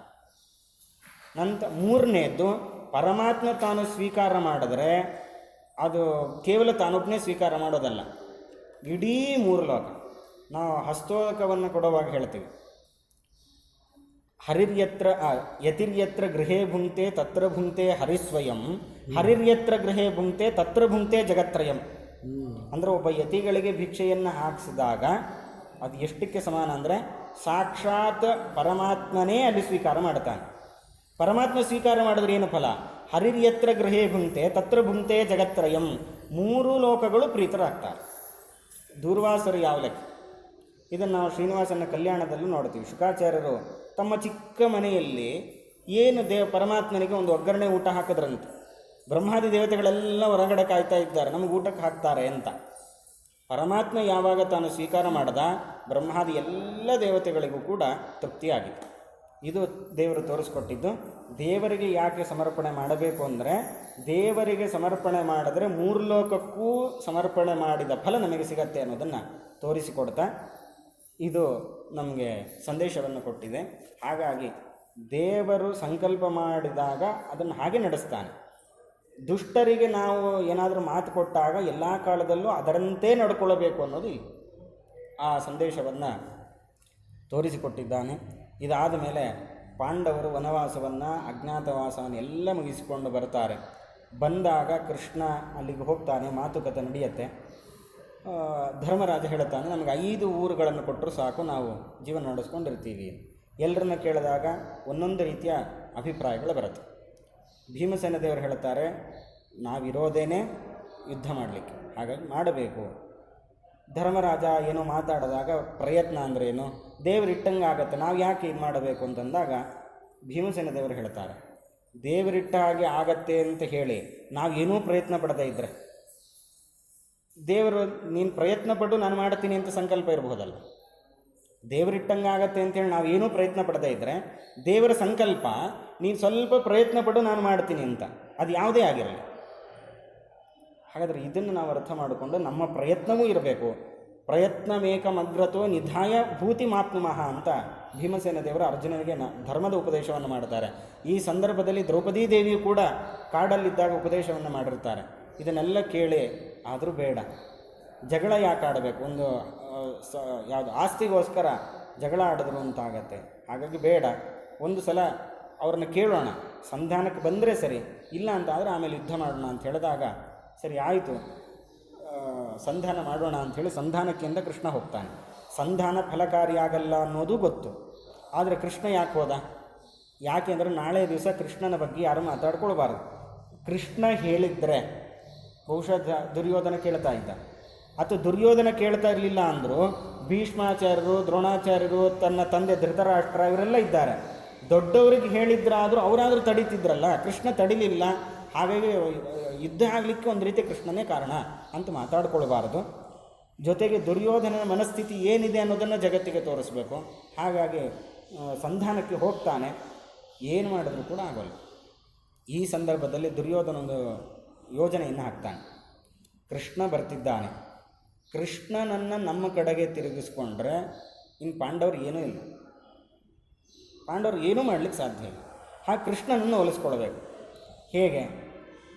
ಮೂರನೇದು, ಪರಮಾತ್ಮ ತಾನು ಸ್ವೀಕಾರ ಮಾಡಿದ್ರೆ ಅದು ಕೇವಲ ತಾನೊಬ್ಬನೇ ಸ್ವೀಕಾರ ಮಾಡೋದಲ್ಲ, ಇಡೀ ಮೂರು ಲೋಕ. ನಾವು ಹಸ್ತೋದಕವನ್ನು ಕೊಡುವಾಗ ಹೇಳ್ತೀವಿ, ಯತಿರ್ಯತ್ರ ಗೃಹೇ ಭುಂಕ್ತೆ ತತ್ರ ಭುಂಕ್ತೆ ಹರಿಸ್ವಯಂ, ಹರಿರ್ಯತ್ರ ಗೃಹೇ ಭುಂಕ್ತೆ ತತ್ರ ಭುಂಕ್ತೆ ಜಗತ್ರಯಂ. ಅಂದರೆ ಒಬ್ಬ ಯತಿಗಳಿಗೆ ಭಿಕ್ಷೆಯನ್ನು ಹಾಕಿಸಿದಾಗ ಅದು ಎಷ್ಟಕ್ಕೆ ಸಮಾನ ಅಂದರೆ ಸಾಕ್ಷಾತ್ ಪರಮಾತ್ಮನೇ ಅಲ್ಲಿ ಸ್ವೀಕಾರ ಮಾಡ್ತಾನೆ. ಪರಮಾತ್ಮ ಸ್ವೀಕಾರ ಮಾಡಿದ್ರೆ ಏನು ಫಲ? ಹರಿರ್ಯತ್ರ ಗೃಹೇ ಭುಂಕ್ತೆ ತತ್ರ ಭುಂಕ್ತೆ ಜಗತ್ರಯಂ, ಮೂರು ಲೋಕಗಳು ಪ್ರೀತರಾಗ್ತಾರೆ. ದೂರ್ವಾಸರು ಯಾವ ಲೆಕ್ಕ? ಇದನ್ನು ನಾವು ಶ್ರೀನಿವಾಸನ ಕಲ್ಯಾಣದಲ್ಲೂ ನೋಡ್ತೀವಿ. ಶುಕಾಚಾರ್ಯರು ತಮ್ಮ ಚಿಕ್ಕ ಮನೆಯಲ್ಲಿ ಏನು ಪರಮಾತ್ಮನಿಗೆ ಒಂದು ಒಗ್ಗರಣೆ ಊಟ ಹಾಕಿದ್ರಂತೆ. ಬ್ರಹ್ಮಾದಿ ದೇವತೆಗಳೆಲ್ಲ ಹೊರಗಡೆ ಕಾಯ್ತಾ ಇದ್ದಾರೆ, ನಮಗೆ ಊಟಕ್ಕೆ ಹಾಕ್ತಾರೆ ಅಂತ. ಪರಮಾತ್ಮ ಯಾವಾಗ ತಾನು ಸ್ವೀಕಾರ ಮಾಡಿದ, ಬ್ರಹ್ಮಾದಿ ಎಲ್ಲ ದೇವತೆಗಳಿಗೂ ಕೂಡ ತೃಪ್ತಿಯಾಗಿತ್ತು. ಇದು ದೇವರು ತೋರಿಸ್ಕೊಟ್ಟಿದ್ದು. ದೇವರಿಗೆ ಯಾಕೆ ಸಮರ್ಪಣೆ ಮಾಡಬೇಕು ಅಂದರೆ, ದೇವರಿಗೆ ಸಮರ್ಪಣೆ ಮಾಡಿದ್ರೆ ಮೂರು ಲೋಕಕ್ಕೂ ಸಮರ್ಪಣೆ ಮಾಡಿದ ಫಲ ನಮಗೆ ಸಿಗತ್ತೆ ಅನ್ನೋದನ್ನು ತೋರಿಸಿಕೊಡ್ತಾ ಇದು ನಮಗೆ ಸಂದೇಶವನ್ನು ಕೊಟ್ಟಿದೆ. ಹಾಗಾಗಿ ದೇವರು ಸಂಕಲ್ಪ ಮಾಡಿದಾಗ ಅದನ್ನು ಹಾಗೆ ನಡೆಸ್ತಾನೆ. ದುಷ್ಟರಿಗೆ ನಾವು ಏನಾದರೂ ಮಾತು ಕೊಟ್ಟಾಗ ಎಲ್ಲ ಕಾಲದಲ್ಲೂ ಅದರಂತೆ ನಡ್ಕೊಳ್ಳಬೇಕು ಅನ್ನೋದು ಆ ಸಂದೇಶವನ್ನು ತೋರಿಸಿಕೊಟ್ಟಿದ್ದಾನೆ. ಇದಾದ ಮೇಲೆ ಪಾಂಡವರು ವನವಾಸವನ್ನು, ಅಜ್ಞಾತವಾಸವನ್ನು ಎಲ್ಲ ಮುಗಿಸಿಕೊಂಡು ಬರ್ತಾರೆ. ಬಂದಾಗ ಕೃಷ್ಣ ಅಲ್ಲಿಗೆ ಹೋಗ್ತಾನೆ, ಮಾತುಕತೆ ನಡೆಯುತ್ತೆ. ಧರ್ಮರಾಜ ಹೇಳ್ತಾನೆ, ನಮಗೆ 5 ಊರುಗಳನ್ನು ಕೊಟ್ಟರು ಸಾಕು, ನಾವು ಜೀವನ ನಡೆಸ್ಕೊಂಡಿರ್ತೀವಿ. ಎಲ್ಲರನ್ನ ಕೇಳಿದಾಗ ಒಂದೊಂದು ರೀತಿಯ ಅಭಿಪ್ರಾಯಗಳು ಬರುತ್ತೆ. ಭೀಮಸೇನ ದೇವರು ಹೇಳ್ತಾರೆ, ನಾವಿರೋದೇನೆ ಯುದ್ಧ ಮಾಡಲಿಕ್ಕೆ, ಹಾಗಾಗಿ ಮಾಡಬೇಕು. ಧರ್ಮರಾಜ ಏನೋ ಮಾತಾಡಿದಾಗ ಪ್ರಯತ್ನ ಅಂದ್ರೇನು, ದೇವರಿಟ್ಟಂಗೆ ಆಗತ್ತೆ, ನಾವು ಯಾಕೆ ಇದು ಮಾಡಬೇಕು ಅಂತಂದಾಗ ಭೀಮಸೇನ ದೇವರು ಹೇಳ್ತಾರೆ, ದೇವರಿಟ್ಟ ಹಾಗೆ ಆಗತ್ತೆ ಅಂತ ಹೇಳಿ ನಾವೇನೂ ಪ್ರಯತ್ನ ಪಡದೇ ಇದ್ದರೆ, ದೇವರು ನೀನು ಪ್ರಯತ್ನ ಪಟ್ಟು ನಾನು ಮಾಡ್ತೀನಿ ಅಂತ ಸಂಕಲ್ಪ ಇರಬಹುದಲ್ಲ. ದೇವರಿಟ್ಟಂಗೆ ಆಗತ್ತೆ ಅಂತೇಳಿ ನಾವೇನೂ ಪ್ರಯತ್ನ ಪಡದೇ ಇದ್ದರೆ, ದೇವರ ಸಂಕಲ್ಪ ನೀನು ಸ್ವಲ್ಪ ಪ್ರಯತ್ನ ಪಟ್ಟು ನಾನು ಮಾಡ್ತೀನಿ ಅಂತ, ಅದು ಯಾವುದೇ ಆಗಿರಲಿ. ಹಾಗಾದರೆ ಇದನ್ನು ನಾವು ಅರ್ಥ ಮಾಡಿಕೊಂಡು ನಮ್ಮ ಪ್ರಯತ್ನವೂ ಇರಬೇಕು. ಪ್ರಯತ್ನಮೇಕಮಗ್ರತೋ ನಿಧಾಯ ಭೂತಿ ಮಾಪ್ನುಮಃ ಅಂತ ಭೀಮಸೇನ ದೇವರು ಅರ್ಜುನನಿಗೆ ಧರ್ಮದ ಉಪದೇಶವನ್ನು ಮಾಡ್ತಾರೆ. ಈ ಸಂದರ್ಭದಲ್ಲಿ ದ್ರೌಪದೀ ದೇವಿಯು ಕೂಡ ಕಾಡಲ್ಲಿದ್ದಾಗ ಉಪದೇಶವನ್ನು ಮಾಡಿರ್ತಾರೆ. ಇದನ್ನೆಲ್ಲ ಕೇಳಿ ಆದರೂ ಬೇಡ, ಜಗಳ ಯಾಕೆ ಆಡಬೇಕು, ಒಂದು ಯಾವುದು ಆಸ್ತಿಗೋಸ್ಕರ ಜಗಳ ಆಡಿದ್ರು ಅಂತಾಗತ್ತೆ. ಹಾಗಾಗಿ ಬೇಡ, ಒಂದು ಸಲ ಅವ್ರನ್ನ ಕೇಳೋಣ, ಸಂಧಾನಕ್ಕೆ ಬಂದರೆ ಸರಿ, ಇಲ್ಲ ಅಂತ ಆದರೆ ಆಮೇಲೆ ಯುದ್ಧ ಮಾಡೋಣ ಅಂತ ಹೇಳಿದಾಗ ಸರಿ ಆಯಿತು, ಸಂಧಾನ ಮಾಡೋಣ ಅಂಥೇಳಿ ಸಂಧಾನಕ್ಕಿಂತ ಕೃಷ್ಣ ಹೋಗ್ತಾನೆ. ಸಂಧಾನ ಫಲಕಾರಿಯಾಗಲ್ಲ ಅನ್ನೋದು ಗೊತ್ತು, ಆದರೆ ಕೃಷ್ಣ ಯಾಕೆ ಹೋದ? ಯಾಕೆ ಅಂದರೆ ನಾಳೆ ದಿವಸ ಕೃಷ್ಣನ ಬಗ್ಗೆ ಯಾರು ಮಾತಾಡ್ಕೊಳ್ಬಾರ್ದು. ಕೃಷ್ಣ ಹೇಳಿದರೆ ಬಹುಶಃ ದುರ್ಯೋಧನ ಕೇಳ್ತಾ ಇದ್ದ, ಅಥವಾ ದುರ್ಯೋಧನ ಕೇಳ್ತಾ ಇರಲಿಲ್ಲ ಅಂದರೂ ಭೀಷ್ಮಾಚಾರ್ಯರು, ದ್ರೋಣಾಚಾರ್ಯರು, ತನ್ನ ತಂದೆ ಧೃತರಾಷ್ಟ್ರ ಇವರೆಲ್ಲ ಇದ್ದಾರೆ. ದೊಡ್ಡವರಿಗೆ ಹೇಳಿದ್ರಾದರೂ ಅವರಾದರೂ ತಡೀತಿದ್ರಲ್ಲ, ಕೃಷ್ಣ ತಡಿಲಿಲ್ಲ. ಹಾಗಾಗಿ ಯುದ್ಧ ಆಗಲಿಕ್ಕೆ ಒಂದು ರೀತಿ ಕೃಷ್ಣನೇ ಕಾರಣ ಅಂತ ಮಾತಾಡ್ಕೊಳ್ಬಾರ್ದು. ಜೊತೆಗೆ ದುರ್ಯೋಧನನ ಮನಸ್ಥಿತಿ ಏನಿದೆ ಅನ್ನೋದನ್ನು ಜಗತ್ತಿಗೆ ತೋರಿಸ್ಬೇಕು. ಹಾಗಾಗಿ ಸಂಧಾನಕ್ಕೆ ಹೋಗ್ತಾನೆ, ಏನು ಮಾಡಿದ್ರು ಕೂಡ ಆಗೋಲ್ಲ. ಈ ಸಂದರ್ಭದಲ್ಲಿ ದುರ್ಯೋಧನ ಒಂದು ಯೋಜನೆಯನ್ನು ಹಾಕ್ತಾನೆ. ಕೃಷ್ಣ ಬರ್ತಿದ್ದಾನೆ, ಕೃಷ್ಣನನ್ನು ನಮ್ಮ ಕಡೆಗೆ ತಿರುಗಿಸ್ಕೊಂಡ್ರೆ ಇನ್ನು ಪಾಂಡವರು ಏನೂ ಇಲ್ಲ, ಪಾಂಡವರು ಏನೂ ಮಾಡಲಿಕ್ಕೆ ಸಾಧ್ಯ ಇಲ್ಲ. ಹಾಗೆ ಕೃಷ್ಣನನ್ನು ಹೋಲಿಸ್ಕೊಳ್ಬೇಕು. ಹೇಗೆ?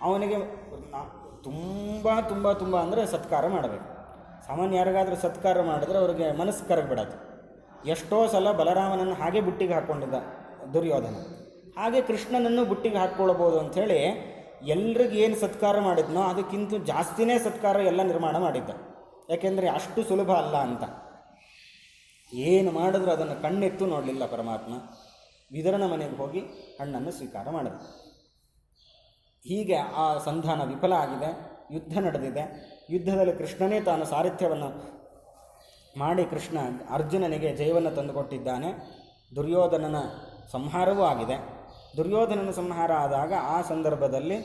ಅವನಿಗೆ ತುಂಬ ತುಂಬ ತುಂಬ ಅಂದರೆ ಸತ್ಕಾರ ಮಾಡಬೇಕು. ಸಾಮಾನ್ಯ ಯಾರಿಗಾದರೂ ಸತ್ಕಾರ ಮಾಡಿದ್ರೆ ಅವ್ರಿಗೆ ಮನಸ್ಸು ಕರಗಿಬಿಡತ್ತೆ. ಎಷ್ಟೋ ಸಲ ಬಲರಾಮನನ್ನು ಹಾಗೆ ಬುಟ್ಟಿಗೆ ಹಾಕ್ಕೊಂಡಿದ್ದ ದುರ್ಯೋಧನ, ಹಾಗೆ ಕೃಷ್ಣನನ್ನು ಬುಟ್ಟಿಗೆ ಹಾಕ್ಕೊಳ್ಬೋದು ಅಂಥೇಳಿ ಎಲ್ರಿಗೂ ಏನು ಸತ್ಕಾರ ಮಾಡಿದ್ನೋ ಅದಕ್ಕಿಂತ ಜಾಸ್ತಿನೇ ಸತ್ಕಾರ ಎಲ್ಲ ನಿರ್ಮಾಣ ಮಾಡಿದ್ದ. ಯಾಕೆಂದರೆ ಅಷ್ಟು ಸುಲಭ ಅಲ್ಲ ಅಂತ. ಏನು ಮಾಡಿದ್ರು ಅದನ್ನು ಕಣ್ಣೆತ್ತು ನೋಡಲಿಲ್ಲ ಪರಮಾತ್ಮ. ವಿದರನ ಮನೆಗೆ ಹೋಗಿ ಹಣ್ಣನ್ನು ಸ್ವೀಕಾರ ಮಾಡಿದ. ಹೀಗೆ ಆ ಸಂಧಾನ ವಿಫಲ ಆಗಿದೆ, ಯುದ್ಧ ನಡೆದಿದೆ. ಯುದ್ಧದಲ್ಲಿ ಕೃಷ್ಣನೇ ತಾನು ಸಾರಥ್ಯವನ್ನು ಮಾಡಿ ಕೃಷ್ಣ ಅರ್ಜುನನಿಗೆ ಜಯವನ್ನು ತಂದುಕೊಟ್ಟಿದ್ದಾನೆ. ದುರ್ಯೋಧನನ ಸಂಹಾರವೂ ಆಗಿದೆ. ದುರ್ಯೋಧನನ ಸಂಹಾರ ಆದಾಗ ಆ ಸಂದರ್ಭದಲ್ಲಿ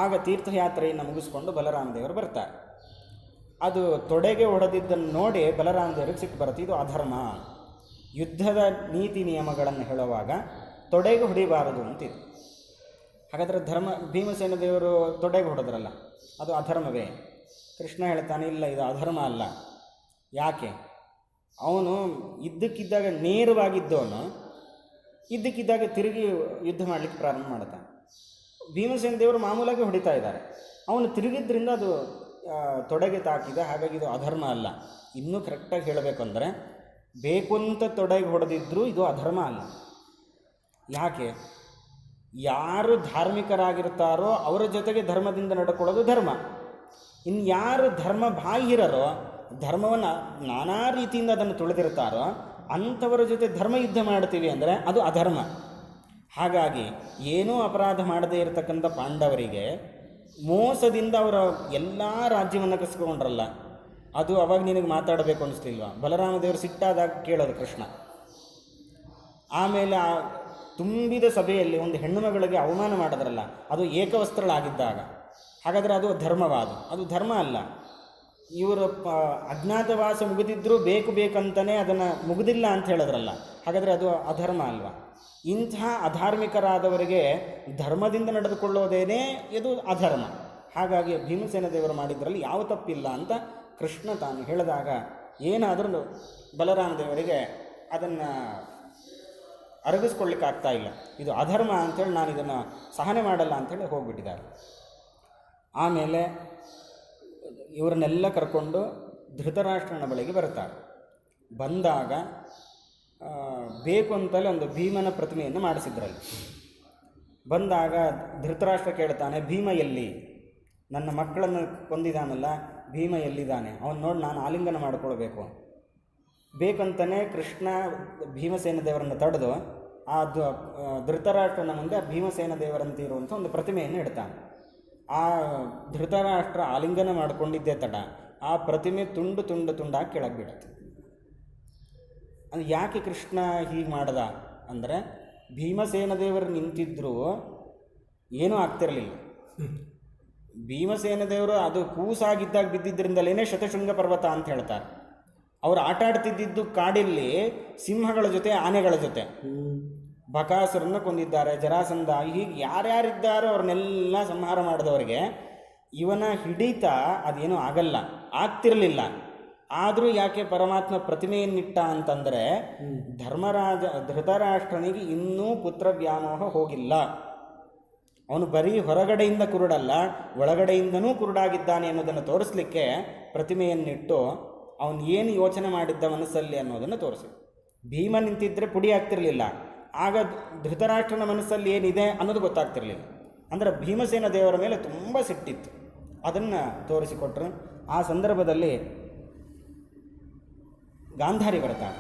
ಆಗ ತೀರ್ಥಯಾತ್ರೆಯನ್ನು ಮುಗಿಸ್ಕೊಂಡು ಬಲರಾಮದೇವರು ಬರ್ತಾರೆ. ಅದು ತೊಡೆಗೆ ಹೊಡೆದಿದ್ದನ್ನು ನೋಡಿ ಬಲರಾಮದೇವರಿಗೆ ಸಿಟ್ಟು ಬರುತ್ತೆ. ಇದು ಅಧರ್ಮ. ಯುದ್ಧದ ನೀತಿ ನಿಯಮಗಳನ್ನು ಹೇಳುವಾಗ ತೊಡೆಗೆ ಹೊಡಿಬಾರದು ಅಂತಿದೆ. ಹಾಗಾದರೆ ಭೀಮಸೇನ ದೇವರು ತೊಡೆಗೆ ಹೊಡೆದ್ರಲ್ಲ, ಅದು ಅಧರ್ಮವೇ? ಕೃಷ್ಣ ಹೇಳ್ತಾನೆ, ಇಲ್ಲ, ಇದು ಅಧರ್ಮ ಅಲ್ಲ. ಯಾಕೆ? ಅವನು ಇದ್ದಕ್ಕಿದ್ದಾಗ ನೇರವಾಗಿದ್ದವನು ಇದ್ದಕ್ಕಿದ್ದಾಗ ತಿರುಗಿ ಯುದ್ಧ ಮಾಡಲಿಕ್ಕೆ ಪ್ರಾರಂಭ ಮಾಡ್ತಾನೆ. ಭೀಮಸೇನ ದೇವರು ಮಾಮೂಲಾಗಿ ಹೊಡಿತಾ ಇದ್ದಾರೆ, ಅವನು ತಿರುಗಿದ್ರಿಂದ ಅದು ತೊಡೆಗೆ ತಾಕಿದೆ. ಹಾಗಾಗಿ ಇದು ಅಧರ್ಮ ಅಲ್ಲ. ಇನ್ನೂ ಕರೆಕ್ಟಾಗಿ ಹೇಳಬೇಕಂದ್ರೆ ಬೇಕು ಅಂತ ತೊಡೆಗೆ ಹೊಡೆದಿದ್ರೂ ಇದು ಅಧರ್ಮ ಅಲ್ಲ. ಯಾಕೆ? ಯಾರು ಧಾರ್ಮಿಕರಾಗಿರ್ತಾರೋ ಅವರ ಜೊತೆಗೆ ಧರ್ಮದಿಂದ ನಡ್ಕೊಳ್ಳೋದು ಧರ್ಮ. ಇನ್ನು ಯಾರು ಧರ್ಮ ಬಾಹಿರರೋ, ಧರ್ಮವನ್ನು ನಾನಾ ರೀತಿಯಿಂದ ಅದನ್ನು ತುಳಿದಿರ್ತಾರೋ ಅಂಥವರ ಜೊತೆ ಧರ್ಮ ಯುದ್ಧ ಮಾಡ್ತೀವಿ ಅಂದರೆ ಅದು ಅಧರ್ಮ. ಹಾಗಾಗಿ ಏನೂ ಅಪರಾಧ ಮಾಡದೇ ಇರತಕ್ಕಂಥ ಪಾಂಡವರಿಗೆ ಮೋಸದಿಂದ ಅವರ ಎಲ್ಲ ರಾಜ್ಯವನ್ನು ಕಸ್ಕೊಂಡ್ರಲ್ಲ, ಅದು ಅವಾಗ ನಿನಗೆ ಮಾತಾಡಬೇಕು ಅನಿಸ್ಲಿಲ್ವ? ಬಲರಾಮದೇವರು ಸಿಟ್ಟಾದಾಗ ಕೇಳೋದು ಕೃಷ್ಣ. ಆಮೇಲೆ ಆ ತುಂಬಿದ ಸಭೆಯಲ್ಲಿ ಒಂದು ಹೆಣ್ಣು ಮಗಳಿಗೆ ಅವಮಾನ ಮಾಡಿದ್ರಲ್ಲ, ಅದು ಏಕವಸ್ತ್ರಳಾಗಿದ್ದಾಗ. ಹಾಗಾದರೆ ಅದು ಧರ್ಮವಾದ? ಅದು ಧರ್ಮ ಅಲ್ಲ. ಇವರು ಅಜ್ಞಾತವಾಸ ಮುಗಿದಿದ್ದರೂ ಬೇಕಂತಲೇ ಅದನ್ನು ಮುಗಿದಿಲ್ಲ ಅಂತ ಹೇಳಿದ್ರಲ್ಲ, ಹಾಗಾದರೆ ಅದು ಅಧರ್ಮ ಅಲ್ವಾ? ಇಂಥ ಅಧಾರ್ಮಿಕರಾದವರಿಗೆ ಧರ್ಮದಿಂದ ನಡೆದುಕೊಳ್ಳೋದೇನೇ ಇದು ಅಧರ್ಮ. ಹಾಗಾಗಿ ಭೀಮಸೇನ ದೇವರು ಮಾಡಿದ್ರಲ್ಲಿ ಯಾವ ತಪ್ಪಿಲ್ಲ ಅಂತ ಕೃಷ್ಣ ತಾನು ಹೇಳಿದಾಗ ಏನಾದರೂ ಬಲರಾಮ ದೇವರಿಗೆ ಅದನ್ನು ಅರಗಿಸ್ಕೊಳ್ಳಿಕ್ಕೆ ಆಗ್ತಾ ಇಲ್ಲ. ಇದು ಅಧರ್ಮ ಅಂಥೇಳಿ ನಾನು ಇದನ್ನು ಸಹನೆ ಮಾಡಲ್ಲ ಅಂಥೇಳಿ ಹೋಗಿಬಿಟ್ಟಿದ್ದಾರೆ. ಆಮೇಲೆ ಇವರನ್ನೆಲ್ಲ ಕರ್ಕೊಂಡು ಧೃತರಾಷ್ಟ್ರನ ಬಳಿಗೆ ಬರ್ತಾರೆ. ಬಂದಾಗ ಬೇಕು ಅಂತಲೇ ಒಂದು ಭೀಮನ ಪ್ರತಿಮೆಯನ್ನು ಮಾಡಿಸಿದ್ರಲ್ಲಿ. ಬಂದಾಗ ಧೃತರಾಷ್ಟ್ರ ಕೇಳ್ತಾನೆ, ಭೀಮ ಎಲ್ಲಿ? ನನ್ನ ಮಕ್ಕಳನ್ನು ಕೊಂದಿದ್ದಾನಲ್ಲ, ಭೀಮ ಎಲ್ಲಿದ್ದಾನೆ? ಅವನು ನೋಡಿ ನಾನು ಆಲಿಂಗನ ಮಾಡಿಕೊಳ್ಬೇಕು. ಬೇಕಂತಲೇ ಕೃಷ್ಣ ಭೀಮಸೇನ ದೇವರನ್ನು ತಡೆದು ಆ ಧೃತರಾಷ್ಟ್ರನ ಮುಂದೆ ಭೀಮಸೇನ ದೇವರಂತಿರುವಂಥ ಒಂದು ಪ್ರತಿಮೆಯನ್ನು ಇಡ್ತಾನೆ. ಆ ಧೃತರಾಷ್ಟ್ರ ಆಲಿಂಗನ ಮಾಡಿಕೊಂಡಿದ್ದೇ ತಡ ಆ ಪ್ರತಿಮೆ ತುಂಡು ತುಂಡು ತುಂಡಾಗಿ ಕೆಳಗೆ ಬಿಡುತ್ತೆ. ಅದು ಯಾಕೆ ಕೃಷ್ಣ ಹೀಗೆ ಮಾಡ್ದ ಅಂದರೆ, ಭೀಮಸೇನ ದೇವರು ನಿಂತಿದ್ದರೂ ಏನೂ ಆಗ್ತಿರಲಿಲ್ಲ. ಭೀಮಸೇನ ದೇವರು ಅದು ಕೂಸಾಗಿದ್ದಾಗ ಬಿದ್ದಿದ್ದರಿಂದಲೇ ಶತಶೃಂಗ ಪರ್ವತ ಅಂತ ಹೇಳ್ತಾರೆ. ಅವರು ಆಟ ಆಡ್ತಿದ್ದಿದ್ದು ಕಾಡಲ್ಲಿ ಸಿಂಹಗಳ ಜೊತೆ, ಆನೆಗಳ ಜೊತೆ. ಬಕಾಸುರನ್ನು ಕೊಂದಿದ್ದಾರೆ, ಜರಾಸಂಧ, ಹೀಗೆ ಯಾರ್ಯಾರಿದ್ದಾರೋ ಅವ್ರನ್ನೆಲ್ಲ ಸಂಹಾರ ಮಾಡಿದವರಿಗೆ ಇವನ ಹಿಡಿತ ಅದೇನೂ ಆಗಲ್ಲ, ಆಗ್ತಿರಲಿಲ್ಲ. ಆದರೂ ಯಾಕೆ ಪರಮಾತ್ಮ ಪ್ರತಿಮೆಯನ್ನಿಟ್ಟ ಅಂತಂದರೆ, ಧೃತರಾಷ್ಟ್ರನಿಗೆ ಇನ್ನೂ ಪುತ್ರ ವ್ಯಾಮೋಹ ಹೋಗಿಲ್ಲ. ಅವನು ಬರೀ ಹೊರಗಡೆಯಿಂದ ಕುರುಡಲ್ಲ, ಒಳಗಡೆಯಿಂದನೂ ಕುರುಡಾಗಿದ್ದಾನೆ ಅನ್ನೋದನ್ನು ತೋರಿಸ್ಲಿಕ್ಕೆ ಪ್ರತಿಮೆಯನ್ನಿಟ್ಟು ಅವನು ಏನು ಯೋಚನೆ ಮಾಡಿದ್ದ ಮನಸ್ಸಲ್ಲಿ ಅನ್ನೋದನ್ನು ತೋರಿಸಿ. ಭೀಮ ನಿಂತಿದ್ದರೆ ಪುಡಿ ಆಗ್ತಿರಲಿಲ್ಲ, ಆಗ ಧೃತರಾಷ್ಟ್ರನ ಮನಸ್ಸಲ್ಲಿ ಏನಿದೆ ಅನ್ನೋದು ಗೊತ್ತಾಗ್ತಿರಲಿಲ್ಲ. ಅಂದರೆ ಭೀಮಸೇನ ದೇವರ ಮೇಲೆ ತುಂಬ ಸಿಟ್ಟಿತ್ತು, ಅದನ್ನು ತೋರಿಸಿಕೊಟ್ರು. ಆ ಸಂದರ್ಭದಲ್ಲಿ ಗಾಂಧಾರಿ ಬರ್ತಾಳೆ.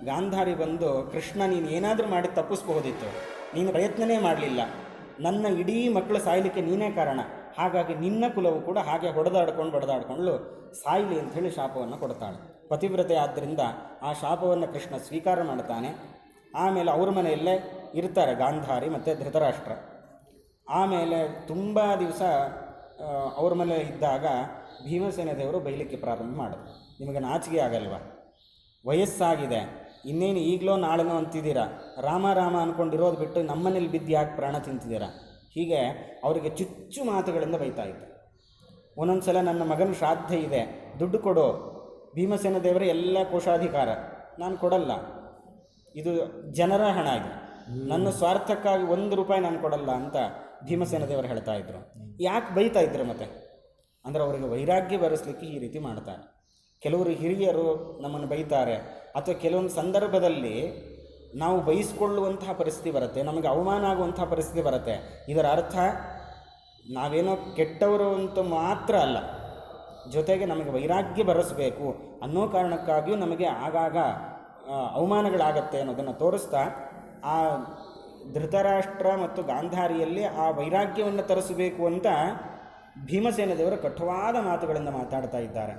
ಗಾಂಧಾರಿ ಬಂದು, ಕೃಷ್ಣ ನೀನು ಏನಾದರೂ ಮಾಡಿ ತಪ್ಪಿಸ್ಬಹುದಿತ್ತು, ನೀನು ಪ್ರಯತ್ನನೇ ಮಾಡಲಿಲ್ಲ, ನನ್ನ ಇಡೀ ಮಕ್ಕಳು ಸಾಯಲಿಕ್ಕೆ ನೀನೇ ಕಾರಣ, ಹಾಗಾಗಿ ನಿನ್ನ ಕುಲವು ಕೂಡ ಹಾಗೆ ಬಡದಾಡ್ಕೊಂಡು ಸಾಯಲಿ ಅಂಥೇಳಿ ಶಾಪವನ್ನು ಕೊಡ್ತಾಳೆ. ಪತಿವ್ರತೆ ಆದ್ದರಿಂದ ಆ ಶಾಪವನ್ನು ಕೃಷ್ಣ ಸ್ವೀಕಾರ ಮಾಡ್ತಾನೆ. ಆಮೇಲೆ ಅವ್ರ ಮನೆಯಲ್ಲೇ ಇರ್ತಾರೆ ಗಾಂಧಾರಿ ಮತ್ತು ಧೃತರಾಷ್ಟ್ರ. ಆಮೇಲೆ ತುಂಬ ದಿವಸ ಅವ್ರ ಮನೆ ಇದ್ದಾಗ ಭೀಮಸೇನ ದೇವರು ಬೈಲಿಕ್ಕೆ ಪ್ರಾರಂಭ ಮಾಡಿದ್ರು. ನಿಮಗೆ ನಾಚಿಕೆ ಆಗಲ್ವ? ವಯಸ್ಸಾಗಿದೆ, ಇನ್ನೇನು ಈಗಲೋ ನಾಳೆನೋ ಅಂತಿದ್ದೀರಾ, ರಾಮ ರಾಮ ಅಂದ್ಕೊಂಡಿರೋದು ಬಿಟ್ಟು ನಮ್ಮನೇಲಿ ಬಿದ್ದು ಯಾಕೆ ಪ್ರಾಣ ತಿಂತಿದ್ದೀರಾ? ಹೀಗೆ ಅವರಿಗೆ ಚುಚ್ಚು ಮಾತುಗಳಿಂದ ಬೈತಾ ಇದ್ದ. ಒಂದೊಂದು ಸಲ ನನ್ನ ಮಗನ ಶ್ರಾದ್ದ ಇದೆ, ದುಡ್ಡು ಕೊಡು, ಭೀಮಸೇನ ದೇವರೇ ಎಲ್ಲ ಕೋಶಾಧಿಕಾರ, ನಾನು ಕೊಡಲ್ಲ, ಇದು ಜನರ ಹಣ ಇದೆ, ನನ್ನ ಸ್ವಾರ್ಥಕ್ಕಾಗಿ 1 ರೂಪಾಯಿ ನಾನು ಕೊಡಲ್ಲ ಅಂತ ಭೀಮಸೇನ ದೇವರು ಹೇಳ್ತಾ ಇದ್ರು. ಯಾಕೆ ಬೈತಾ ಇದ್ರು ಮತ್ತೆ ಅಂದರೆ ಅವರಿಗೆ ವೈರಾಗ್ಯ ಬರೆಸಲಿಕ್ಕೆ ಈ ರೀತಿ ಮಾಡ್ತಾರೆ. ಕೆಲವರು ಹಿರಿಯರು ನಮ್ಮನ್ನು ಬೈತಾರೆ, ಅಥವಾ ಕೆಲವೊಂದು ಸಂದರ್ಭದಲ್ಲಿ ನಾವು ಬಯಸ್ಕೊಳ್ಳುವಂತಹ ಪರಿಸ್ಥಿತಿ ಬರುತ್ತೆ, ನಮಗೆ ಅವಮಾನ ಆಗುವಂತಹ ಪರಿಸ್ಥಿತಿ ಬರುತ್ತೆ. ಇದರ ಅರ್ಥ ನಾವೇನೋ ಕೆಟ್ಟವರು ಅಂತ ಮಾತ್ರ ಅಲ್ಲ, ಜೊತೆಗೆ ನಮಗೆ ವೈರಾಗ್ಯ ಬರೆಸಬೇಕು ಅನ್ನೋ ಕಾರಣಕ್ಕಾಗಿಯೂ ನಮಗೆ ಆಗಾಗ ಅವಮಾನಗಳಾಗತ್ತೆ ಅನ್ನೋದನ್ನು ತೋರಿಸ್ತಾ ಆ ಧೃತರಾಷ್ಟ್ರ ಮತ್ತು ಗಾಂಧಾರಿಯಲ್ಲಿ ಆ ವೈರಾಗ್ಯವನ್ನು ತರಿಸಬೇಕು ಅಂತ ಭೀಮಸೇನ ದೇವರು ಕಠೋರವಾದ ಮಾತುಗಳಿಂದ ಮಾತಾಡ್ತಾ ಇದ್ದಾರೆ.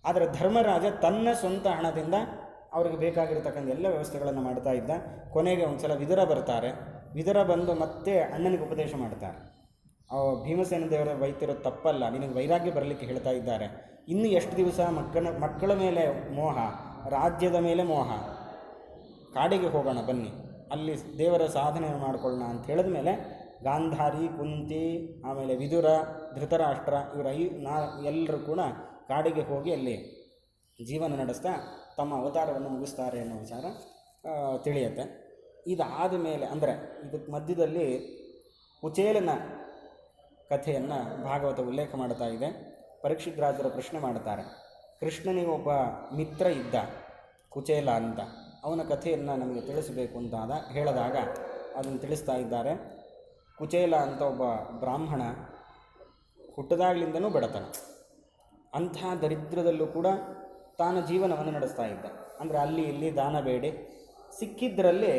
ಆದರೆ ಧರ್ಮರಾಜ ತನ್ನ ಸ್ವಂತ ಹಣದಿಂದ ಅವ್ರಿಗೆ ಬೇಕಾಗಿರ್ತಕ್ಕಂಥ ಎಲ್ಲ ವ್ಯವಸ್ಥೆಗಳನ್ನು ಮಾಡ್ತಾ ಇದ್ದ. ಕೊನೆಗೆ ಒಂದು ಸಲ ವಿದುರ ಬರ್ತಾರೆ. ವಿದುರ ಬಂದು ಮತ್ತೆ ಅಣ್ಣನಿಗೆ ಉಪದೇಶ ಮಾಡ್ತಾರೆ. ಭೀಮಸೇನ ದೇವರ ಬೈತಿರೋದು ತಪ್ಪಲ್ಲ, ನಿನಗೆ ವೈರಾಗ್ಯ ಬರಲಿಕ್ಕೆ ಹೇಳ್ತಾ ಇದ್ದಾರೆ, ಇನ್ನು ಎಷ್ಟು ದಿವಸ ಮಕ್ಕಳ ಮೇಲೆ ಮೋಹ, ರಾಜ್ಯದ ಮೇಲೆ ಮೋಹ, ಕಾಡಿಗೆ ಹೋಗೋಣ ಬನ್ನಿ, ಅಲ್ಲಿ ದೇವರ ಸಾಧನೆ ಮಾಡಿಕೊಳ್ಳೋಣ ಅಂತ ಹೇಳಿದ ಮೇಲೆ ಗಾಂಧಾರಿ, ಕುಂತಿ, ಆಮೇಲೆ ವಿದುರ, ಧೃತರಾಷ್ಟ್ರ ಇವರ ಎಲ್ಲರೂ ಕೂಡ ಕಾಡಿಗೆ ಹೋಗಿ ಅಲ್ಲಿ ಜೀವನ ನಡೆಸ್ತಾ ತಮ್ಮ ಅವತಾರವನ್ನು ಮುಗಿಸ್ತಾರೆ ಅನ್ನೋ ವಿಚಾರ ತಿಳಿಯುತ್ತೆ. ಇದಾದ ಮೇಲೆ ಅಂದರೆ ಇದಕ್ಕೆ ಮಧ್ಯದಲ್ಲಿ ಕುಚೇಲನ ಕಥೆಯನ್ನು ಭಾಗವತ ಉಲ್ಲೇಖ ಮಾಡ್ತಾ ಇದೆ. ಪರೀಕ್ಷಿತ್ ರಾಜರು ಪ್ರಶ್ನೆ ಮಾಡ್ತಾರೆ, ಕೃಷ್ಣನಿಗೆ ಒಬ್ಬ ಮಿತ್ರ ಇದ್ದ ಕುಚೇಲ ಅಂತ, ಅವನ ಕಥೆಯನ್ನು ನಮಗೆ ತಿಳಿಸಬೇಕು ಅಂತ ಹೇಳಿದಾಗ ಅದನ್ನು ತಿಳಿಸ್ತಾ ಇದ್ದಾರೆ. ಕುಚೇಲ ಅಂತ ಒಬ್ಬ ಬ್ರಾಹ್ಮಣ, ಹುಟ್ಟದಾಗಲಿಂದನೂ ಬಡತನ, ಅಂಥ ದರಿದ್ರದಲ್ಲೂ ಕೂಡ ತಾನು ಜೀವನವನ್ನು ನಡೆಸ್ತಾ ಇದ್ದ. ಅಂದರೆ ಅಲ್ಲಿ ಇಲ್ಲಿ ದಾನ ಬೇಡಿ ಸಿಕ್ಕಿದ್ದರಲ್ಲಿ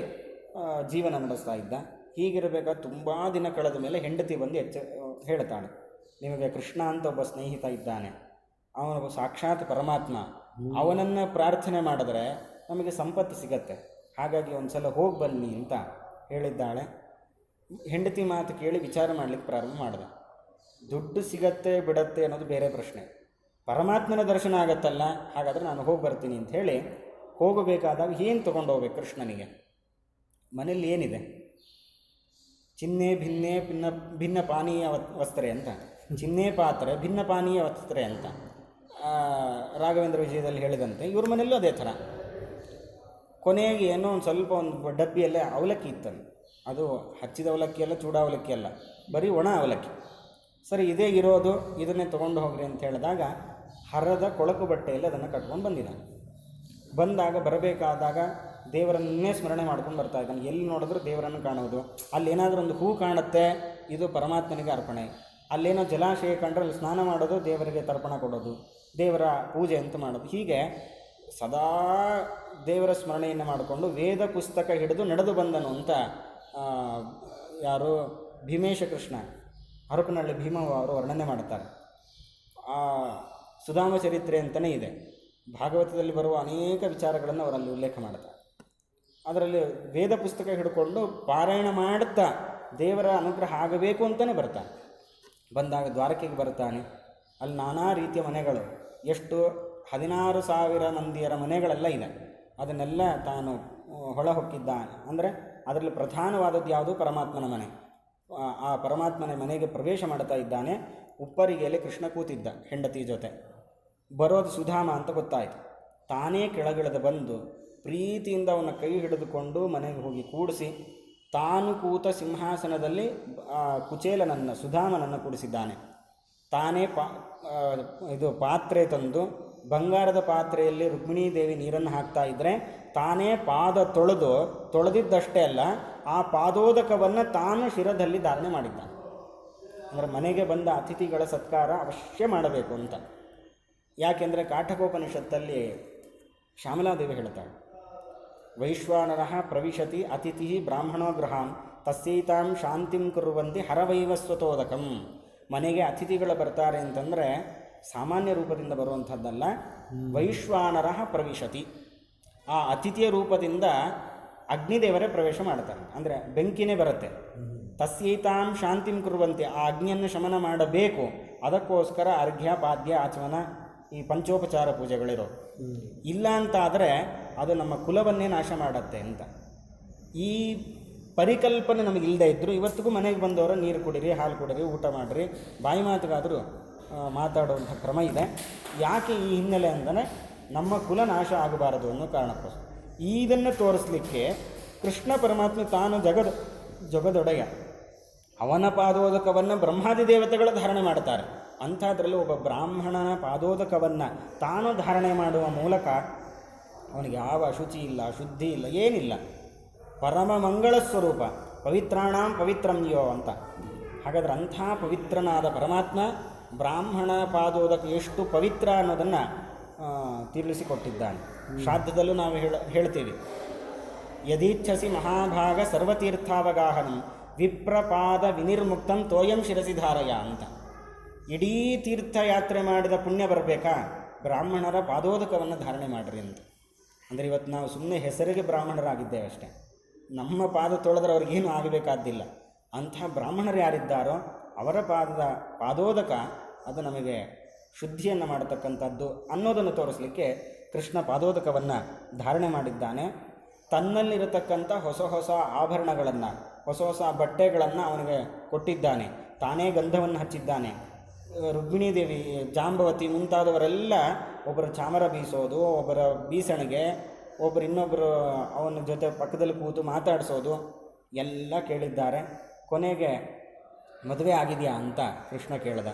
ಜೀವನ ನಡೆಸ್ತಾ ಇದ್ದ. ಹೀಗಿರಬೇಕಾದ್ರೆ ತುಂಬ ದಿನ ಕಳೆದ ಮೇಲೆ ಹೆಂಡತಿ ಬಂದು ಹೇಳ್ತಾಳೆ, ನಿಮಗೆ ಕೃಷ್ಣ ಅಂತ ಒಬ್ಬ ಸ್ನೇಹಿತ ಇದ್ದಾನೆ, ಅವನೊಬ್ಬ ಸಾಕ್ಷಾತ್ ಪರಮಾತ್ಮ, ಅವನನ್ನು ಪ್ರಾರ್ಥನೆ ಮಾಡಿದ್ರೆ ನಮಗೆ ಸಂಪತ್ತು ಸಿಗತ್ತೆ, ಹಾಗಾಗಿ ಒಂದು ಸಲ ಹೋಗಿ ಬನ್ನಿ ಅಂತ ಹೇಳಿದ್ದಾಳೆ. ಹೆಂಡತಿ ಮಾತು ಕೇಳಿ ವಿಚಾರ ಮಾಡಲಿಕ್ಕೆ ಪ್ರಾರಂಭ ಮಾಡಿದೆ. ದುಡ್ಡು ಸಿಗತ್ತೆ ಬಿಡತ್ತೆ ಅನ್ನೋದು ಬೇರೆ ಪ್ರಶ್ನೆ, ಪರಮಾತ್ಮನ ದರ್ಶನ ಆಗತ್ತಲ್ಲ, ಹಾಗಾದರೆ ನಾನು ಹೋಗಿ ಬರ್ತೀನಿ ಅಂತ ಹೇಳಿ ಹೋಗಬೇಕಾದಾಗ ಏನು ತೊಗೊಂಡು ಹೋಗ್ಬೇಕು ಕೃಷ್ಣನಿಗೆ? ಮನೇಲಿ ಏನಿದೆ? ಚಿನ್ನೆ ಭಿನ್ನೆ ಭಿನ್ನ ಪಾನೀಯ ವಸ್ತ್ರೆ ಅಂತ, ಚಿನ್ನೆ ಪಾತ್ರೆ ಭಿನ್ನ ಪಾನೀಯ ವಸ್ತ್ರೆ ಅಂತ ರಾಘವೇಂದ್ರ ವಿಜಯದಲ್ಲಿ ಹೇಳಿದಂತೆ ಇವ್ರ ಮನೆಯಲ್ಲೂ ಅದೇ ಥರ. ಕೊನೆಗೆ ಏನೋ ಒಂದು ಸ್ವಲ್ಪ ಒಂದು ಡಬ್ಬಿಯಲ್ಲೇ ಅವಲಕ್ಕಿ ಇತ್ತನು, ಅದು ಹಚ್ಚಿದ ಅವಲಕ್ಕಿ ಅಲ್ಲ, ಚೂಡ ಅವಲಕ್ಕಿ ಅಲ್ಲ, ಬರೀ ಒಣ ಅವಲಕ್ಕಿ. ಸರಿ, ಇದೇ ಇರೋದು, ಇದನ್ನೇ ತೊಗೊಂಡು ಹೋಗ್ರಿ ಅಂತ ಹೇಳಿದಾಗ ಹರದ ಕೊಳಕು ಬಟ್ಟೆಯಲ್ಲಿ ಅದನ್ನು ಕಟ್ಕೊಂಡು ಬಂದಿದ್ದಾನೆ. ಬಂದಾಗ ಬರಬೇಕಾದಾಗ ದೇವರನ್ನೇ ಸ್ಮರಣೆ ಮಾಡ್ಕೊಂಡು ಬರ್ತಾ ಇದ್ದಾನೆ. ಎಲ್ಲಿ ನೋಡಿದ್ರೂ ದೇವರನ್ನು ಕಾಣೋದು, ಅಲ್ಲೇನಾದರೂ ಒಂದು ಹೂ ಕಾಣುತ್ತೆ, ಇದು ಪರಮಾತ್ಮನಿಗೆ ಅರ್ಪಣೆ, ಅಲ್ಲೇನೋ ಜಲಾಶಯ ಕಂಡ್ರೆ ಅಲ್ಲಿ ಸ್ನಾನ ಮಾಡೋದು, ದೇವರಿಗೆ ತರ್ಪಣ ಕೊಡೋದು, ದೇವರ ಪೂಜೆ ಅಂತ ಮಾಡೋದು. ಹೀಗೆ ಸದಾ ದೇವರ ಸ್ಮರಣೆಯನ್ನು ಮಾಡಿಕೊಂಡು ವೇದ ಪುಸ್ತಕ ಹಿಡಿದು ನಡೆದು ಬಂದನು ಅಂತ ಯಾರು ಭೀಮೇಶ ಕೃಷ್ಣ ಹರಪನಹಳ್ಳಿ ಭೀಮ ಅವರು ವರ್ಣನೆ ಮಾಡ್ತಾರೆ. ಸುಧಾಮ ಚರಿತ್ರೆ ಅಂತಲೇ ಇದೆ, ಭಾಗವತದಲ್ಲಿ ಬರುವ ಅನೇಕ ವಿಚಾರಗಳನ್ನು ಅವರಲ್ಲಿ ಉಲ್ಲೇಖ ಮಾಡ್ತಾರೆ. ಅದರಲ್ಲಿ ವೇದ ಪುಸ್ತಕ ಹಿಡ್ಕೊಂಡು ಪಾರಾಯಣ ಮಾಡುತ್ತಾ ದೇವರ ಅನುಗ್ರಹ ಆಗಬೇಕು ಅಂತಲೇ ಬರ್ತಾನೆ. ಬಂದಾಗ ದ್ವಾರಕೆಗೆ ಬರ್ತಾನೆ, ಅಲ್ಲಿ ನಾನಾ ರೀತಿಯ ಮನೆಗಳು, ಎಷ್ಟು 16,000 ಮಂದಿಯರ ಮನೆಗಳೆಲ್ಲ ಇದೆ, ಅದನ್ನೆಲ್ಲ ತಾನು ಹೊಳ ಹೊಕ್ಕಿದ್ದಾನೆ. ಅಂದರೆ ಅದರಲ್ಲಿ ಪ್ರಧಾನವಾದದ್ದು ಯಾವುದು? ಪರಮಾತ್ಮನ ಮನೆ. ಆ ಪರಮಾತ್ಮನ ಮನೆಗೆ ಪ್ರವೇಶ ಮಾಡ್ತಾ ಇದ್ದಾನೆ. ಉಪ್ಪರಿಗೆಯಲ್ಲಿ ಕೃಷ್ಣ ಕೂತಿದ್ದ ಹೆಂಡತಿ ಜೊತೆ. ಬರೋದು ಸುಧಾಮ ಅಂತ ಗೊತ್ತಾಯಿತು. ತಾನೇ ಕೆಳಗಿಳಿದು ಬಂದು ಪ್ರೀತಿಯಿಂದ ಅವನ ಕೈ ಹಿಡಿದುಕೊಂಡು ಮನೆಗೆ ಹೋಗಿ ಕೂಡಿಸಿ ತಾನು ಕೂತ ಸಿಂಹಾಸನದಲ್ಲಿ ಕುಚೇಲನನ್ನು, ಸುಧಾಮನನ್ನು ಕೂಡಿಸಿದ್ದಾನೆ. ತಾನೇ ಪಾತ್ರೆ ತಂದು ಬಂಗಾರದ ಪಾತ್ರೆಯಲ್ಲಿ ರುಕ್ಮಿಣೀ ದೇವಿ ನೀರನ್ನು ಹಾಕ್ತಾ ಇದ್ದರೆ ತಾನೇ ಪಾದ ತೊಳೆದಿದ್ದಷ್ಟೇ ಅಲ್ಲ, ಆ ಪಾದೋದಕವನ್ನು ತಾನು ಶಿರದಲ್ಲಿ ಧಾರಣೆ ಮಾಡಿದ್ದಾನೆ. ಅಂದರೆ ಮನೆಗೆ ಬಂದ ಅತಿಥಿಗಳ ಸತ್ಕಾರ ಅವಶ್ಯ ಮಾಡಬೇಕು ಅಂತ. ಯಾಕೆಂದರೆ ಕಾಠಕೋಪನಿಷತ್ತಲ್ಲಿ ಶ್ಯಾಮಲಾದೇವಿ ಹೇಳ್ತಾಳೆ, ವೈಶ್ವಾನರ ಪ್ರವಿಶತಿ ಅತಿಥಿ ಬ್ರಾಹ್ಮಣೋ ಗೃಹಾಂ ತಸ್ಯೈತಾಂ ಶಾಂತಿಂ ಕುರುವಂತಿ ಹರವೈವಸ್ವತೋದಕಂ. ಮನೆಗೆ ಅತಿಥಿಗಳು ಬರ್ತಾರೆ ಅಂತಂದರೆ ಸಾಮಾನ್ಯ ರೂಪದಿಂದ ಬರುವಂಥದ್ದಲ್ಲ, ವೈಶ್ವಾನರ ಪ್ರವಿಶತಿ, ಆ ಅತಿಥಿಯ ರೂಪದಿಂದ ಅಗ್ನಿದೇವರೇ ಪ್ರವೇಶ ಮಾಡ್ತಾರೆ, ಅಂದರೆ ಬೆಂಕಿನೇ ಬರುತ್ತೆ. ತಸ್ಯೈತಾಂ ಶಾಂತಿಂ ಕುರುವಂತೆ, ಆ ಅಗ್ನಿಯನ್ನು ಶಮನ ಮಾಡಬೇಕು, ಅದಕ್ಕೋಸ್ಕರ ಅರ್ಘ್ಯ ಪಾದ್ಯ ಆಚಮನ ಈ ಪಂಚೋಪಚಾರ ಪೂಜೆಗಳಿರೋ. ಇಲ್ಲ ಅಂತಾದರೆ ಅದು ನಮ್ಮ ಕುಲವನ್ನೇ ನಾಶ ಮಾಡತ್ತೆ ಅಂತ. ಈ ಪರಿಕಲ್ಪನೆ ನಮಗೆ ಇಲ್ಲದೆ ಇದ್ದರೂ ಇವತ್ತಿಗೂ ಮನೆಗೆ ಬಂದವರು ನೀರು ಕುಡೀರಿ, ಹಾಲು ಕುಡೀರಿ, ಊಟ ಮಾಡಿರಿ, ಬಾಯಿ ಮಾತಿಗಾದರೂ ಮಾತಾಡುವಂಥ ಕ್ರಮ ಇದೆ. ಯಾಕೆ ಈ ಹಿನ್ನೆಲೆ ಅಂದರೆ ನಮ್ಮ ಕುಲ ನಾಶ ಆಗಬಾರದು ಅನ್ನೋ ಕಾರಣಕ್ಕೋಸ್ಕರ. ಇದನ್ನು ತೋರಿಸಲಿಕ್ಕೆ ಕೃಷ್ಣ ಪರಮಾತ್ಮ ತಾನು ಜಗದೊಡೆಯ, ಅವನ ಪಾದೋದಕವನ್ನು ಬ್ರಹ್ಮಾದಿ ದೇವತೆಗಳು ಧಾರಣೆ ಮಾಡ್ತಾರೆ. ಅಂಥದ್ರಲ್ಲಿ ಒಬ್ಬ ಬ್ರಾಹ್ಮಣನ ಪಾದೋದಕವನ್ನು ತಾನು ಧಾರಣೆ ಮಾಡುವ ಮೂಲಕ ಅವನಿಗೆ ಯಾವ ಅಶುಚಿ ಇಲ್ಲ, ಶುದ್ಧಿ ಇಲ್ಲ, ಏನಿಲ್ಲ, ಪರಮ ಮಂಗಳ ಸ್ವರೂಪ, ಪವಿತ್ರಾಣಾಂ ಪವಿತ್ರಮ್ಯೋ ಅಂತ. ಹಾಗಾದ್ರೆ ಅಂಥ ಪವಿತ್ರನಾದ ಪರಮಾತ್ಮ ಬ್ರಾಹ್ಮಣ ಪಾದೋದಕ ಎಷ್ಟು ಪವಿತ್ರ ಅನ್ನೋದನ್ನು ತಿಳಿಸಿಕೊಟ್ಟಿದ್ದಾನೆ. ಶ್ರಾದ್ದದಲ್ಲೂ ನಾವು ಹೇಳ್ತೀವಿ, ಯದೀಚ್ಛಸಿ ಮಹಾಭಾಗ ಸರ್ವತೀರ್ಥಾವಗಾಹನಂ ವಿಪ್ರಪಾದ ವಿನಿರ್ಮುಕ್ತಂ ತೋಯಂ ಶಿರಸಿ ಧಾರಯ ಅಂತ. ಇಡೀ ತೀರ್ಥಯಾತ್ರೆ ಮಾಡಿದ ಪುಣ್ಯ ಬರಬೇಕಾ, ಬ್ರಾಹ್ಮಣರ ಪಾದೋದಕವನ್ನು ಧಾರಣೆ ಮಾಡಿರಿ ಅಂತ. ಅಂದರೆ ಇವತ್ತು ನಾವು ಸುಮ್ಮನೆ ಹೆಸರಿಗೆ ಬ್ರಾಹ್ಮಣರಾಗಿದ್ದೇವೆ ಅಷ್ಟೇ, ನಮ್ಮ ಪಾದ ತೊಳೆದ್ರೆ ಅವ್ರಿಗೇನು ಆಗಬೇಕಾದ್ದಿಲ್ಲ. ಅಂಥ ಬ್ರಾಹ್ಮಣರು ಯಾರಿದ್ದಾರೋ ಅವರ ಪಾದೋದಕ ಅದು ನಮಗೆ ಶುದ್ಧಿಯನ್ನು ಮಾಡತಕ್ಕಂಥದ್ದು ಅನ್ನೋದನ್ನು ತೋರಿಸಲಿಕ್ಕೆ ಕೃಷ್ಣ ಪಾದೋದಕವನ್ನು ಧಾರಣೆ ಮಾಡಿದ್ದಾನೆ. ತನ್ನಲ್ಲಿರತಕ್ಕಂಥ ಹೊಸ ಹೊಸ ಆಭರಣಗಳನ್ನು, ಹೊಸ ಹೊಸ ಬಟ್ಟೆಗಳನ್ನು ಅವನಿಗೆ ಕೊಟ್ಟಿದ್ದಾನೆ. ತಾನೇ ಗಂಧವನ್ನು ಹಚ್ಚಿದ್ದಾನೆ. ರುಕ್ಮಿಣೀ ದೇವಿ, ಜಾಂಬವತಿ ಮುಂತಾದವರೆಲ್ಲ ಒಬ್ಬರ ಚಾಮರ ಬೀಸೋದು, ಒಬ್ಬರ ಬೀಸಣಿಗೆ, ಒಬ್ಬರು ಇನ್ನೊಬ್ಬರು ಅವನ ಜೊತೆ ಪಕ್ಕದಲ್ಲಿ ಕೂತು ಮಾತಾಡಿಸೋದು ಎಲ್ಲ ಕೇಳಿದ್ದಾರೆ. ಕೊನೆಗೆ ಮದುವೆ ಆಗಿದೆಯಾ ಅಂತ ಕೃಷ್ಣ ಕೇಳಿದ.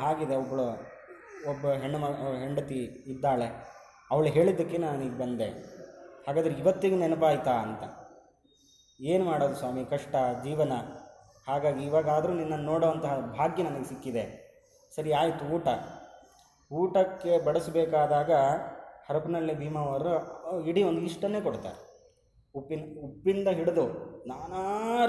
ಆಗಿದೆ, ಒಬ್ಬ ಹೆಂಡತಿ ಇದ್ದಾಳೆ, ಅವಳು ಹೇಳಿದ್ದಕ್ಕೆ ನಾನೀಗ ಬಂದೆ. ಹಾಗಾದರೆ ಇವತ್ತಿಗೆ ನೆನಪಾಯ್ತಾ ಅಂತ. ಏನು ಮಾಡೋದು ಸ್ವಾಮಿ, ಕಷ್ಟ ಜೀವನ, ಹಾಗಾಗಿ ಇವಾಗಾದರೂ ನಿನ್ನನ್ನು ನೋಡೋವಂತಹ ಭಾಗ್ಯ ನನಗೆ ಸಿಕ್ಕಿದೆ. ಸರಿ ಆಯಿತು, ಊಟಕ್ಕೆ ಬಡಿಸಬೇಕಾದಾಗ ಹರಪನಹಳ್ಳಿ ಭೀಮವರು ಇಡೀ ಒಂದು ಇಷ್ಟನ್ನೇ ಕೊಡ್ತಾರೆ. ಉಪ್ಪಿಂದ ಹಿಡಿದು ನಾನಾ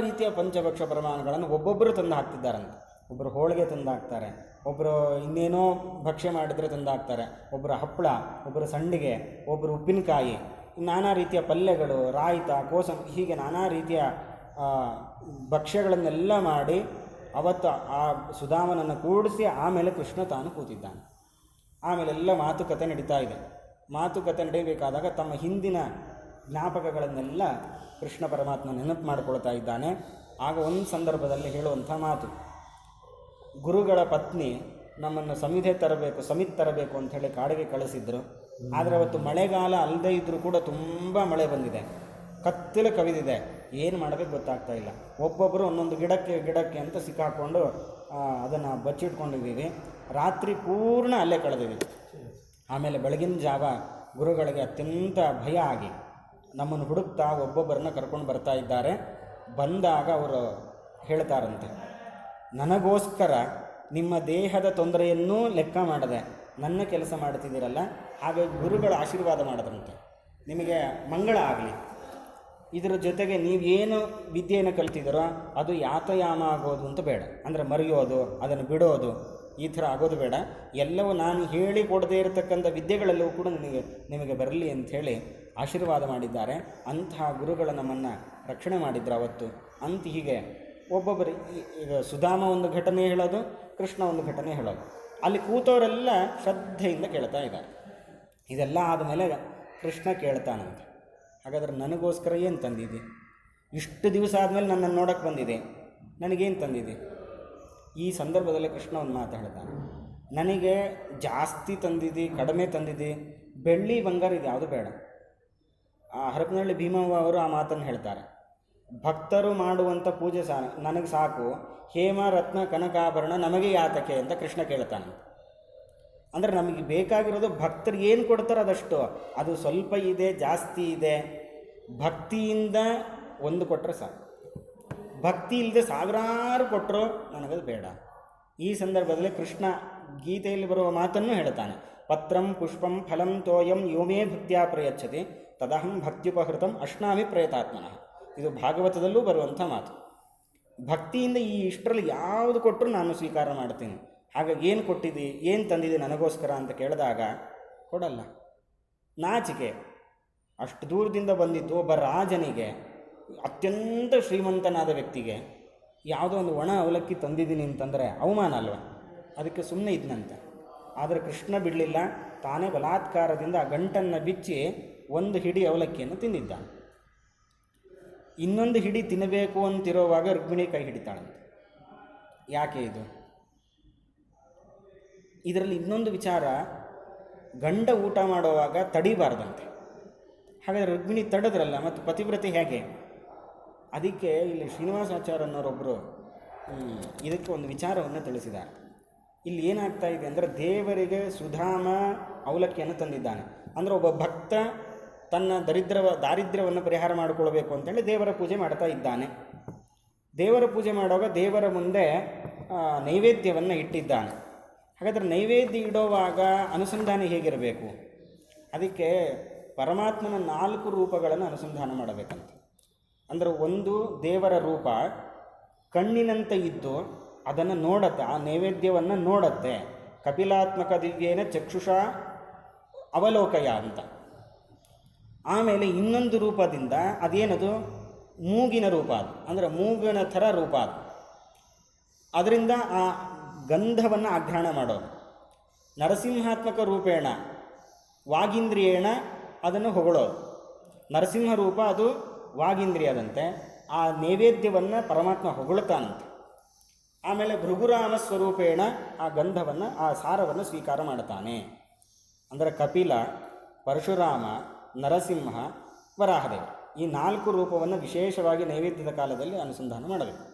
ರೀತಿಯ ಪಂಚಭಕ್ಷ ಪ್ರಮಾಣಗಳನ್ನು ಒಬ್ಬೊಬ್ಬರು ತಂದು ಹಾಕ್ತಿದ್ದಾರಂತೆ. ಒಬ್ಬರು ಹೋಳಿಗೆ ತಂದು ಹಾಕ್ತಾರೆ, ಒಬ್ಬರು ಇನ್ನೇನೋ ಭಕ್ಷ್ಯ ಮಾಡಿದರೆ ತಂದು ಹಾಕ್ತಾರೆ, ಒಬ್ಬರು ಹಪ್ಪಳ, ಒಬ್ಬರು ಸಂಡಿಗೆ, ಒಬ್ಬರು ಉಪ್ಪಿನಕಾಯಿ, ನಾನಾ ರೀತಿಯ ಪಲ್ಯಗಳು, ರಾಯ್ತ, ಕೋಸಂ, ಹೀಗೆ ನಾನಾ ರೀತಿಯ ಭಕ್ಷ್ಯಗಳನ್ನೆಲ್ಲ ಮಾಡಿ ಅವತ್ತು ಆ ಸುಧಾಮನನ್ನು ಕೂಡಿಸಿ ಆಮೇಲೆ ಕೃಷ್ಣ ತಾನು ಕೂತಿದ್ದಾನೆ. ಆಮೇಲೆಲ್ಲ ಮಾತುಕತೆ ನಡೀತಾ ಇದೆ. ಮಾತುಕತೆ ನಡೀಬೇಕಾದಾಗ ತಮ್ಮ ಹಿಂದಿನ ಜ್ಞಾಪಕಗಳನ್ನೆಲ್ಲ ಕೃಷ್ಣ ಪರಮಾತ್ಮ ನೆನಪು ಮಾಡಿಕೊಳ್ತಾ ಇದ್ದಾನೆ. ಆಗ ಒಂದು ಸಂದರ್ಭದಲ್ಲಿ ಹೇಳುವಂಥ ಮಾತು, ಗುರುಗಳ ಪತ್ನಿ ನಮ್ಮನ್ನು ಸಮಿತ್ ತರಬೇಕು ಅಂಥೇಳಿ ಕಾಡಿಗೆ ಕಳಿಸಿದ್ರು. ಆದರೆ ಅವತ್ತು ಮಳೆಗಾಲ ಅಲ್ಲದೇ ಇದ್ದರೂ ಕೂಡ ತುಂಬ ಮಳೆ ಬಂದಿದೆ, ಕತ್ತಲು ಕವಿದಿದೆ, ಏನು ಮಾಡಬೇಕು ಗೊತ್ತಾಗ್ತಾ ಇಲ್ಲ. ಒಬ್ಬೊಬ್ಬರು ಒಂದೊಂದು ಗಿಡಕ್ಕೆ ಅಂತ ಸಿಕ್ಕಾಕ್ಕೊಂಡು ಅದನ್ನು ಬಚ್ಚಿಟ್ಕೊಂಡಿದ್ದೀವಿ. ರಾತ್ರಿ ಪೂರ್ಣ ಅಲ್ಲೇ ಕಳೆದಿದ್ದೀವಿ. ಆಮೇಲೆ ಬೆಳಗಿನ ಜಾವ ಗುರುಗಳಿಗೆ ಅತ್ಯಂತ ಭಯ ಆಗಿ ನಮ್ಮನ್ನು ಹುಡುಕ್ತಾ ಒಬ್ಬೊಬ್ಬರನ್ನ ಕರ್ಕೊಂಡು ಬರ್ತಾ ಇದ್ದಾರೆ. ಬಂದಾಗ ಅವರು ಹೇಳ್ತಾರಂತೆ, ನನಗೋಸ್ಕರ ನಿಮ್ಮ ದೇಹದ ತೊಂದರೆಯನ್ನೂ ಲೆಕ್ಕ ಮಾಡದೆ ನನ್ನ ಕೆಲಸ ಮಾಡ್ತಿದ್ದೀರಲ್ಲ, ಹಾಗೆ ಗುರುಗಳ ಆಶೀರ್ವಾದ ಮಾಡಿದ್ರಂತೆ, ನಿಮಗೆ ಮಂಗಳ ಆಗಲಿ. ಇದರ ಜೊತೆಗೆ ನೀವೇನು ವಿದ್ಯೆಯನ್ನು ಕಲ್ತಿದ್ದೀರೋ ಅದು ಯಾತಯಾಮ ಆಗೋದು ಅಂತ ಬೇಡ, ಅಂದರೆ ಮರೆಯೋದು, ಅದನ್ನು ಬಿಡೋದು, ಈ ಥರ ಆಗೋದು ಬೇಡ. ಎಲ್ಲವೂ ನಾನು ಹೇಳಿ ಕೊಡದೇ ಇರತಕ್ಕಂಥ ವಿದ್ಯೆಗಳೆಲ್ಲವೂ ಕೂಡ ನಿಮಗೆ ಬರಲಿ ಅಂಥೇಳಿ ಆಶೀರ್ವಾದ ಮಾಡಿದ್ದಾರೆ. ಅಂತಹ ಗುರುಗಳು ನಮ್ಮನ್ನು ರಕ್ಷಣೆ ಮಾಡಿದ್ರು ಅವತ್ತು ಅಂತ. ಹೀಗೆ ಒಬ್ಬೊಬ್ಬರು, ಈಗ ಸುಧಾಮ ಒಂದು ಘಟನೆ ಹೇಳೋದು, ಕೃಷ್ಣ ಒಂದು ಘಟನೆ ಹೇಳೋದು, ಅಲ್ಲಿ ಕೂತವರೆಲ್ಲ ಶ್ರದ್ಧೆಯಿಂದ ಕೇಳ್ತಾ ಇದ್ದಾರೆ. ಇದೆಲ್ಲ ಆದಮೇಲೆ ಕೃಷ್ಣ ಕೇಳ್ತಾನಂತೆ, ಹಾಗಾದರೆ ನನಗೋಸ್ಕರ ಏನು ತಂದಿದೆ? ಇಷ್ಟು ದಿವಸ ಆದಮೇಲೆ ನನ್ನನ್ನು ನೋಡೋಕ್ಕೆ ಬಂದಿದೆ, ನನಗೇನು ತಂದಿದೆ? ಈ ಸಂದರ್ಭದಲ್ಲಿ ಕೃಷ್ಣ ಒಂದು ಮಾತು ಹೇಳ್ತಾನೆ, ನನಗೆ ಜಾಸ್ತಿ ತಂದಿದೆ, ಕಡಿಮೆ ತಂದಿದೆ, ಬೆಳ್ಳಿ ಬಂಗಾರ ಇದು ಯಾವುದು ಬೇಡ. ಹರಪನಹಳ್ಳಿ ಭೀಮವ್ವ ಅವರು ಆ ಮಾತನ್ನು ಹೇಳ್ತಾರೆ, ಭಕ್ತರು ಮಾಡುವಂಥ ಪೂಜೆ ನನಗೆ ಸಾಕು, ಹೇಮ ರತ್ನ ಕನಕಾಭರಣ ನಮಗೆ ಯಾತಕ್ಕೆ ಅಂತ ಕೃಷ್ಣ ಕೇಳ್ತಾನೆ. ಅಂದರೆ ನಮಗೆ ಬೇಕಾಗಿರೋದು ಭಕ್ತರು ಏನು ಕೊಡ್ತಾರೆ ಅದಷ್ಟು, ಅದು ಸ್ವಲ್ಪ ಇದೆ, ಜಾಸ್ತಿ ಇದೆ. ಭಕ್ತಿಯಿಂದ ಒಂದು ಕೊಟ್ಟರೆ ಸಾಕು, ಭಕ್ತಿ ಇಲ್ಲದೆ ಸಾವಿರಾರು ಕೊಟ್ಟರು ನನಗದು ಬೇಡ. ಈ ಸಂದರ್ಭದಲ್ಲಿ ಕೃಷ್ಣ ಗೀತೆಯಲ್ಲಿ ಬರುವ ಮಾತನ್ನು ಹೇಳ್ತಾನೆ, ಪತ್ರಂ ಪುಷ್ಪಂ ಫಲಂ ತೋಯಂ ಯೋಮೇ ಭಕ್ತಿಯ ಪ್ರಯಚ್ಛತಿ ತದಹಂ ಭಕ್ತ್ಯುಪಹೃತಂ ಅಶ್ನಾಮಿ ಪ್ರಯತಾತ್ಮನಃ. ಇದು ಭಾಗವತದಲ್ಲೂ ಬರುವಂಥ ಮಾತು. ಭಕ್ತಿಯಿಂದ ಈ ಇಷ್ಟರಲ್ಲಿ ಯಾವುದು ಕೊಟ್ಟರು ನಾನು ಸ್ವೀಕಾರ ಮಾಡ್ತೀನಿ. ಹಾಗಾಗಿ ಏನು ಕೊಟ್ಟಿದ್ದಿ, ಏನು ತಂದಿದ್ದಿ ನನಗೋಸ್ಕರ ಅಂತ ಕೇಳಿದಾಗ ಕೊಡಲ್ಲ. ನಾಚಿಕೆ. ಅಷ್ಟು ದೂರದಿಂದ ಬಂದಿದ್ದು ಒಬ್ಬ ರಾಜನಿಗೆ, ಅತ್ಯಂತ ಶ್ರೀಮಂತನಾದ ವ್ಯಕ್ತಿಗೆ ಯಾವುದೋ ಒಂದು ಒಣ ಅವಲಕ್ಕಿ ತಂದಿದ್ದೀನಿ ಅಂತಂದರೆ ಅವಮಾನ ಅಲ್ವ, ಅದಕ್ಕೆ ಸುಮ್ಮನೆ ಇದ್ನಂತೆ. ಆದರೆ ಕೃಷ್ಣ ಬಿಡಲಿಲ್ಲ, ತಾನೇ ಬಲಾತ್ಕಾರದಿಂದ ಆ ಗಂಟನ್ನು ಬಿಚ್ಚಿ ಒಂದು ಹಿಡಿ ಅವಲಕ್ಕಿಯನ್ನು ತಿಂದಿದ್ದ. ಇನ್ನೊಂದು ಹಿಡಿ ತಿನ್ನಬೇಕು ಅಂತಿರುವಾಗ ರುಕ್ಮಿಣಿ ಕೈ ಹಿಡಿತಾಳಂತೆ. ಯಾಕೆ ಇದು? ಇದರಲ್ಲಿ ಇನ್ನೊಂದು ವಿಚಾರ, ಗಂಡ ಊಟ ಮಾಡುವಾಗ ತಡಿಬಾರ್ದಂತೆ. ಹಾಗಾದರೆ ರುಕ್ಮಿಣಿ ತಡೆದ್ರಲ್ಲ, ಮತ್ತು ಪತಿವ್ರತೆ ಹೇಗೆ? ಅದಕ್ಕೆ ಇಲ್ಲಿ ಶ್ರೀನಿವಾಸಾಚಾರ್ಯನವರೊಬ್ಬರು ಇದಕ್ಕೆ ಒಂದು ವಿಚಾರವನ್ನು ತಿಳಿಸಿದ್ದಾರೆ. ಇಲ್ಲಿ ಏನಾಗ್ತಾ ಇದೆ ಅಂದರೆ, ದೇವರಿಗೆ ಸುಧಾಮ ಅವಲಕ್ಕಿಯನ್ನು ತಂದಿದ್ದಾನೆ. ಅಂದರೆ ಒಬ್ಬ ಭಕ್ತ ತನ್ನ ದಾರಿದ್ರ್ಯವನ್ನು ಪರಿಹಾರ ಮಾಡಿಕೊಳ್ಬೇಕು ಅಂತೇಳಿ ದೇವರ ಪೂಜೆ ಮಾಡ್ತಾ ಇದ್ದಾನೆ. ದೇವರ ಪೂಜೆ ಮಾಡುವಾಗ ದೇವರ ಮುಂದೆ ನೈವೇದ್ಯವನ್ನು ಇಟ್ಟಿದ್ದಾನೆ. ಹಾಗಾದರೆ ನೈವೇದ್ಯ ಇಡುವಾಗ ಅನುಸಂಧಾನ ಹೇಗಿರಬೇಕು? ಅದಕ್ಕೆ ಪರಮಾತ್ಮನ 4 ರೂಪಗಳನ್ನು ಅನುಸಂಧಾನ ಮಾಡಬೇಕಂತ. ಅಂದರೆ ಒಂದು ದೇವರ ರೂಪ ಕಣ್ಣಿನಂತೆ ಇದ್ದು ಅದನ್ನು ನೋಡತ್ತೆ, ಆ ನೈವೇದ್ಯವನ್ನು ನೋಡತ್ತೆ. ಕಪಿಲಾತ್ಮಕ ದಿವ್ಯೇನ ಚಕ್ಷುಷ ಅವಲೋಕಯ ಅಂತ. ಆಮೇಲೆ ಇನ್ನೊಂದು ರೂಪದಿಂದ ಅದೇನದು ಮೂಗಿನ ರೂಪ, ಅದು ಅಂದರೆ ಮೂಗಿನ ಥರ ರೂಪ, ಅದು ಅದರಿಂದ ಆ ಗಂಧವನ್ನು ಆಘ್ರಾಣ ಮಾಡೋದು. ನರಸಿಂಹಾತ್ಮಕ ರೂಪೇಣ ವಾಗೀಂದ್ರಿಯೇಣ ಅದನ್ನು ಹೊಗಳೋದು. ನರಸಿಂಹ ರೂಪ ಅದು ವಾಗೀಂದ್ರಿಯದಂತೆ ಆ ನೈವೇದ್ಯವನ್ನು ಪರಮಾತ್ಮ ಹೊಗಳ್ತಾನಂತೆ. ಆಮೇಲೆ ಭೃಗುರಾಮ ಸ್ವರೂಪೇಣ ಆ ಗಂಧವನ್ನು, ಆ ಸಾರವನ್ನು ಸ್ವೀಕಾರ ಮಾಡ್ತಾನೆ. ಅಂದರೆ ಕಪಿಲ, ಪರಶುರಾಮ, ನರಸಿಂಹ, ವರಾಹದೇವ, ಈ 4 ರೂಪವನ್ನು ವಿಶೇಷವಾಗಿ ನೈವೇದ್ಯದ ಕಾಲದಲ್ಲಿ ಅನುಸಂಧಾನ ಮಾಡಬೇಕು.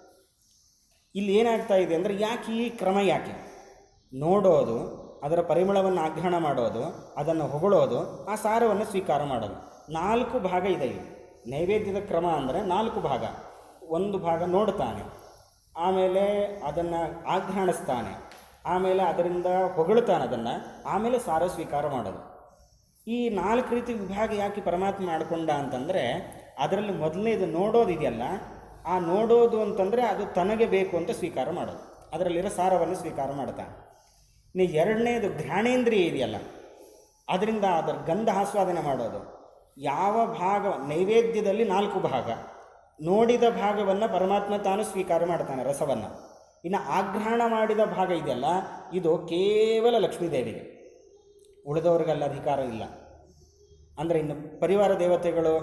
ಇಲ್ಲಿ ಏನಾಗ್ತಾ ಇದೆ ಅಂದರೆ, ಯಾಕೆ ಈ ಕ್ರಮ? ಯಾಕೆ ನೋಡೋದು, ಅದರ ಪರಿಮಳವನ್ನು ಆಘ್ರಾಣ ಮಾಡೋದು, ಅದನ್ನು ಹೊಗಳೋದು, ಆ ಸಾರವನ್ನು ಸ್ವೀಕಾರ ಮಾಡೋದು, 4 ಭಾಗ ಇದೆ ಇಲ್ಲಿ. ನೈವೇದ್ಯದ ಕ್ರಮ ಅಂದರೆ 4 ಭಾಗ. ಒಂದು ಭಾಗ ನೋಡ್ತಾನೆ, ಆಮೇಲೆ ಅದನ್ನು ಆಘ್ರಾಣಿಸ್ತಾನೆ, ಆಮೇಲೆ ಅದರಿಂದ ಹೊಗಳ್ತಾನೆ ಅದನ್ನು, ಆಮೇಲೆ ಸಾರ ಸ್ವೀಕಾರ ಮಾಡೋದು. ಈ 4 ರೀತಿ ವಿಭಾಗ ಯಾಕೆ ಪರಮಾತ್ಮ ಮಾಡಿಕೊಂಡ ಅಂತಂದರೆ, ಅದರಲ್ಲಿ ಮೊದಲನೇದು ನೋಡೋದಿದೆಯಲ್ಲ, ಆ ನೋಡೋದು ಅಂತಂದರೆ ಅದು ತನಗೆ ಬೇಕು ಅಂತ ಸ್ವೀಕಾರ ಮಾಡೋದು, ಅದರಲ್ಲಿರೋ ಸಾರವನ್ನು ಸ್ವೀಕಾರ ಮಾಡ್ತಾನೆ. ಇನ್ನು ಎರಡನೇದು ಘ್ರಾಣೇಂದ್ರಿಯ ಇದೆಯಲ್ಲ, ಅದರಿಂದ ಅದರ ಗಂಧ ಆಸ್ವಾದನೆ ಮಾಡೋದು. ಯಾವ ಭಾಗ ನೈವೇದ್ಯದಲ್ಲಿ 4 ಭಾಗ, ನೋಡಿದ ಭಾಗವನ್ನು ಪರಮಾತ್ಮ ತಾನು ಸ್ವೀಕಾರ ಮಾಡ್ತಾನೆ, ರಸವನ್ನು. ಇನ್ನು ಆಘ್ರಾಣ ಮಾಡಿದ ಭಾಗ ಇದೆಯಲ್ಲ, ಇದು ಕೇವಲ ಲಕ್ಷ್ಮೀದೇವಿಗೆ, ಉಳಿದವ್ರಿಗೆಲ್ಲ ಅಧಿಕಾರ ಇಲ್ಲ. ಅಂದರೆ ಇನ್ನು ಪರಿವಾರ ದೇವತೆಗಳು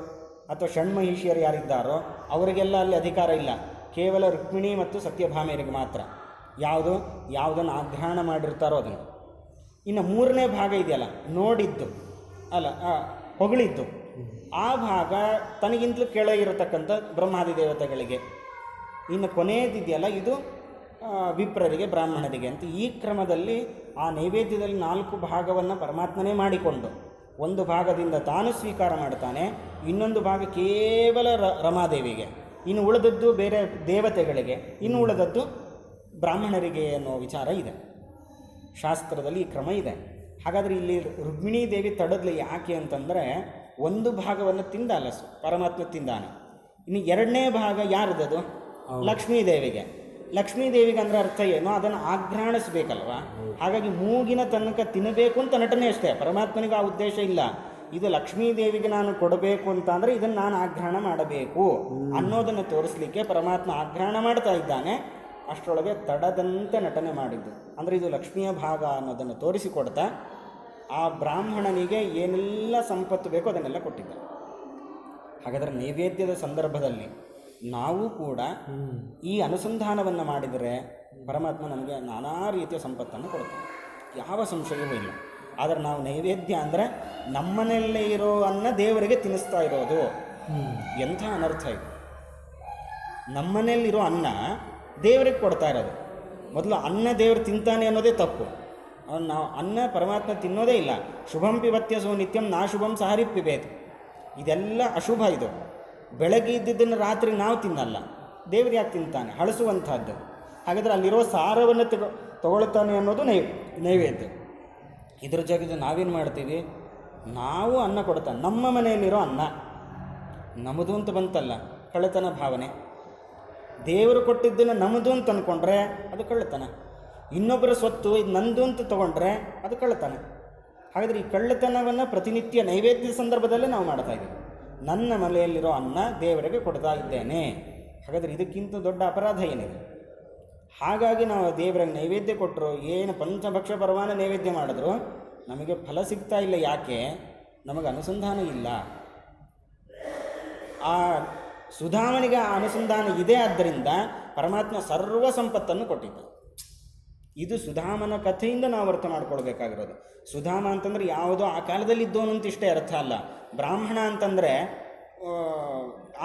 ಅಥವಾ ಷಣ್ಮಹಿಷಿಯರು ಯಾರಿದ್ದಾರೋ ಅವರಿಗೆಲ್ಲ ಅಲ್ಲಿ ಅಧಿಕಾರ ಇಲ್ಲ. ಕೇವಲ ರುಕ್ಮಿಣಿ ಮತ್ತು ಸತ್ಯಭಾಮೆಯರಿಗೆ ಮಾತ್ರ ಯಾವುದನ್ನು ಆಘ್ರಾಣ ಮಾಡಿರ್ತಾರೋ ಅದನ್ನು. ಇನ್ನು 3ನೇ ಭಾಗ ಇದೆಯಲ್ಲ, ನೋಡಿದ್ದು ಅಲ್ಲ, ಹೊಗಳಿದ್ದು, ಆ ಭಾಗ ತನಗಿಂತಲೂ ಕೆಳಗಿರತಕ್ಕಂಥ ಬ್ರಹ್ಮಾದಿ ದೇವತೆಗಳಿಗೆ. ಇನ್ನು ಕೊನೆಯದಿದೆಯಲ್ಲ, ಇದು ವಿಪ್ರರಿಗೆ, ಬ್ರಾಹ್ಮಣರಿಗೆ ಅಂತ. ಈ ಕ್ರಮದಲ್ಲಿ ಆ ನೈವೇದ್ಯದಲ್ಲಿ 4 ಭಾಗವನ್ನು ಪರಮಾತ್ಮನೇ ಮಾಡಿಕೊಂಡು ಒಂದು ಭಾಗದಿಂದ ತಾನು ಸ್ವೀಕಾರ ಮಾಡ್ತಾನೆ, ಇನ್ನೊಂದು ಭಾಗ ಕೇವಲ ರಮಾದೇವಿಗೆ, ಇನ್ನು ಉಳಿದದ್ದು ಬೇರೆ ದೇವತೆಗಳಿಗೆ, ಇನ್ನು ಉಳಿದದ್ದು ಬ್ರಾಹ್ಮಣರಿಗೆ ಅನ್ನೋ ವಿಚಾರ ಇದೆ. ಶಾಸ್ತ್ರದಲ್ಲಿ ಈ ಕ್ರಮ ಇದೆ. ಹಾಗಾದರೆ ಇಲ್ಲಿ ರುಕ್ಮಿಣೀ ದೇವಿ ತಡದ್ಲು ಯಾಕೆ ಅಂತಂದರೆ, ಒಂದು ಭಾಗವನ್ನು ತಿಂದಲ್ಲ ಪರಮಾತ್ಮ ತಿಂದಾನೆ, ಇನ್ನು 2ನೇ ಭಾಗ ಯಾರ್ದದು? ಲಕ್ಷ್ಮೀದೇವಿಗೆ. ಲಕ್ಷ್ಮೀದೇವಿಗೆ ಅಂದರೆ ಅರ್ಥ ಏನೋ ಅದನ್ನು ಆಘ್ರಾಣಿಸ್ಬೇಕಲ್ವ. ಹಾಗಾಗಿ ಮೂಗಿನ ತನಕ ತಿನ್ನಬೇಕು ಅಂತ ನಟನೆ ಅಷ್ಟೇ, ಪರಮಾತ್ಮನಿಗೆ ಆ ಉದ್ದೇಶ ಇಲ್ಲ. ಇದು ಲಕ್ಷ್ಮೀದೇವಿಗೆ ನಾನು ಕೊಡಬೇಕು ಅಂತ ಅಂದರೆ ಇದನ್ನು ನಾನು ಆಘ್ರಾಣ ಮಾಡಬೇಕು ಅನ್ನೋದನ್ನು ತೋರಿಸಲಿಕ್ಕೆ ಪರಮಾತ್ಮ ಆಘ್ರಾಣ ಮಾಡ್ತಾ ಇದ್ದಾನೆ. ಅಷ್ಟರೊಳಗೆ ತಡದಂತೆ ನಟನೆ ಮಾಡಿದ್ದು, ಅಂದರೆ ಇದು ಲಕ್ಷ್ಮಿಯ ಭಾಗ ಅನ್ನೋದನ್ನು ತೋರಿಸಿಕೊಡ್ತಾ ಆ ಬ್ರಾಹ್ಮಣನಿಗೆ ಏನೆಲ್ಲ ಸಂಪತ್ತು ಬೇಕೋ ಅದನ್ನೆಲ್ಲ ಕೊಟ್ಟಿದ್ದ. ಹಾಗಾದರೆ ನೈವೇದ್ಯದ ಸಂದರ್ಭದಲ್ಲಿ ನಾವು ಕೂಡ ಈ ಅನುಸಂಧಾನವನ್ನು ಮಾಡಿದರೆ ಪರಮಾತ್ಮ ನಮಗೆ ನಾನಾ ರೀತಿಯ ಸಂಪತ್ತನ್ನು ಕೊಡ್ತಾನೆ, ಯಾವ ಸಂಶಯವೂ ಇಲ್ಲ. ಆದರೆ ನಾವು ನೈವೇದ್ಯ ಅಂದರೆ ನಮ್ಮನೆಯಲ್ಲೇ ಇರೋ ಅನ್ನ ದೇವರಿಗೆ ತಿನ್ನಿಸ್ತಾ ಇರೋದು, ಎಂಥ ಅನರ್ಥ ಇದು. ನಮ್ಮನೆಯಲ್ಲಿರೋ ಅನ್ನ ದೇವರಿಗೆ ಕೊಡ್ತಾ ಇರೋದು. ಮೊದಲು ಅನ್ನ ದೇವರು ತಿಂತಾನೆ ಅನ್ನೋದೇ ತಪ್ಪು. ನಾವು ಅನ್ನ ಪರಮಾತ್ಮ ತಿನ್ನೋದೇ ಇಲ್ಲ. ಶುಭಂ ಪಿಬತ್ಯಸೋ ನಿತ್ಯಂ ನಾ ಶುಭಂ ಸಹರಿ ಪಿಬೇತ್, ಇದೆಲ್ಲ ಅಶುಭ. ಇದು ಬೆಳಗ್ಗೆ ಇದ್ದಿದ್ದನ್ನು ರಾತ್ರಿ ನಾವು ತಿನ್ನಲ್ಲ, ದೇವರು ಯಾಕೆ ತಿಂತಾನೆ? ಹಳಸುವಂಥದ್ದು. ಹಾಗಾದರೆ ಅಲ್ಲಿರೋ ಸಾರವನ್ನು ತಗೊಳ್ತಾನೆ ಅನ್ನೋದು ನೈವೇದ್ಯ. ಇದ್ರ ಜೊತೆಗೆ ನಾವೇನು ಮಾಡ್ತೀವಿ? ನಾವು ಅನ್ನ ಕೊಡ್ತಾನೆ, ನಮ್ಮ ಮನೆಯಲ್ಲಿರೋ ಅನ್ನ ನಮ್ಮದು ಅಂತ ಬಂತಲ್ಲ, ಕಳ್ಳತನ ಭಾವನೆ. ದೇವರು ಕೊಟ್ಟಿದ್ದನ್ನು ನಮ್ಮದು ಅಂತ ಅಂದ್ಕೊಂಡ್ರೆ ಅದು ಕಳ್ಳತನ. ಇನ್ನೊಬ್ಬರ ಸ್ವತ್ತು ಇದು ನಂದು ಅಂತ ತೊಗೊಂಡ್ರೆ ಅದು ಕಳ್ಳತನ. ಹಾಗಾದರೆ ಈ ಕಳ್ಳತನವನ್ನು ಪ್ರತಿನಿತ್ಯ ನೈವೇದ್ಯ ಸಂದರ್ಭದಲ್ಲೇ ನಾವು ಮಾಡ್ತಾ ಇದ್ದೀವಿ. ನನ್ನ ಮನೆಯಲ್ಲಿರೋ ಅನ್ನ ದೇವರಿಗೆ ಕೊಡ್ತಾ ಇದ್ದೇನೆ, ಹಾಗಾದರೆ ಇದಕ್ಕಿಂತ ದೊಡ್ಡ ಅಪರಾಧ ಏನಿದೆ? ಹಾಗಾಗಿ ನಾವು ದೇವರಿಗೆ ನೈವೇದ್ಯ ಕೊಟ್ಟರು, ಏನು ಪಂಚಭಕ್ಷ ಪರಮಾನ ನೈವೇದ್ಯ ಮಾಡಿದ್ರು ನಮಗೆ ಫಲ ಸಿಗ್ತಾ ಇಲ್ಲ. ಯಾಕೆ? ನಮಗೆ ಅನುಸಂಧಾನ ಇಲ್ಲ. ಆ ಸುಧಾಮನಿಗೆ ಆ ಅನುಸಂಧಾನ ಇದೆ, ಆದ್ದರಿಂದ ಪರಮಾತ್ಮ ಸರ್ವ ಸಂಪತ್ತನ್ನು ಕೊಟ್ಟಿದ್ದ. ಇದು ಸುಧಾಮನ ಕಥೆಯಿಂದ ನಾವು ಅರ್ಥ ಮಾಡ್ಕೊಳ್ಬೇಕಾಗಿರೋದು. ಸುಧಾಮ ಅಂತಂದರೆ ಯಾವುದೋ ಆ ಕಾಲದಲ್ಲಿ ಇದ್ದವನು ಅಂತ ಇಷ್ಟೇ ಅರ್ಥ ಅಲ್ಲ. ಬ್ರಾಹ್ಮಣ ಅಂತಂದರೆ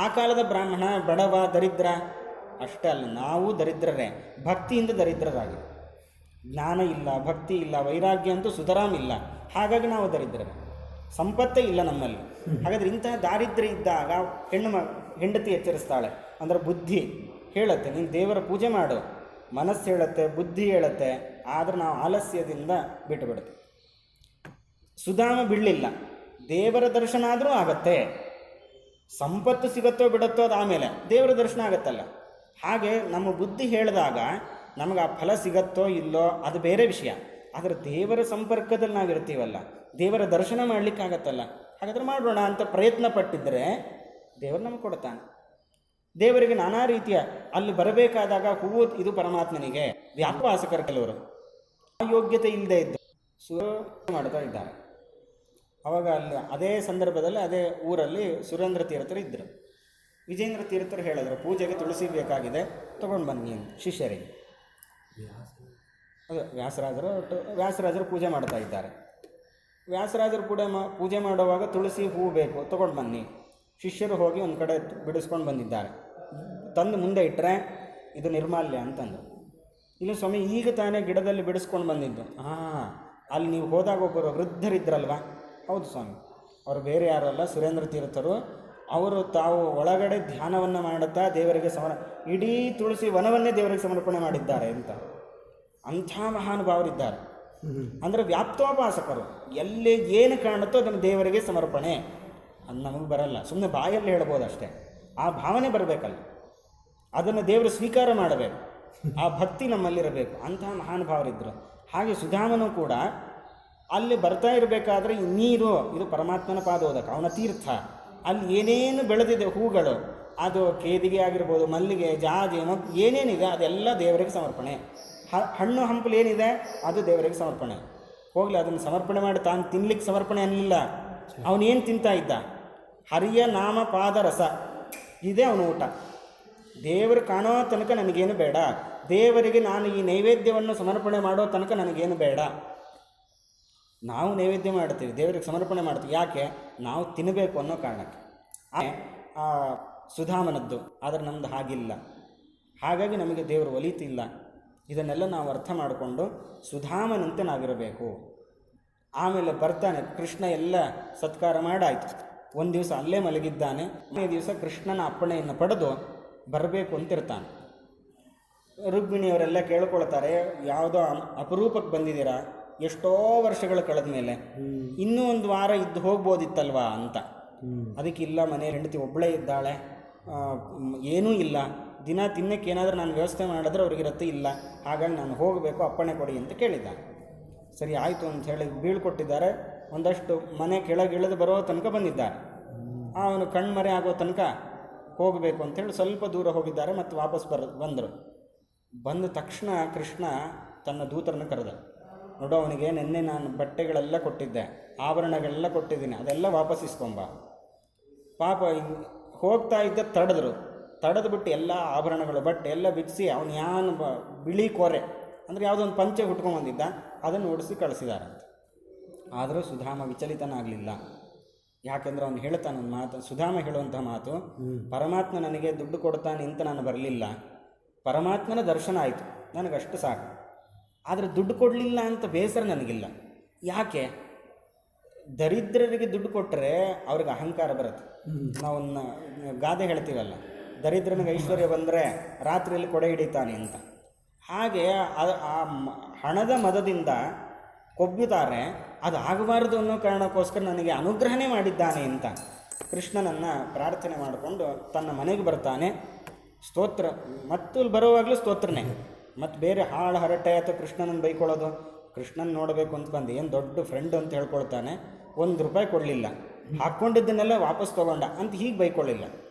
ಆ ಕಾಲದ ಬ್ರಾಹ್ಮಣ ಬಡವ ದರಿದ್ರ ಅಷ್ಟೇ ಅಲ್ಲ, ನಾವು ದರಿದ್ರರೇ, ಭಕ್ತಿಯಿಂದ ದರಿದ್ರರಾಗಿ. ಜ್ಞಾನ ಇಲ್ಲ, ಭಕ್ತಿ ಇಲ್ಲ, ವೈರಾಗ್ಯ ಅಂತೂ ಸುತರಾಮ್ ಇಲ್ಲ, ಹಾಗಾಗಿ ನಾವು ದರಿದ್ರರೇ, ಸಂಪತ್ತೇ ಇಲ್ಲ ನಮ್ಮಲ್ಲಿ. ಹಾಗಾದರೆ ಇಂತಹ ದಾರಿದ್ರ್ಯ ಇದ್ದಾಗ ಹೆಂಡತಿ ಎಚ್ಚರಿಸ್ತಾಳೆ. ಅಂದರೆ ಬುದ್ಧಿ ಹೇಳುತ್ತೆ, ನೀನು ದೇವರ ಪೂಜೆ ಮಾಡು, ಮನಸ್ಸು ಹೇಳುತ್ತೆ, ಬುದ್ಧಿ ಹೇಳುತ್ತೆ, ಆದರೆ ನಾವು ಆಲಸ್ಯದಿಂದ ಬಿಟ್ಟು ಬಿಡ್ತೀವಿ. ಸುಧಾಮ ಬಿಡಲಿಲ್ಲ, ದೇವರ ದರ್ಶನ ಆದರೂ ಆಗತ್ತೆ, ಸಂಪತ್ತು ಸಿಗುತ್ತೋ ಬಿಡುತ್ತೋ ಅದು ಆಮೇಲೆ, ದೇವರ ದರ್ಶನ ಆಗತ್ತಲ್ಲ. ಹಾಗೆ ನಮ್ಮ ಬುದ್ಧಿ ಹೇಳಿದಾಗ ನಮಗೆ ಆ ಫಲ ಸಿಗತ್ತೋ ಇಲ್ಲೋ ಅದು ಬೇರೆ ವಿಷಯ, ಆದರೆ ದೇವರ ಸಂಪರ್ಕದಲ್ಲಿ ನಾವಿರ್ತೀವಲ್ಲ, ದೇವರ ದರ್ಶನ ಮಾಡಲಿಕ್ಕಾಗತ್ತಲ್ಲ, ಹಾಗಾದರೆ ಮಾಡೋಣ ಅಂತ ಪ್ರಯತ್ನ ಪಟ್ಟಿದ್ದರೆ ದೇವರು ನಮಗೆ ಕೊಡ್ತಾನೆ. ದೇವರಿಗೆ ನಾನಾ ರೀತಿಯ ಅಲ್ಲಿ ಬರಬೇಕಾದಾಗ ಹೂವು ಇದು ಪರಮಾತ್ಮನಿಗೆ ವ್ಯಾಪವಾಸಕರ ಕೆಲವರು ಯೋಗ್ಯತೆ ಇಲ್ಲದೆ ಇದ್ದು ಮಾಡ್ತಾ ಇದ್ದಾರೆ. ಅವಾಗ ಅಲ್ಲಿ ಅದೇ ಸಂದರ್ಭದಲ್ಲಿ ಅದೇ ಊರಲ್ಲಿ ಸುರೇಂದ್ರ ತೀರ್ಥರು ಇದ್ದರು. ವಿಜೇಂದ್ರ ತೀರ್ಥರು ಹೇಳಿದ್ರು, ಪೂಜೆಗೆ ತುಳಸಿ ಬೇಕಾಗಿದೆ, ತೊಗೊಂಡು ಬನ್ನಿ ಅಂತ ಶಿಷ್ಯರಿಗೆ. ಅದು ವ್ಯಾಸರಾಜರು ಪೂಜೆ ಮಾಡ್ತಾ ಇದ್ದಾರೆ. ವ್ಯಾಸರಾಜರು ಕೂಡ ಪೂಜೆ ಮಾಡುವಾಗ ತುಳಸಿ ಹೂವು ಬೇಕು, ತೊಗೊಂಡು ಬನ್ನಿ. ಶಿಷ್ಯರು ಹೋಗಿ ಒಂದು ಕಡೆ ಬಿಡಿಸ್ಕೊಂಡು ಬಂದಿದ್ದಾರೆ. ತಂದು ಮುಂದೆ ಇಟ್ಟರೆ ಇದು ನಿರ್ಮಾಲ್ಯ ಅಂತಂದು. ಇಲ್ಲ ಸ್ವಾಮಿ, ಈಗ ತಾನೇ ಗಿಡದಲ್ಲಿ ಬಿಡಿಸ್ಕೊಂಡು ಬಂದಿದ್ದು. ಅಲ್ಲಿ ನೀವು ಹೋದಾಗ ಒಬ್ಬರು ವೃದ್ಧರಿದ್ರಲ್ವ? ಹೌದು ಸ್ವಾಮಿ, ಅವರು ಬೇರೆ ಯಾರು ಅಲ್ಲ, ಸುರೇಂದ್ರ ತೀರ್ಥರು. ಅವರು ತಾವು ಒಳಗಡೆ ಧ್ಯಾನವನ್ನು ಮಾಡುತ್ತಾ ದೇವರಿಗೆ ಇಡೀ ತುಳಸಿ ವನವನ್ನೇ ದೇವರಿಗೆ ಸಮರ್ಪಣೆ ಮಾಡಿದ್ದಾರೆ ಅಂತ. ಅಂಥ ಮಹಾನುಭಾವರಿದ್ದಾರೆ. ಅಂದರೆ ವ್ಯಾಪ್ತೋಪಾಸಕರು, ಎಲ್ಲಿ ಏನು ಕಾಣುತ್ತೋ ಅದನ್ನು ದೇವರಿಗೆ ಸಮರ್ಪಣೆ. ಅದು ನಮಗೆ ಬರಲ್ಲ, ಸುಮ್ಮನೆ ಬಾಯಲ್ಲಿ ಹೇಳ್ಬೋದು ಅಷ್ಟೇ. ಆ ಭಾವನೆ ಬರಬೇಕಲ್ಲ, ಅದನ್ನು ದೇವರು ಸ್ವೀಕಾರ ಮಾಡಬೇಕು, ಆ ಭಕ್ತಿ ನಮ್ಮಲ್ಲಿರಬೇಕು. ಅಂತಹ ಮಹಾನುಭಾವರಿದ್ದರು. ಹಾಗೆ ಸುಧಾಮನು ಕೂಡ ಅಲ್ಲಿ ಬರ್ತಾ ಇರಬೇಕಾದ್ರೆ ಈ ನೀರು ಇದು ಪರಮಾತ್ಮನ ಪಾದೋದಕ, ಅವನ ತೀರ್ಥ. ಅಲ್ಲಿ ಏನೇನು ಬೆಳೆದಿದೆ ಹೂಗಳು, ಅದು ಕೇದಿಗೆ ಆಗಿರ್ಬೋದು, ಮಲ್ಲಿಗೆ, ಜಾಜಿ, ಏನೇನಿದೆ ಅದೆಲ್ಲ ದೇವರಿಗೆ ಸಮರ್ಪಣೆ. ಹಣ್ಣು ಹಂಪಲು ಏನಿದೆ ಅದು ದೇವರಿಗೆ ಸಮರ್ಪಣೆ. ಹೋಗಲಿ, ಅದನ್ನು ಸಮರ್ಪಣೆ ಮಾಡಿ ತಾನು ತಿನ್ಲಿಕ್ಕೆ ಸಮರ್ಪಣೆ ಅನ್ನಲಿಲ್ಲ. ಅವನೇನು ತಿಂತಾ ಇದ್ದ? ಹರಿಯ ನಾಮ ಪಾದ ರಸ, ಇದೇ ಅವನು ಊಟ. ದೇವರು ಕಾಣೋ ತನಕ ನನಗೇನು ಬೇಡ, ದೇವರಿಗೆ ನಾನು ಈ ನೈವೇದ್ಯವನ್ನು ಸಮರ್ಪಣೆ ಮಾಡೋ ತನಕ ನನಗೇನು ಬೇಡ. ನಾವು ನೈವೇದ್ಯ ಮಾಡ್ತೀವಿ, ದೇವರಿಗೆ ಸಮರ್ಪಣೆ ಮಾಡ್ತೀವಿ, ಯಾಕೆ? ನಾವು ತಿನ್ನಬೇಕು ಅನ್ನೋ ಕಾರಣಕ್ಕೆ. ಸುಧಾಮನದ್ದು, ಆದರೆ ನಮ್ಮದು ಹಾಗಿಲ್ಲ. ಹಾಗಾಗಿ ನಮಗೆ ದೇವರು ಒಲಿತಿಲ್ಲ. ಇದನ್ನೆಲ್ಲ ನಾವು ಅರ್ಥ ಮಾಡಿಕೊಂಡು ಸುಧಾಮನಂತೆ ನಾವಿರಬೇಕು. ಆಮೇಲೆ ಬರ್ತಾನೆ ಕೃಷ್ಣ, ಎಲ್ಲ ಸತ್ಕಾರ ಮಾಡಾಯಿತು. ಒಂದು ದಿವಸ ಅಲ್ಲೇ ಮಲಗಿದ್ದಾನೆ. ಒಂದೇ ದಿವಸ ಕೃಷ್ಣನ ಅಪ್ಪಣೆಯನ್ನು ಪಡೆದು ಬರಬೇಕು ಅಂತಿರ್ತಾನೆ. ರುಕ್ಮಿಣಿಯವರೆಲ್ಲ ಕೇಳ್ಕೊಳ್ತಾರೆ, ಯಾವುದೋ ಅಪರೂಪಕ್ಕೆ ಬಂದಿದ್ದೀರಾ, ಎಷ್ಟೋ ವರ್ಷಗಳು ಕಳೆದ ಮೇಲೆ, ಇನ್ನೂ ಒಂದು ವಾರ ಇದ್ದು ಹೋಗ್ಬೋದಿತ್ತಲ್ವಾ ಅಂತ. ಅದಕ್ಕಿಲ್ಲ, ಮನೆ ಹೆಂಡತಿ ಒಬ್ಬಳೇ ಇದ್ದಾಳೆ, ಏನೂ ಇಲ್ಲ, ದಿನ ತಿನ್ನಕ್ಕೆ ಏನಾದರೂ ನಾನು ವ್ಯವಸ್ಥೆ ಮಾಡಿದ್ರೆ ಅವ್ರಿಗಿರತ್ತೆ, ಇಲ್ಲ, ಹಾಗಾಗಿ ನಾನು ಹೋಗಬೇಕು, ಅಪ್ಪಣೆ ಕೊಡಿ ಅಂತ ಕೇಳಿದ್ದಾನೆ. ಸರಿ ಆಯಿತು ಅಂತ ಹೇಳಿ ಬೀಳ್ಕೊಟ್ಟಿದ್ದಾರೆ. ಒಂದಷ್ಟು ಮನೆ ಕೆಳಗಿಳಿದು ಬರೋ ತನಕ ಬಂದಿದ್ದಾರೆ. ಅವನು ಕಣ್ಮರೆ ಆಗೋ ತನಕ ಹೋಗಬೇಕು ಅಂಥೇಳಿ ಸ್ವಲ್ಪ ದೂರ ಹೋಗಿದ್ದಾರೆ. ಮತ್ತು ವಾಪಸ್ ಬಂದರು. ಬಂದ ತಕ್ಷಣ ಕೃಷ್ಣ ತನ್ನ ದೂತರನ್ನು ಕರೆದ. ನೋಡು, ಅವನಿಗೆ ನಿನ್ನೆ ನಾನು ಬಟ್ಟೆಗಳೆಲ್ಲ ಕೊಟ್ಟಿದ್ದೆ, ಆಭರಣಗಳೆಲ್ಲ ಕೊಟ್ಟಿದ್ದೀನಿ, ಅದೆಲ್ಲ ವಾಪಸ್ ಇಸ್ಕೊಂಬ. ಪಾಪ ಹೋಗ್ತಾ ಇದ್ದ ತಡೆದ್ಬಿಟ್ಟು ಎಲ್ಲ ಆಭರಣಗಳು ಬಟ್ಟೆ ಎಲ್ಲ ಬಿಡಿಸಿ ಅವನು ಯಾನು ಬಿಳಿ ಕೋರೆ ಅಂದರೆ ಯಾವುದೋ ಒಂದು ಪಂಚೆ ಹುಟ್ಕೊಂಡ್ಬಂದಿದ್ದ, ಅದನ್ನು ಓಡಿಸಿ ಕಳಿಸಿದಾರಂತೆ. ಆದರೂ ಸುಧಾಮ ವಿಚಲಿತನಾಗಲಿಲ್ಲ. ಯಾಕೆಂದರೆ ಅವನು ಹೇಳ್ತಾನೆ ಒಂದು ಮಾತು, ಸುಧಾಮ ಹೇಳುವಂಥ ಮಾತು, ಪರಮಾತ್ಮ ನನಗೆ ದುಡ್ಡು ಕೊಡ್ತಾನೆ ಅಂತ ನಾನು ಬರಲಿಲ್ಲ, ಪರಮಾತ್ಮನ ದರ್ಶನ ಆಯಿತು, ನನಗಷ್ಟು ಸಾಕು. ಆದರೆ ದುಡ್ಡು ಕೊಡಲಿಲ್ಲ ಅಂತ ಬೇಸರ ನನಗಿಲ್ಲ. ಯಾಕೆ? ದರಿದ್ರರಿಗೆ ದುಡ್ಡು ಕೊಟ್ಟರೆ ಅವ್ರಿಗೆ ಅಹಂಕಾರ ಬರುತ್ತೆ. ನಾವೊಂದು ಗಾದೆ ಹೇಳ್ತೀವಲ್ಲ, ದರಿದ್ರನಿಗೆ ಐಶ್ವರ್ಯ ಬಂದರೆ ರಾತ್ರಿಯಲ್ಲಿ ಕೊಡೆ ಹಿಡಿತಾನೆ ಅಂತ. ಹಾಗೆ ಆ ಹಣದ ಮದದಿಂದ ಕೊಬ್ಬುತ್ತಾರೆ. ಅದು ಆಗಬಾರ್ದು ಅನ್ನೋ ಕಾರಣಕ್ಕೋಸ್ಕರ ನನಗೆ ಅನುಗ್ರಹನೇ ಮಾಡಿದ್ದಾನೆ ಅಂತ ಕೃಷ್ಣನನ್ನು ಪ್ರಾರ್ಥನೆ ಮಾಡಿಕೊಂಡು ತನ್ನ ಮನೆಗೆ ಬರ್ತಾನೆ. ಸ್ತೋತ್ರ, ಮತ್ತು ಬರುವಾಗಲೂ ಸ್ತೋತ್ರನೇ. ಮತ್ತು ಬೇರೆ ಹಾಳು ಹರಟೆ ಅಥವಾ ಕೃಷ್ಣನನ್ನು ಬೈಕೊಳ್ಳೋದು, ಕೃಷ್ಣನ ನೋಡಬೇಕು ಅಂತ ಬಂದು ಏನು ದೊಡ್ಡ ಫ್ರೆಂಡ್ ಅಂತ ಹೇಳ್ಕೊಳ್ತಾನೆ, ₹1 ಕೊಡಲಿಲ್ಲ, ಹಾಕ್ಕೊಂಡಿದ್ದನ್ನೆಲ್ಲ ವಾಪಸ್ ತೊಗೊಂಡ ಅಂತ ಹೀಗೆ ಬೈಕೊಳ್ಳಿಲ್ಲ.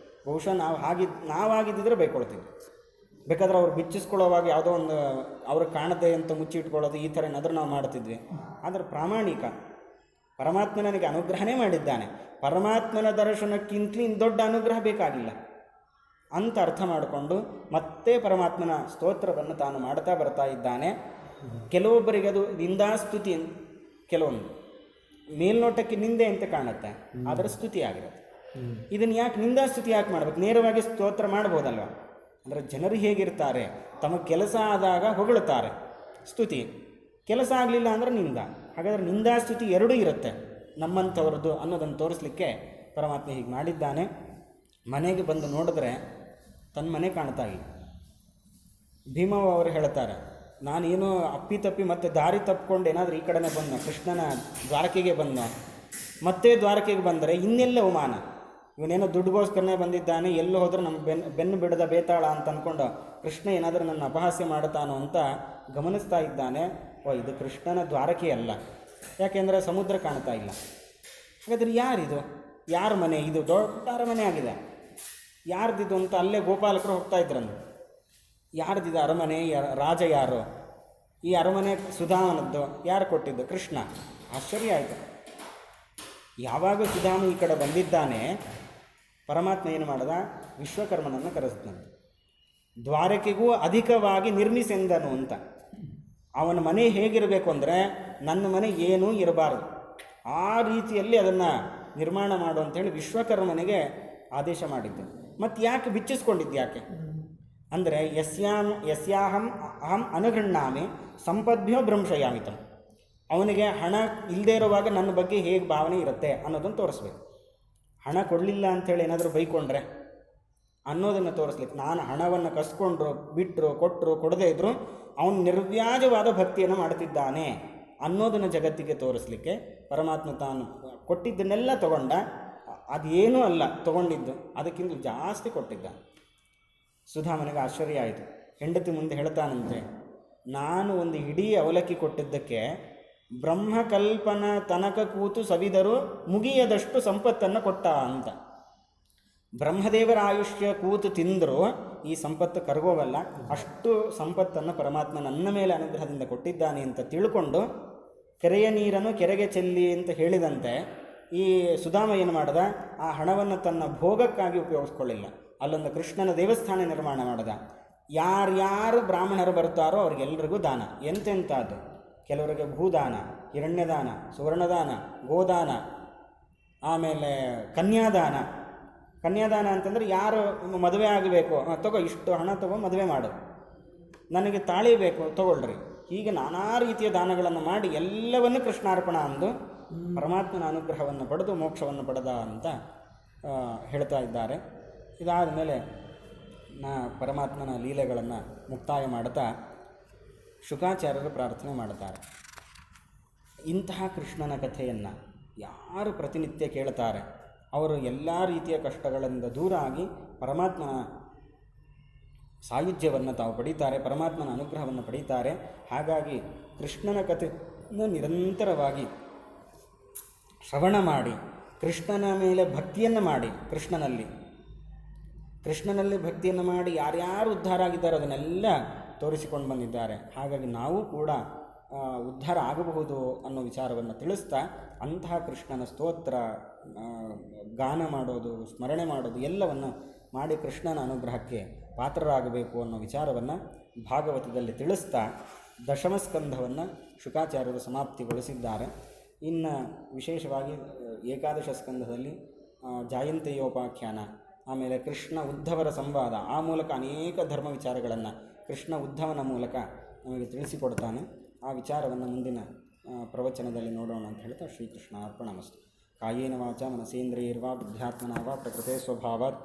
ಬಹುಶಃ ನಾವಾಗಿದ್ದಿದ್ರೆ ಬೈಕೊಳ್ತೀವಿ. ಬೇಕಾದ್ರೆ ಅವ್ರು ಬಿಚ್ಚಿಸ್ಕೊಳ್ಳೋವಾಗ ಯಾವುದೋ ಒಂದು ಅವ್ರಿಗೆ ಕಾಣದೆ ಅಂತ ಮುಚ್ಚಿಟ್ಕೊಳ್ಳೋದು, ಈ ಥರ ಏನಾದರೂ ನಾವು ಮಾಡ್ತಿದ್ವಿ. ಆದರೆ ಪ್ರಾಮಾಣಿಕ, ಪರಮಾತ್ಮ ನನಗೆ ಅನುಗ್ರಹನೇ ಮಾಡಿದ್ದಾನೆ, ಪರಮಾತ್ಮನ ದರ್ಶನಕ್ಕಿಂತಲೂ ಇನ್ನು ದೊಡ್ಡ ಅನುಗ್ರಹ ಬೇಕಾಗಿಲ್ಲ. ಅಂತ ಅರ್ಥ ಮಾಡಿಕೊಂಡು ಮತ್ತೆ ಪರಮಾತ್ಮನ ಸ್ತೋತ್ರವನ್ನು ತಾನು ಮಾಡ್ತಾ ಬರ್ತಾ ಇದ್ದಾನೆ. ಕೆಲವೊಬ್ಬರಿಗೆ ಅದು ನಿಂದಾಸ್ತುತಿ, ಕೆಲವೊಂದು ಮೇಲ್ನೋಟಕ್ಕೆ ನಿಂದೆ ಅಂತ ಕಾಣುತ್ತೆ, ಆದರೆ ಸ್ತುತಿ ಆಗಿರುತ್ತೆ. ಇದನ್ನು ಯಾಕೆ ನಿಂದಾಸ್ತುತಿ ಯಾಕೆ ಮಾಡಬೇಕು? ನೇರವಾಗಿ ಸ್ತೋತ್ರ ಮಾಡ್ಬೋದಲ್ವ? ಅಂದರೆ ಜನರು ಹೇಗಿರ್ತಾರೆ, ತಮ್ಮ ಕೆಲಸ ಆದಾಗ ಹೊಗಳುತ್ತಾರೆ, ಸ್ತುತಿ. ಕೆಲಸ ಆಗಲಿಲ್ಲ ಅಂದರೆ ನಿಂದ. ಹಾಗಾದರೆ ನಿಂದಾಸ್ತುತಿ ಎರಡೂ ಇರುತ್ತೆ ನಮ್ಮಂಥವ್ರದ್ದು ಅನ್ನೋದನ್ನು ತೋರಿಸ್ಲಿಕ್ಕೆ ಪರಮಾತ್ಮ ಹೀಗೆ ಮಾಡಿದ್ದಾನೆ. ಮನೆಗೆ ಬಂದು ನೋಡಿದ್ರೆ ತನ್ನ ಮನೆ ಕಾಣ್ತಾ ಇಲ್ಲ. ಭೀಮವ್ವ ಅವರು ಹೇಳ್ತಾರೆ, ನಾನೇನು ಅಪ್ಪಿತಪ್ಪಿ ಮತ್ತೆ ದಾರಿ ತಪ್ಪಿಕೊಂಡು ಏನಾದರೂ ಈ ಕಡೆನೇ ಬಂದ, ಕೃಷ್ಣನ ದ್ವಾರಕೆಗೆ ಬಂದ, ಮತ್ತೆ ದ್ವಾರಕೆಗೆ ಬಂದರೆ ಇನ್ನೆಲ್ಲ ಅವಮಾನ. ಇವನೇನೋ ದುಡ್ಡುಗೋಸ್ಕರನೇ ಬಂದಿದ್ದಾನೆ, ಎಲ್ಲೂ ಹೋದ್ರೆ ನಮ್ಮ ಬೆನ್ನು ಬಿಡದ ಬೇತಾಳ ಅಂತ ಅಂದ್ಕೊಂಡು ಕೃಷ್ಣ ಏನಾದರೂ ನನ್ನ ಅಪಹಾಸ್ಯ ಮಾಡುತ್ತಾನೋ ಅಂತ ಗಮನಿಸ್ತಾ ಇದ್ದಾನೆ. ಇದು ಕೃಷ್ಣನ ದ್ವಾರಕೆ ಅಲ್ಲ, ಯಾಕೆಂದರೆ ಸಮುದ್ರ ಕಾಣ್ತಾ ಇಲ್ಲ. ಹಾಗಾದರೆ ಯಾರಿದು? ಯಾರ ಮನೆ ಇದು? ದೊಡ್ಡ ಅರಮನೆ ಆಗಿದೆ. ಯಾರ್ದಿದು ಅಂತ ಅಲ್ಲೇ ಗೋಪಾಲಕರು ಹೋಗ್ತಾ ಇದ್ರಂದು. ಯಾರ್ದಿದು ಅರಮನೆ? ರಾಜ ಯಾರು? ಈ ಅರಮನೆ ಸುಧಾಮನದ್ದು. ಯಾರು ಕೊಟ್ಟಿದ್ದು? ಕೃಷ್ಣ. ಆಶ್ಚರ್ಯ ಆಯಿತು. ಯಾವಾಗ ಸುಧಾಮ ಈ ಕಡೆ ಬಂದಿದ್ದಾನೆ, ಪರಮಾತ್ಮ ಏನು ಮಾಡಿದ? ವಿಶ್ವಕರ್ಮನನ್ನು ಕರೆಸ್ತಾನೆ. ದ್ವಾರಕೆಗೂ ಅಧಿಕವಾಗಿ ನಿರ್ಮಿಸೆಂದನು ಅಂತ. ಅವನ ಮನೆ ಹೇಗಿರಬೇಕು ಅಂದರೆ, ನನ್ನ ಮನೆ ಏನೂ ಇರಬಾರದು, ಆ ರೀತಿಯಲ್ಲಿ ಅದನ್ನು ನಿರ್ಮಾಣ ಮಾಡು ಅಂಥೇಳಿ ವಿಶ್ವಕರ್ಮನಿಗೆ ಆದೇಶ ಮಾಡಿದ್ದು. ಮತ್ತು ಯಾಕೆ ಬಿಚ್ಚಿಸ್ಕೊಂಡಿದ್ದು? ಯಾಕೆ ಅಂದರೆ ಯಸ್ಯಾಹಂ ಅಹಂ ಅನುಗೃಣ್ಣಾಮಿ ಸಂಪದ್ಭ್ಯೋ ಭ್ರಂಶಯಾಮಿತಂ. ಅವನಿಗೆ ಹಣ ಇಲ್ಲದೇ ಇರುವಾಗ ನನ್ನ ಬಗ್ಗೆ ಹೇಗೆ ಭಾವನೆ ಇರುತ್ತೆ ಅನ್ನೋದನ್ನು ತೋರಿಸ್ಬೇಕು. ಹಣ ಕೊಡಲಿಲ್ಲ ಅಂಥೇಳಿ ಏನಾದರೂ ಬೈಕೊಂಡ್ರೆ ಅನ್ನೋದನ್ನು ತೋರಿಸ್ಲಿಕ್ಕೆ, ನಾನು ಹಣವನ್ನು ಕಸ್ಕೊಂಡ್ರು, ಬಿಟ್ಟರು, ಕೊಟ್ಟರು, ಕೊಡದೇ ಇದ್ದರೂ ಅವನು ನಿರ್ವ್ಯಾಜವಾದ ಭಕ್ತಿಯನ್ನು ಮಾಡ್ತಿದ್ದಾನೆ ಅನ್ನೋದನ್ನು ಜಗತ್ತಿಗೆ ತೋರಿಸ್ಲಿಕ್ಕೆ ಪರಮಾತ್ಮ ತಾನು ಕೊಟ್ಟಿದ್ದನ್ನೆಲ್ಲ ತಗೊಂಡ. ಅದೇನೂ ಅಲ್ಲ ತಗೊಂಡಿದ್ದು, ಅದಕ್ಕಿಂತ ಜಾಸ್ತಿ ಕೊಟ್ಟಿದ್ದ. ಸುಧಾಮನಿಗೆ ಆಶ್ಚರ್ಯ ಆಯಿತು. ಹೆಂಡತಿ ಮುಂದೆ ಹೇಳ್ತಾನಂತೆ, ನಾನು ಒಂದು ಇಡೀ ಅವಲಕ್ಕಿ ಕೊಟ್ಟಿದ್ದಕ್ಕೆ ಬ್ರಹ್ಮಕಲ್ಪನ ತನಕ ಕೂತು ಸವಿದರೂ ಮುಗಿಯದಷ್ಟು ಸಂಪತ್ತನ್ನು ಕೊಟ್ಟ ಅಂತ. ಬ್ರಹ್ಮದೇವರ ಆಯುಷ್ಯ ಕೂತು ತಿಂದರೂ ಈ ಸಂಪತ್ತು ಕರಗೋವಲ್ಲ, ಅಷ್ಟು ಸಂಪತ್ತನ್ನು ಪರಮಾತ್ಮ ನನ್ನ ಮೇಲೆ ಅನುಗ್ರಹದಿಂದ ಕೊಟ್ಟಿದ್ದಾನೆ ಅಂತ ತಿಳ್ಕೊಂಡು, ಕೆರೆಯ ನೀರನ್ನು ಕೆರೆಗೆ ಚೆಲ್ಲಿ ಅಂತ ಹೇಳಿದಂತೆ ಈ ಸುಧಾಮ ಏನು ಮಾಡ್ದ? ಆ ಹಣವನ್ನು ತನ್ನ ಭೋಗಕ್ಕಾಗಿ ಉಪಯೋಗಿಸ್ಕೊಳ್ಳಿಲ್ಲ, ಅಲ್ಲೊಂದು ಕೃಷ್ಣನ ದೇವಸ್ಥಾನ ನಿರ್ಮಾಣ ಮಾಡ್ದ. ಯಾರ್ಯಾರು ಬ್ರಾಹ್ಮಣರು ಬರ್ತಾರೋ ಅವ್ರಿಗೆಲ್ಲರಿಗೂ ದಾನ. ಎಂತೆಂಥದ್ದು? ಕೆಲವರಿಗೆ ಭೂದಾನ, ಹಿರಣ್ಯದಾನ, ಸುವರ್ಣದಾನ, ಗೋದಾನ, ಆಮೇಲೆ ಕನ್ಯಾದಾನ. ಕನ್ಯಾದಾನ ಅಂತಂದರೆ ಯಾರು ಮದುವೆ ಆಗಬೇಕು, ತಗೋ ಇಷ್ಟು ಹಣ ತಗೋ ಮದುವೆ ಮಾಡು, ನನಗೆ ತಾಳಿ ಬೇಕು ತಗೊಳ್ರಿ, ಹೀಗೆ ನಾನಾ ರೀತಿಯ ದಾನಗಳನ್ನು ಮಾಡಿ ಎಲ್ಲವನ್ನು ಕೃಷ್ಣಾರ್ಪಣ ಅಂದು ಪರಮಾತ್ಮನ ಅನುಗ್ರಹವನ್ನು ಪಡೆದು ಮೋಕ್ಷವನ್ನು ಪಡೆದ ಅಂತ ಹೇಳ್ತಾ ಇದ್ದಾರೆ. ಇದಾದ ಮೇಲೆ ಪರಮಾತ್ಮನ ಲೀಲೆಗಳನ್ನು ಮುಕ್ತಾಯ ಮಾಡ್ತಾ ಶುಕಾಚಾರ್ಯರು ಪ್ರಾರ್ಥನೆ ಮಾಡುತ್ತಾರೆ. ಇಂತಹ ಕೃಷ್ಣನ ಕಥೆಯನ್ನು ಯಾರು ಪ್ರತಿನಿತ್ಯ ಕೇಳ್ತಾರೆ ಅವರು ಎಲ್ಲ ರೀತಿಯ ಕಷ್ಟಗಳಿಂದ ದೂರ ಆಗಿ ಪರಮಾತ್ಮನ ಸಾಯುಜ್ಯವನ್ನು ತಾವು ಪಡೀತಾರೆ, ಪರಮಾತ್ಮನ ಅನುಗ್ರಹವನ್ನು ಪಡೀತಾರೆ. ಹಾಗಾಗಿ ಕೃಷ್ಣನ ಕಥೆಯನ್ನು ನಿರಂತರವಾಗಿ ಶ್ರವಣ ಮಾಡಿ ಕೃಷ್ಣನ ಮೇಲೆ ಭಕ್ತಿಯನ್ನು ಮಾಡಿ, ಕೃಷ್ಣನಲ್ಲಿ ಭಕ್ತಿಯನ್ನು ಮಾಡಿ ಯಾರ್ಯಾರು ಉದ್ಧಾರ ಆಗಿದ್ದಾರೋ ಅದನ್ನೆಲ್ಲ ತೋರಿಸಿಕೊಂಡು ಬಂದಿದ್ದಾರೆ. ಹಾಗಾಗಿ ನಾವು ಕೂಡ ಉದ್ಧಾರ ಆಗಬಹುದು ಅನ್ನೋ ವಿಚಾರವನ್ನು ತಿಳಿಸ್ತಾ ಅಂತಹ ಕೃಷ್ಣನ ಸ್ತೋತ್ರ, ಗಾನ ಮಾಡೋದು, ಸ್ಮರಣೆ ಮಾಡೋದು ಎಲ್ಲವನ್ನು ಮಾಡಿ ಕೃಷ್ಣನ ಅನುಗ್ರಹಕ್ಕೆ ಪಾತ್ರರಾಗಬೇಕು ಅನ್ನೋ ವಿಚಾರವನ್ನು ಭಾಗವತದಲ್ಲಿ ತಿಳಿಸ್ತಾ ದಶಮಸ್ಕಂಧವನ್ನು ಶುಕಾಚಾರ್ಯರು ಸಮಾಪ್ತಿಗೊಳಿಸಿದ್ದಾರೆ. ಇನ್ನು ವಿಶೇಷವಾಗಿ ಏಕಾದಶ ಸ್ಕಂಧದಲ್ಲಿ ಜಾಯಂತೆಯೋಪಾಖ್ಯಾನ, ಆಮೇಲೆ ಕೃಷ್ಣ ಉದ್ಧವರ ಸಂವಾದ, ಆ ಮೂಲಕ ಅನೇಕ ಧರ್ಮ ವಿಚಾರಗಳನ್ನು ಕೃಷ್ಣ ಉದ್ಧವನ ಮೂಲಕ ನಮಗೆ ತಿಳಿಸಿಕೊಡ್ತಾನೆ. ಆ ವಿಚಾರವನ್ನು ಮುಂದಿನ ಪ್ರವಚನದಲ್ಲಿ ನೋಡೋಣ ಅಂತ ಹೇಳ್ತಾ ಶ್ರೀಕೃಷ್ಣ ಅರ್ಪಣಮಸ್ತು. ಕಾಯೇನ ವಾಚ ಮನಸೇಂದ್ರಿಯರ್ವಾ ಬುದ್ಧ್ಯಾತ್ಮನಾ ವಾ ಪ್ರಕೃತೆ ಸ್ವಭಾವಾತ್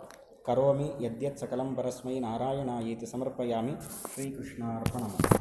ಕರೋಮಿ ಯದ್ಯತ್ ಸಕಲಂ ಪರಸ್ಮೈ ನಾರಾಯಣಾಯೇತಿ ಸಮರ್ಪಯಾಮಿ. ಶ್ರೀಕೃಷ್ಣ ಅರ್ಪಣಮಸ್ತು.